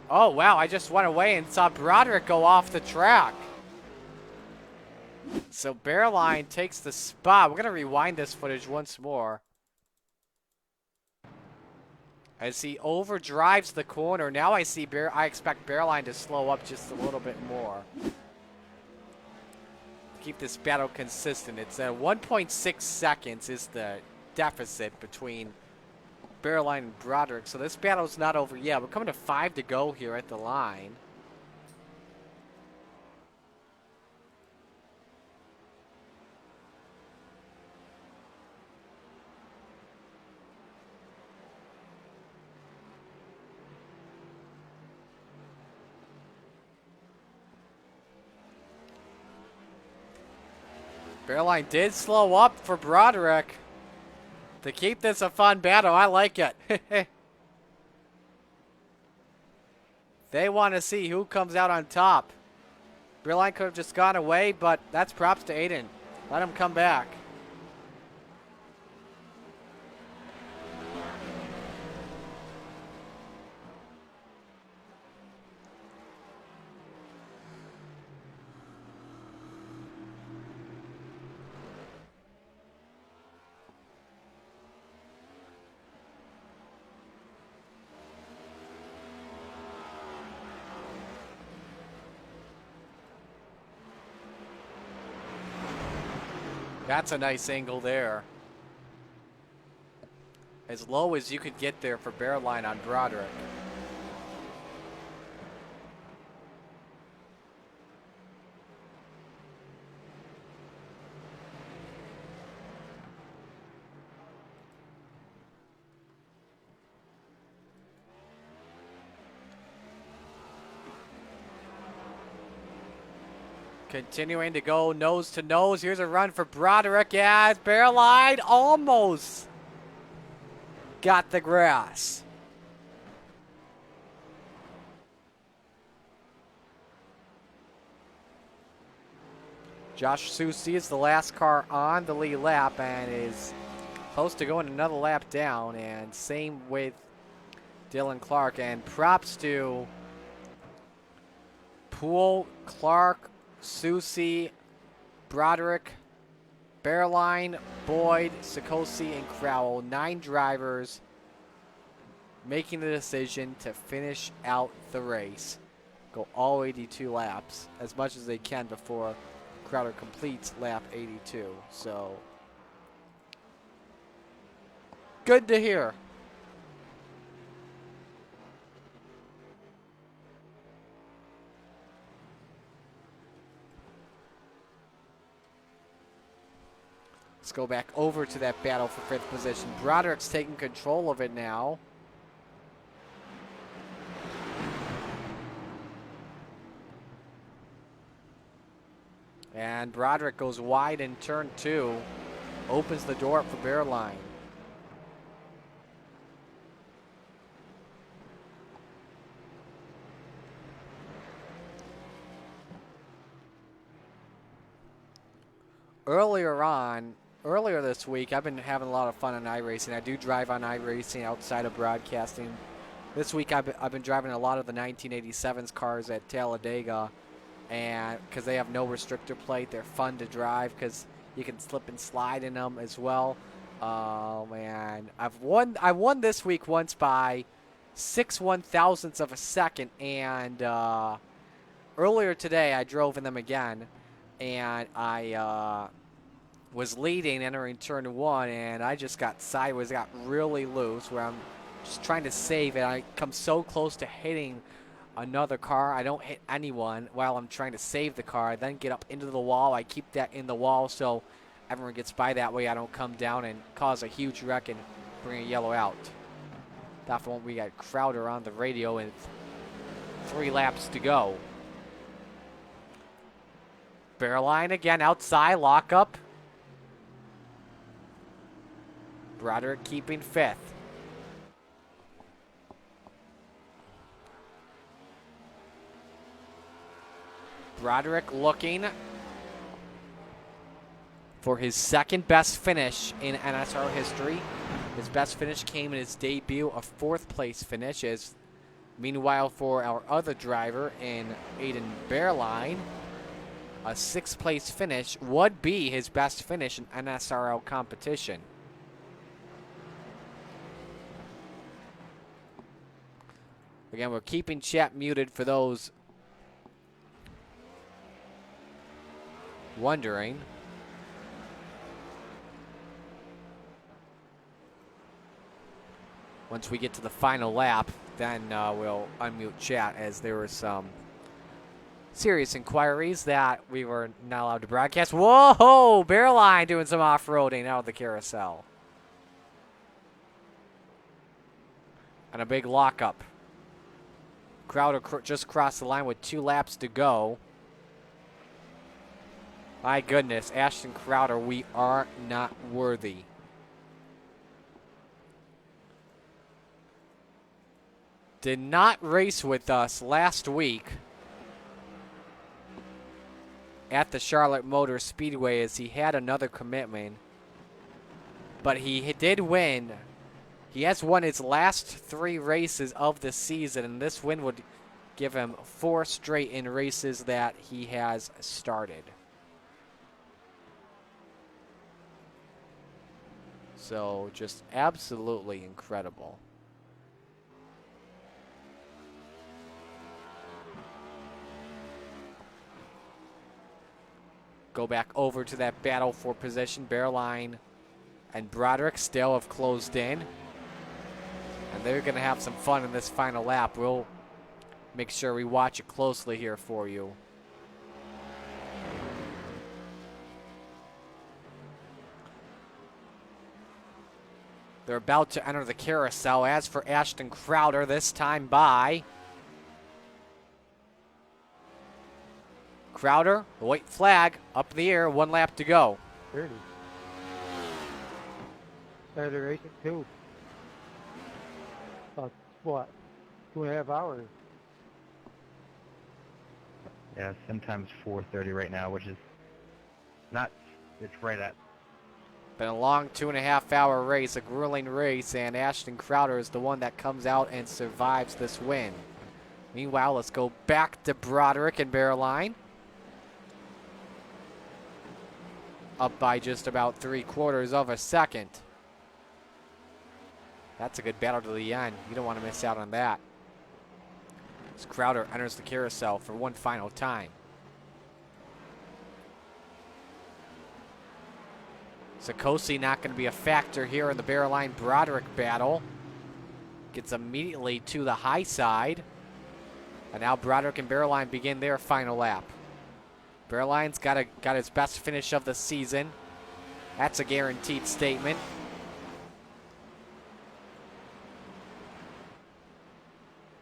Oh, wow, I just went away and saw Broderick go off the track. So Bearline takes the spot. We're going to rewind this footage once more. As he overdrives the corner. Now I expect Bearline to slow up just a little bit more. Keep this battle consistent. It's 1.6 seconds is the deficit between Bearline and Broderick. So this battle's not over yet. We're coming to 5 to go here at the line. Bearline did slow up for Broderick to keep this a fun battle. I like it. They want to see who comes out on top. Bearline could have just gone away, but that's props to Aiden. Let him come back. That's a nice angle there. As low as you could get there for bear line on Broderick. Continuing to go nose to nose. Here's a run for Broderick. Yeah, it's bear line almost got the grass. Josh Susi is the last car on the lead lap and is close to going another lap down. And same with Dylan Clark. And props to Poole, Clark, Susi, Broderick, Bearline, Boyd, Sikosi, and Crowell. 9 drivers making the decision to finish out the race. Go all 82 laps as much as they can before Crowder completes lap 82. So, good to hear. Let's go back over to that battle for 5th position. Broderick's taking control of it now. And Broderick goes wide in turn 2. Opens the door up for Bearline. Earlier this week, I've been having a lot of fun on iRacing. I do drive on iRacing outside of broadcasting. This week, I've been driving a lot of the 1987's cars at Talladega, and because they have no restrictor plate, they're fun to drive because you can slip and slide in them as well. And I won this week once by 6 1/1000ths of a second, and earlier today I drove in them again, and I was leading entering turn 1, and I just got sideways, got really loose where I'm just trying to save it. I come so close to hitting another car. I don't hit anyone while I'm trying to save the car. I then get up into the wall. I keep that in the wall so everyone gets by that way. I don't come down and cause a huge wreck and bring a yellow out. That one, we got Crowder on the radio and 3 laps to go. Bearline again outside, lock up. Broderick keeping 5th. Broderick looking for his 2nd best finish in NSR history. His best finish came in his debut, a 4th place finish. Meanwhile, for our other driver in Aiden Bearline, a 6th place finish would be his best finish in NSRL competition. Again, we're keeping chat muted for those wondering. Once we get to the final lap, then we'll unmute chat, as there were some serious inquiries that we were not allowed to broadcast. Whoa! Bearline doing some off-roading out of the carousel. And a big lockup. Crowder just crossed the line with 2 laps to go. My goodness, Ashton Crowder, we are not worthy. Did not race with us last week at the Charlotte Motor Speedway as he had another commitment. But he did win. He has won his last 3 races of the season, and this win would give him 4 straight in races that he has started. So just absolutely incredible. go back over to that battle for position. Bearline and Broderick still have closed in. And they're going to have some fun in this final lap. We'll make sure we watch it closely here for you. They're about to enter the carousel. As for Ashton Crowder, this time by Crowder, the white flag up in the air, 1 lap to go. 30. Started racing too. About what? 2.5 hours. Yeah, sometimes 4:30 right now, which is not. It's right at. Been a long 2.5 hour race, a grueling race, and Ashton Crowder is the one that comes out and survives this win. Meanwhile, let's go back to Broderick and Bearline. Up by just about 3/4 of a second. That's a good battle to the end. You don't want to miss out on that. As Crowder enters the carousel for one final time. Sikosi not going to be a factor here in the Bearline-Broderick battle. Gets immediately to the high side. And now Broderick and Bearline begin their final lap. Bearline's got his best finish of the season. That's a guaranteed statement.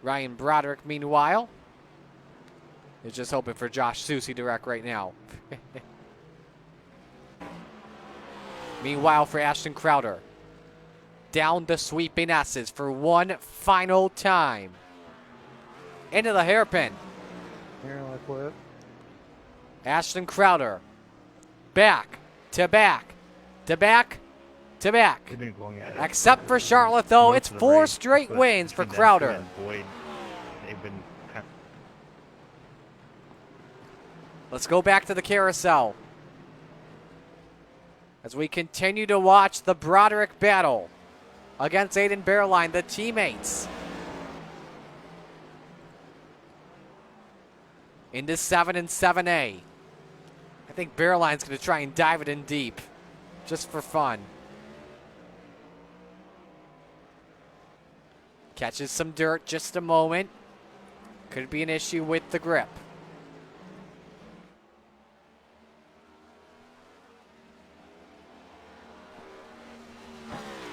Ryan Broderick, meanwhile, is just hoping for Josh Susie to wreck right now. Meanwhile, for Ashton Crowder, down the sweeping S's for one final time. Into the hairpin. Here, like what? Ashton Crowder, back to back to back to back. They've been going at it. Except for Charlotte, though, Most it's of the 4 race, straight but wins for between Crowder. them two and Boyd, they've been kind Let's go back to the carousel as we continue to watch the Broderick battle against Aiden Bearline, the teammates. Into 7 and 7A. I think Bearline's going to try and dive it in deep, just for fun. Catches some dirt, just a moment. Could be an issue with the grip.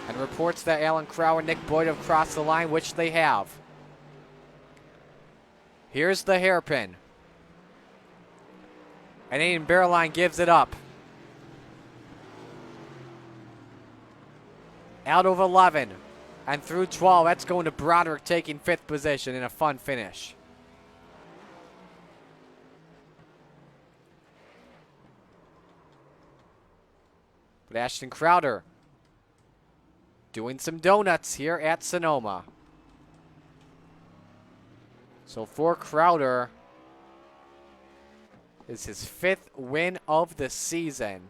And reports that Alan Crow and Nick Boyd have crossed the line, which they have. Here's the hairpin. And Aiden Bearline gives it up. Out of 11 and through 12, that's going to Broderick taking 5th position in a fun finish. But Ashton Crowder doing some donuts here at Sonoma. So for Crowder, is his 5th win of the season.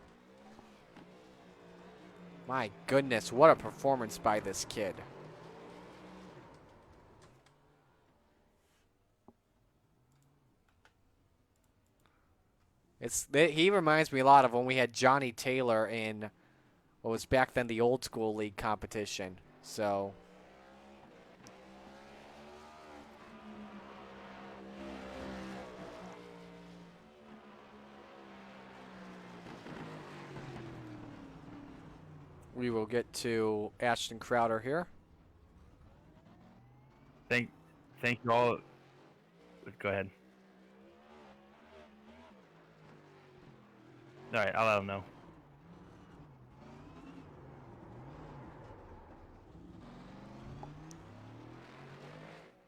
My goodness, what a performance by this kid. He reminds me a lot of when we had Johnny Taylor in what was back then the old school league competition. So we will get to Ashton Crowder here. Thank you all. Go ahead. All right, I'll let them know.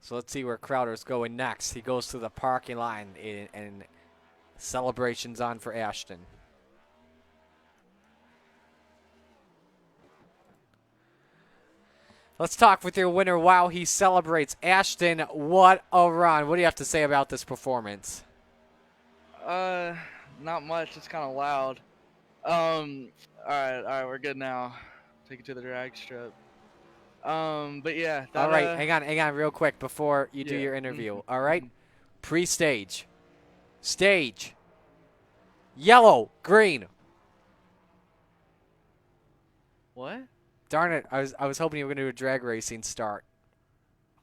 So let's see where Crowder's going next. He goes to the parking lot and celebrations on for Ashton. Let's talk with your winner while he celebrates. Ashton, what a run. What do you have to say about this performance? Not much. It's kind of loud. All right, we're good now. Take it to the drag strip. But yeah. That, all right, hang on real quick before you do your interview. All right? Pre-stage. Stage. Yellow, green. What? Darn it! I was hoping you were gonna do a drag racing start.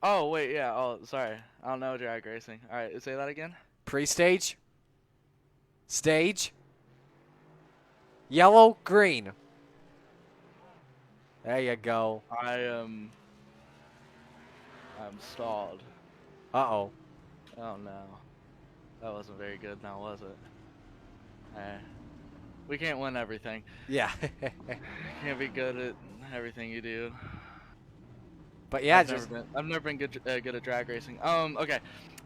Oh wait, yeah. Oh, sorry. I don't know drag racing. All right, say that again. Pre-stage. Stage. Yellow, green. There you go. I'm stalled. Uh-oh. Oh no, that wasn't very good. Now was it? We can't win everything. Yeah. Can't be good at everything you do. But yeah, just I've never been good at drag racing. Okay,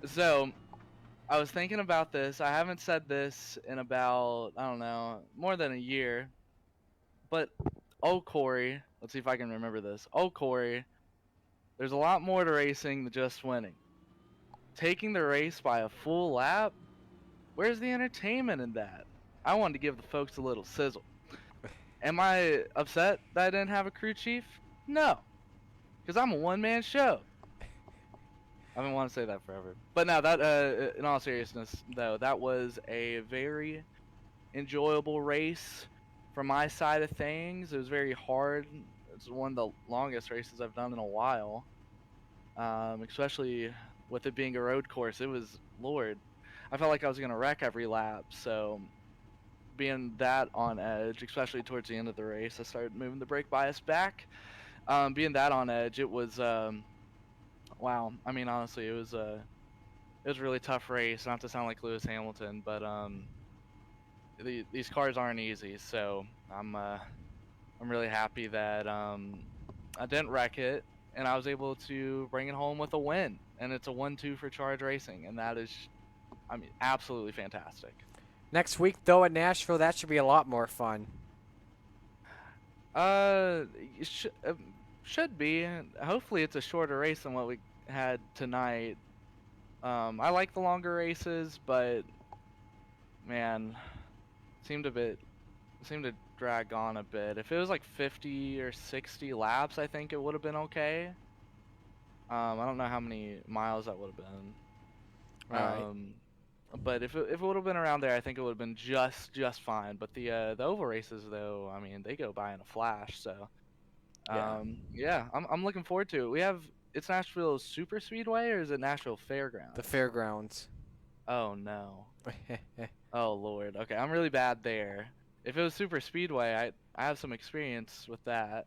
so I was thinking about this. I haven't said this in about, I don't know, more than a year. But oh Corey, let's see if I can remember this. Oh Corey, there's a lot more to racing than just winning. Taking the race by a full lap. Where's the entertainment in that? I wanted to give the folks a little sizzle. Am I upset that I didn't have a crew chief? No, because I'm a one-man show. I've been wanting to say that forever. But now that, in all seriousness, though, that was a very enjoyable race from my side of things. It was very hard. It's one of the longest races I've done in a while, especially with it being a road course. It was, Lord, I felt like I was going to wreck every lap. So being that on edge, especially towards the end of the race, I started moving the brake bias back. Being that on edge, it was wow. I mean, honestly, it was a really tough race. Not to sound like Lewis Hamilton, but these cars aren't easy. So I'm really happy that I didn't wreck it, and I was able to bring it home with a win. And it's a 1-2 for Charge Racing, and that is, I mean, absolutely fantastic. next week though at Nashville, that should be a lot more fun. It should be. Hopefully, it's a shorter race than what we had tonight. I like the longer races, but man, seemed to drag on a bit. If it was like 50 or 60 laps, I think it would have been okay. I don't know how many miles that would have been. Right. But if it would have been around there, I think it would have been just fine. But the oval races, though, I mean, they go by in a flash. So yeah, I'm looking forward to it. It's Nashville Super Speedway, or is it Nashville Fairgrounds? The fairgrounds. Oh no. Oh Lord. Okay, I'm really bad there. If it was Super Speedway, I have some experience with that.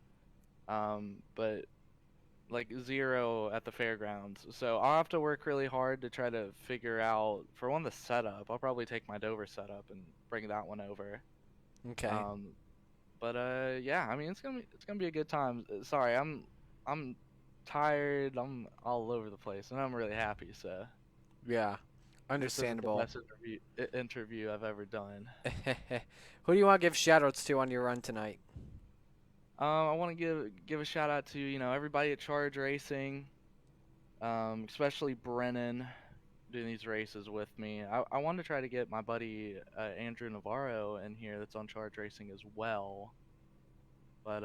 But like zero at the fairgrounds. So I'll have to work really hard to try to figure out, for one, the setup. I'll probably take my Dover setup and bring that one over. Okay. But yeah, I mean it's gonna be a good time. Sorry, I'm tired. I'm all over the place, and I'm really happy. So Yeah. Understandable. This isn't the best interview I've ever done. Who do you want to give shoutouts to on your run tonight? I want to give a shout out to everybody at Charge Racing, especially Brennan doing these races with me. I want to try to get my buddy Andrew Navarro in here that's on Charge Racing as well, but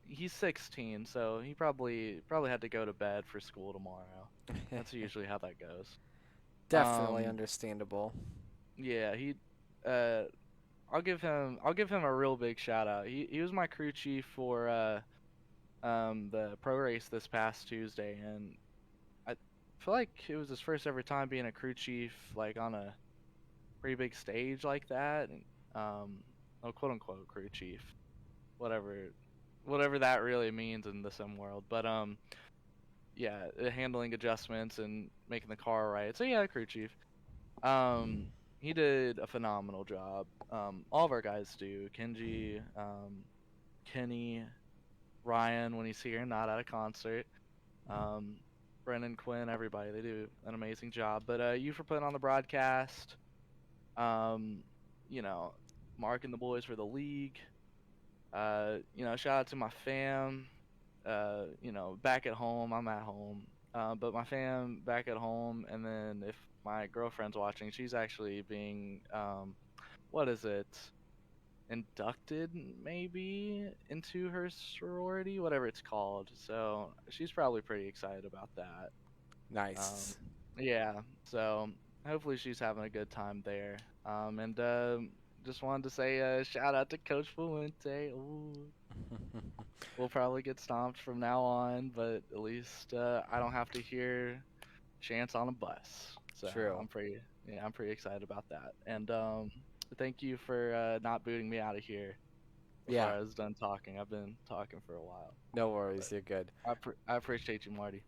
he's 16, so he probably had to go to bed for school tomorrow. That's usually how that goes. Definitely understandable. Yeah, I'll give him a real big shout out. He was my crew chief for the pro race this past Tuesday, and I feel like it was his first ever time being a crew chief, like on a pretty big stage like that. And, quote unquote crew chief, whatever that really means in the sim world. But yeah, handling adjustments and making the car right. So yeah, crew chief. He did a phenomenal job. All of our guys do. Kenji, Kenny, Ryan when he's here, not at a concert. Brennan, Quinn, everybody, they do an amazing job. But you for putting on the broadcast. Mark and the boys for the league. Shout out to my fam. Back at home, I'm at home. But my fam back at home, and then if my girlfriend's watching, she's actually being, inducted maybe into her sorority, whatever it's called. So she's probably pretty excited about that. Nice. Yeah, so hopefully she's having a good time there. And just wanted to say shout out to Coach Fuente. Ooh. We'll probably get stomped from now on, but at least I don't have to hear chants on a bus. So True. I'm pretty excited about that. And thank you for not booting me out of here before Yeah. I was done talking. I've been talking for a while. No worries, you're good. I appreciate you, Marty.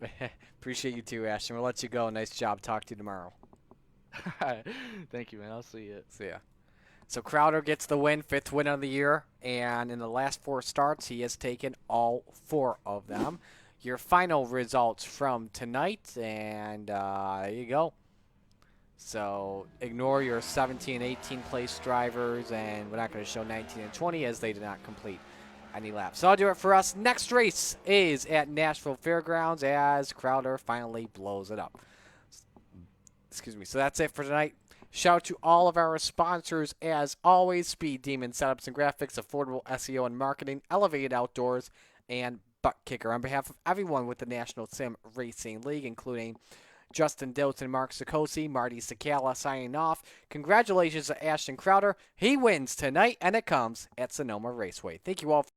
Appreciate you too, Ashton. We'll let you go. Nice job. Talk to you tomorrow. Thank you, man. I'll see you. See ya. So Crowder gets the win, 5th win of the year, and in the last 4 starts, he has taken all 4 of them. Your final results from tonight, and there you go. So ignore your 17 and 18 place drivers, and we're not going to show 19 and 20 as they did not complete any laps. So I'll do it for us. Next race is at Nashville Fairgrounds as Crowder finally blows it up. Excuse me. So that's it for tonight. Shout out to all of our sponsors, as always, Speed Demon Setups and Graphics, Affordable SEO and Marketing, Elevated Outdoors, and Butt Kicker. On behalf of everyone with the National Sim Racing League, including Justin Dilton and Mark Sikosi, Marty Sakala signing off. Congratulations to Ashton Crowder. He wins tonight, and it comes at Sonoma Raceway. Thank you all.